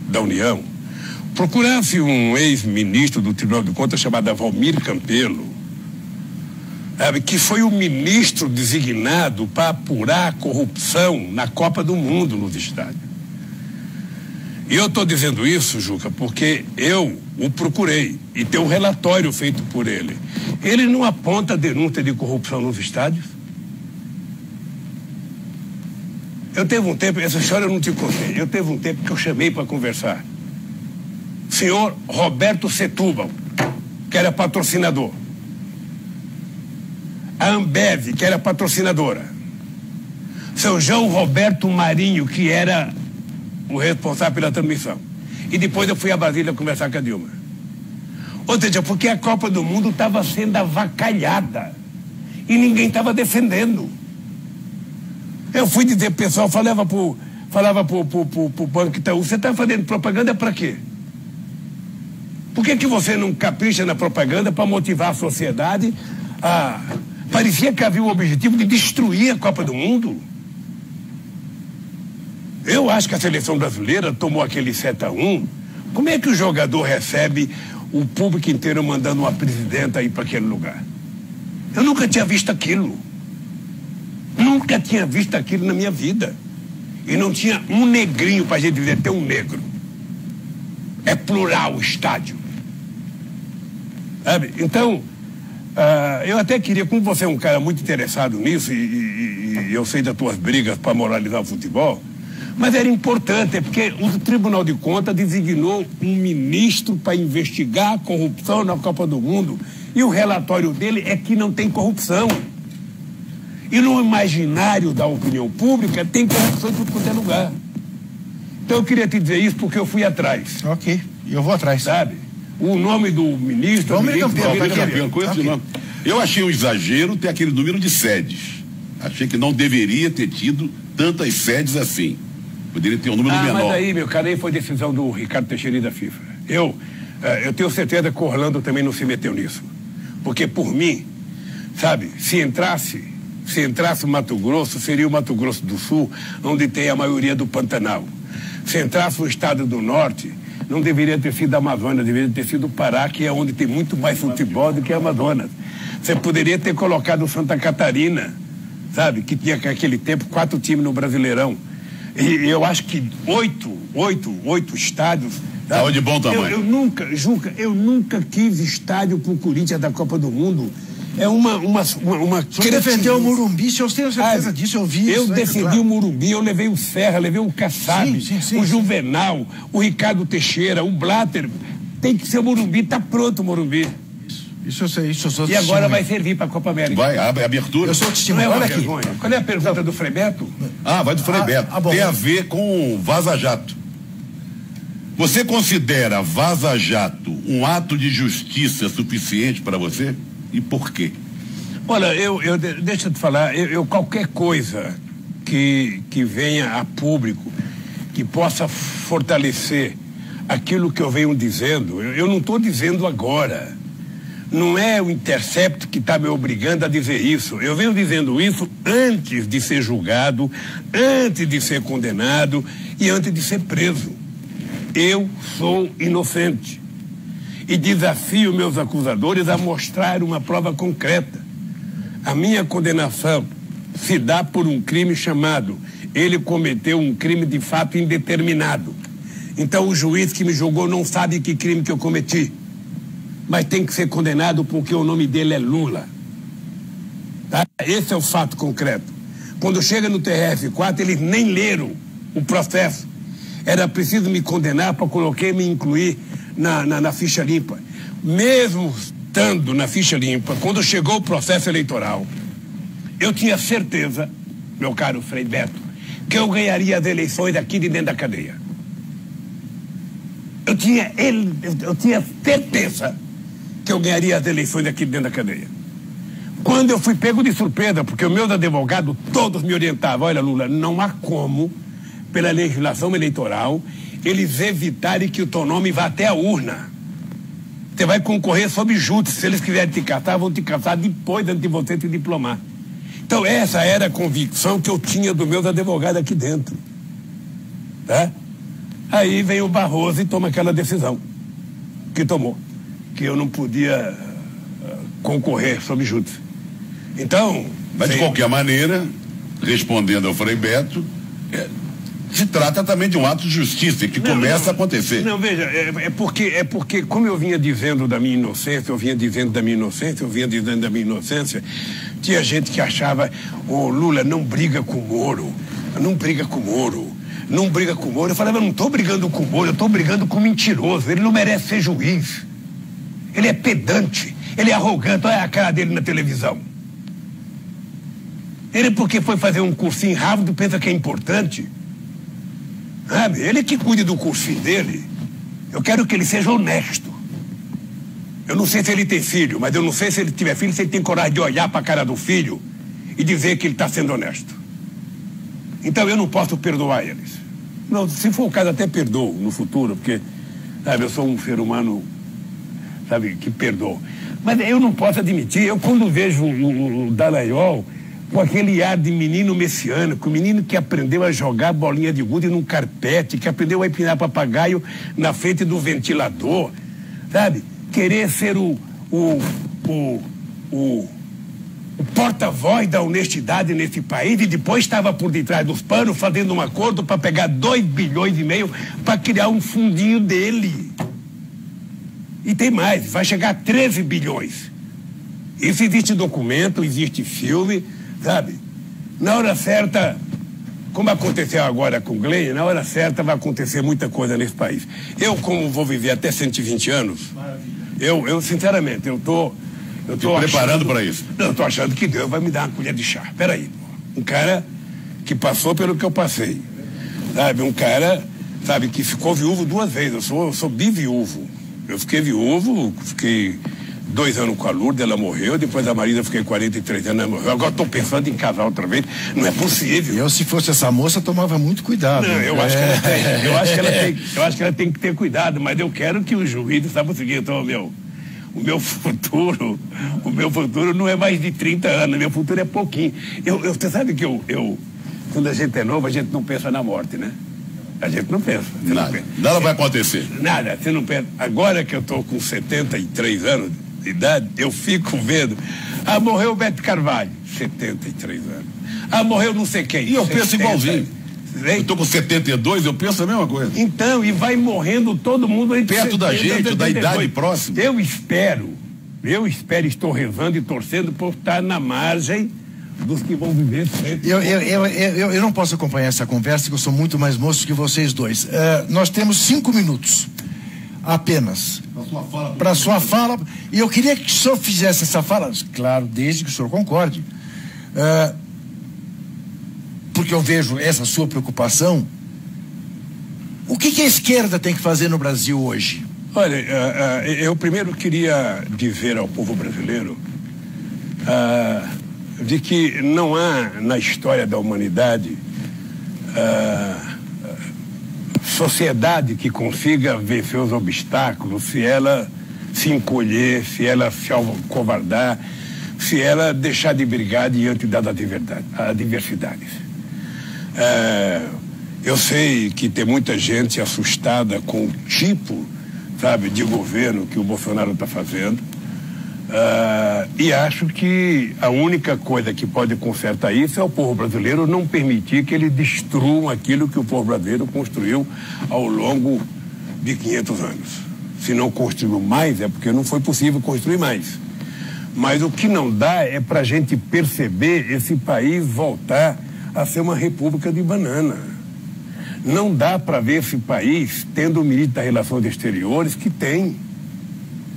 da União, procurasse um ex-ministro do Tribunal de Contas chamado Valmir Campelo, que foi o ministro designado para apurar a corrupção na Copa do Mundo nos estádios. E eu estou dizendo isso, Juca, porque eu o procurei e tem um relatório feito por ele. Ele não aponta denúncia de corrupção nos estádios. Eu teve um tempo, essa história eu não te contei, eu teve um tempo que eu chamei para conversar. Senhor Roberto Setúbal, que era patrocinador. A Ambev, que era patrocinadora. Seu João Roberto Marinho, que era o responsável pela transmissão. E depois eu fui a Brasília conversar com a Dilma. Ou seja, porque a Copa do Mundo estava sendo avacalhada e ninguém estava defendendo. Eu fui dizer pro pessoal, falava pro Banco Itaú, você está fazendo propaganda para quê? Por que você não capricha na propaganda para motivar a sociedade a... Parecia que havia o objetivo de destruir a Copa do Mundo. Eu acho que a seleção brasileira tomou aquele 7-1. Como é que o jogador recebe o público inteiro mandando uma presidenta ir para aquele lugar? Eu nunca tinha visto aquilo. Nunca tinha visto aquilo na minha vida. E não tinha um negrinho para a gente dizer, tem um negro. É plural o estádio. Sabe? Então, eu até queria, como você é um cara muito interessado nisso, e eu sei das tuas brigas para moralizar o futebol, mas era importante, porque o Tribunal de Contas designou um ministro para investigar a corrupção na Copa do Mundo, e o relatório dele é que não tem corrupção. E no imaginário da opinião pública tem corrupção em tudo quanto é lugar. Então eu queria te dizer isso porque eu fui atrás. Ok, eu vou atrás. Sabe? O nome do ministro... Eu achei um exagero ter aquele número de sedes. Achei que não deveria ter tido tantas sedes assim. Poderia ter um número menor. Mas aí, meu cara, aí foi decisão do Ricardo Teixeira da FIFA. Eu tenho certeza que o Orlando também não se meteu nisso. Porque por mim, sabe, se entrasse o Mato Grosso, seria o Mato Grosso do Sul, onde tem a maioria do Pantanal. Se entrasse o estado do Norte, não deveria ter sido a Amazônia, deveria ter sido o Pará, que é onde tem muito mais futebol do que a Amazonas. Você poderia ter colocado Santa Catarina, sabe, que tinha naquele tempo 4 times no Brasileirão. E eu acho que 8 estádios. Tá de bom tamanho. Eu nunca quis estádio pro Corinthians da Copa do Mundo. É uma Você defendeu o Morumbi, se eu tenho certeza disso, eu vi isso. Eu defendi o Morumbi, eu levei o Serra, levei o Kassab, o Juvenal, o Ricardo Teixeira, o Blatter. Tem que ser o Morumbi, tá pronto o Morumbi. Isso eu sei, isso eu sou testemunha. E agora vai servir para a Copa América. Vai, abre a abertura. Eu sou testemunha. Olha aqui. Qual é a pergunta do Frei Beto? Vai do Frei Beto. Tem a ver com Vaza Jato. Você considera Vaza Jato um ato de justiça suficiente para você? E por quê? Olha, deixa eu te falar, qualquer coisa que venha a público, que possa fortalecer aquilo que eu venho dizendo, eu não estou dizendo agora. Não é o Intercept que está me obrigando a dizer isso. Eu venho dizendo isso antes de ser julgado, antes de ser condenado e antes de ser preso. Eu sou inocente. E desafio meus acusadores a mostrar uma prova concreta. A minha condenação se dá por um crime chamado, ele cometeu um crime de fato indeterminado. Então o juiz que me julgou não sabe que crime que eu cometi. mas tem que ser condenado porque o nome dele é Lula. Tá? Esse é o fato concreto. Quando chega no TRF4, eles nem leram o processo. Era preciso me condenar para me incluir na ficha limpa. Mesmo estando na ficha limpa, quando chegou o processo eleitoral, eu tinha certeza, meu caro Frei Beto, que eu ganharia as eleições aqui de dentro da cadeia. Eu tinha certeza que eu ganharia as eleições aqui de dentro da cadeia. Quando eu fui pego de surpresa, porque os meus advogados todos me orientavam, olha, Lula, não há como, pela legislação eleitoral, eles evitarem que o teu nome vá até a urna. Você vai concorrer sob júdice. Se eles quiserem te caçar, vão te caçar depois antes de você te diplomar. Então essa era a convicção que eu tinha dos meus advogados aqui dentro. Tá? Aí vem o Barroso e toma aquela decisão que tomou, que eu não podia concorrer sob júdice. Então... Mas de qualquer maneira, respondendo ao Frei Beto, se trata também de um ato de justiça que começa a acontecer. Não, veja, é porque, como eu vinha dizendo da minha inocência, tinha gente que achava, Lula não briga com o Moro. Eu falava, eu não estou brigando com o Moro, eu estou brigando com o mentiroso, ele não merece ser juiz. Ele é pedante, ele é arrogante, olha a cara dele na televisão. Ele, porque foi fazer um cursinho em Harvard, pensa que é importante. Sabe? Ele que cuide do cursinho dele. Eu quero que ele seja honesto. Eu não sei se ele tem filho, mas eu não sei se ele tiver filho, se ele tem coragem de olhar para a cara do filho e dizer que ele está sendo honesto. Então eu não posso perdoar eles. Não, se for o caso, até perdoo no futuro, porque, sabe, eu sou um ser humano, sabe, que perdoa. Mas eu não posso admitir, eu quando vejo o Dallagnol com aquele ar de menino messiânico, menino que aprendeu a jogar bolinha de gude num carpete, que aprendeu a empinar papagaio na frente do ventilador, sabe? Querer ser o porta-voz da honestidade nesse país e depois estava por detrás dos panos fazendo um acordo para pegar 2,5 bilhões para criar um fundinho dele. E tem mais, vai chegar a 13 bilhões. Isso existe documento, existe filme, sabe? Na hora certa, como aconteceu agora com o Glenn, na hora certa vai acontecer muita coisa nesse país. Eu, como vou viver até 120 anos, eu sinceramente, eu tô preparando para isso. Não, eu tô achando que Deus vai me dar uma colher de chá. Peraí, um cara que passou pelo que eu passei, sabe? Um cara, sabe, que ficou viúvo 2 vezes. Eu sou biviúvo. Eu fiquei viúvo, fiquei 2 anos com a Lourdes, ela morreu, depois a Marisa fiquei 43 anos, ela morreu. Agora estou pensando em casar outra vez, não é possível. Eu, se fosse essa moça, tomava muito cuidado. Não, eu acho que ela tem que ter cuidado, mas eu quero que o juiz saiba o seguinte, o meu futuro não é mais de 30 anos, meu futuro é pouquinho. Você sabe que quando a gente é novo, a gente não pensa na morte, né? A gente não pensa. Nada vai acontecer. Nada, você não pensa. Agora que eu estou com 73 anos de idade, eu fico vendo. Morreu o Beto Carvalho, 73 anos. Morreu não sei quem. E eu penso igualzinho. Eu estou com 72, eu penso a mesma coisa. Então, e vai morrendo todo mundo aí perto da gente, da idade próxima. Eu espero, estou rezando e torcendo por estar na margem dos que vão viver sempre. Eu não posso acompanhar essa conversa, porque eu sou muito mais moço que vocês dois. Nós temos 5 minutos apenas para a sua fala, e eu queria que o senhor fizesse essa fala, claro, desde que o senhor concorde, porque eu vejo essa sua preocupação. O que a esquerda tem que fazer no Brasil hoje? Olha, eu primeiro queria dizer ao povo brasileiro de que não há na história da humanidade sociedade que consiga vencer os obstáculos se ela se encolher, se ela se acovardar, se ela deixar de brigar diante das adversidades. Eu sei que tem muita gente assustada com o tipo, sabe, de governo que o Bolsonaro está fazendo. E acho que a única coisa que pode consertar isso é o povo brasileiro não permitir que eles destruam aquilo que o povo brasileiro construiu ao longo de 500 anos. Se não construiu mais, é porque não foi possível construir mais. Mas o que não dá é para a gente perceber esse país voltar a ser uma república de banana. Não dá para ver esse país tendo o ministro das Relações Exteriores que tem,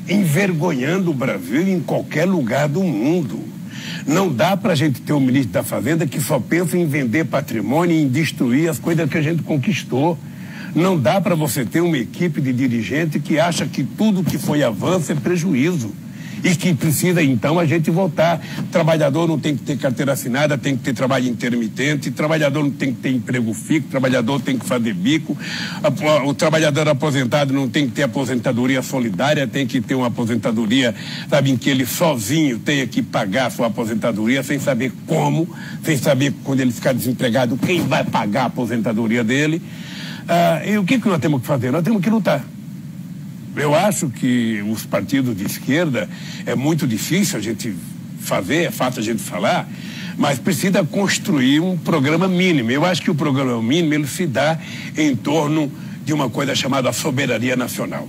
envergonhando o Brasil em qualquer lugar do mundo. Não dá para a gente ter um ministro da Fazenda que só pensa em vender patrimônio e em destruir as coisas que a gente conquistou. Não dá para você ter uma equipe de dirigente que acha que tudo que foi avanço é prejuízo. E que precisa, então, a gente voltar. Trabalhador não tem que ter carteira assinada, tem que ter trabalho intermitente, trabalhador não tem que ter emprego fixo, trabalhador tem que fazer bico, o trabalhador aposentado não tem que ter aposentadoria solidária, tem que ter uma aposentadoria, sabe, em que ele sozinho tenha que pagar a sua aposentadoria, sem saber como, sem saber quando ele ficar desempregado, quem vai pagar a aposentadoria dele. E o que nós temos que fazer? Nós temos que lutar. Eu acho que os partidos de esquerda é muito difícil a gente fazer, é fácil a gente falar, mas precisa construir um programa mínimo. Eu acho que o programa mínimo ele se dá em torno de uma coisa chamada soberania nacional.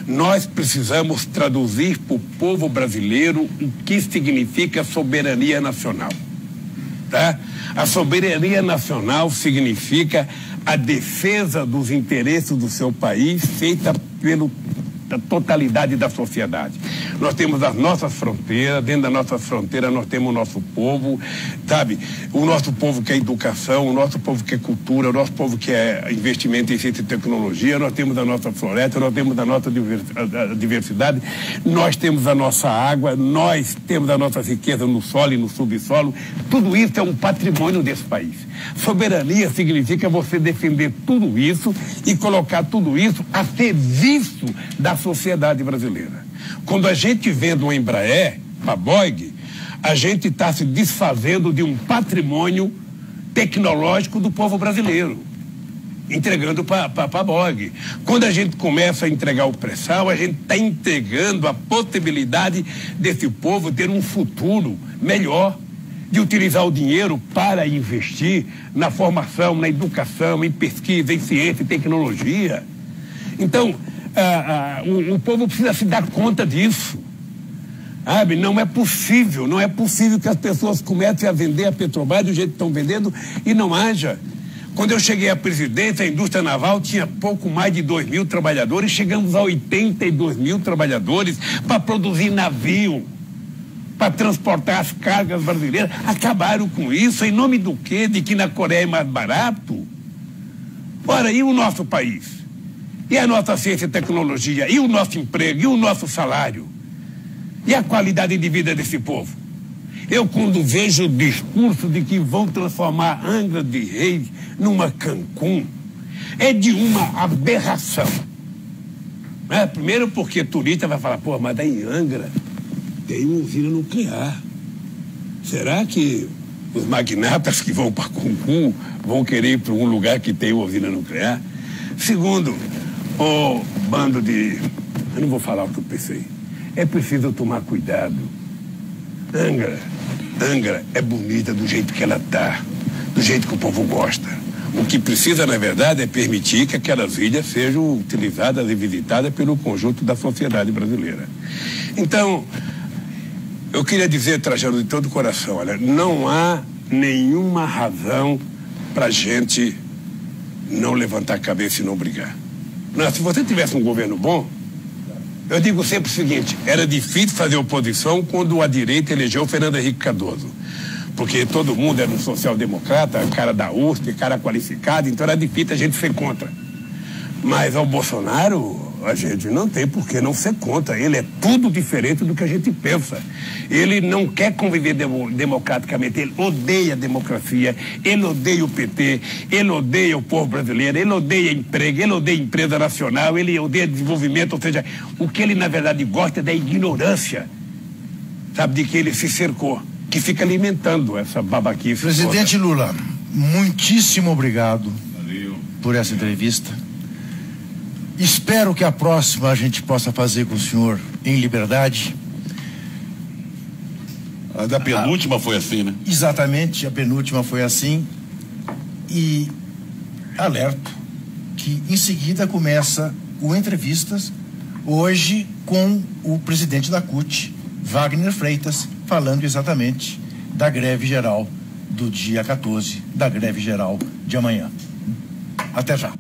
Nós precisamos traduzir para o povo brasileiro o que significa soberania nacional. Tá? A soberania nacional significa a defesa dos interesses do seu país feita pela totalidade da sociedade. Nós temos as nossas fronteiras, dentro das nossas fronteiras nós temos o nosso povo, sabe? O nosso povo quer educação, o nosso povo quer cultura, o nosso povo quer investimento em ciência e tecnologia, nós temos a nossa floresta, nós temos a nossa diversidade, nós temos a nossa água, nós temos a nossa riqueza no solo e no subsolo. Tudo isso é um patrimônio desse país. Soberania significa você defender tudo isso e colocar tudo isso a serviço da sociedade brasileira. Quando a gente vende uma Embraer para Boeing, a gente está se desfazendo de um patrimônio tecnológico do povo brasileiro, entregando para Boeing. Quando a gente começa a entregar o pré-sal, a gente está entregando a possibilidade desse povo ter um futuro melhor, de utilizar o dinheiro para investir na formação, na educação, em pesquisa, em ciência e tecnologia. Então, o povo precisa se dar conta disso. Sabe? Não é possível que as pessoas comecem a vender a Petrobras do jeito que estão vendendo e não haja. Quando eu cheguei à presidência, a indústria naval tinha pouco mais de 2.000 trabalhadores, chegamos a 82.000 trabalhadores para produzir navio, para transportar as cargas brasileiras. Acabaram com isso, em nome do quê? De que na Coreia é mais barato? Ora, e o nosso país? E a nossa ciência e tecnologia? E o nosso emprego? E o nosso salário? E a qualidade de vida desse povo? Eu, quando vejo o discurso de que vão transformar Angra de Reis numa Cancún, é de uma aberração. Primeiro porque turista vai falar, pô, mas daí em Angra tem uma usina nuclear. Será que os magnatas que vão para Cancún vão querer ir para um lugar que tem uma usina nuclear? Segundo, o bando de... Eu não vou falar o que eu pensei. É preciso tomar cuidado. Angra é bonita do jeito que ela está, do jeito que o povo gosta. O que precisa, na verdade, é permitir que aquelas ilhas sejam utilizadas e visitadas pelo conjunto da sociedade brasileira. Então, eu queria dizer, Trajano, de todo o coração, olha, não há nenhuma razão para a gente não levantar a cabeça e não brigar. Não, se você tivesse um governo bom, eu digo sempre o seguinte, era difícil fazer oposição quando a direita elegeu Fernando Henrique Cardoso, porque todo mundo era um social-democrata, cara da USP, cara qualificado, então era difícil a gente ser contra. Mas ao Bolsonaro, a gente não tem por que não ser contra. Ele é tudo diferente do que a gente pensa. Ele não quer conviver democraticamente, ele odeia a democracia, ele odeia o PT, ele odeia o povo brasileiro, ele odeia emprego, ele odeia empresa nacional, ele odeia desenvolvimento, ou seja, o que ele na verdade gosta é da ignorância, sabe, de que ele se cercou, que fica alimentando essa babaquice. Presidente Lula, muitíssimo obrigado por essa entrevista. Espero que a próxima a gente possa fazer com o senhor em liberdade. A da penúltima foi assim, né? Exatamente, a penúltima foi assim. E alerto que em seguida começa o Entrevistas hoje com o presidente da CUT, Wagner Freitas, falando exatamente da greve geral do dia 14, da greve geral de amanhã. Até já.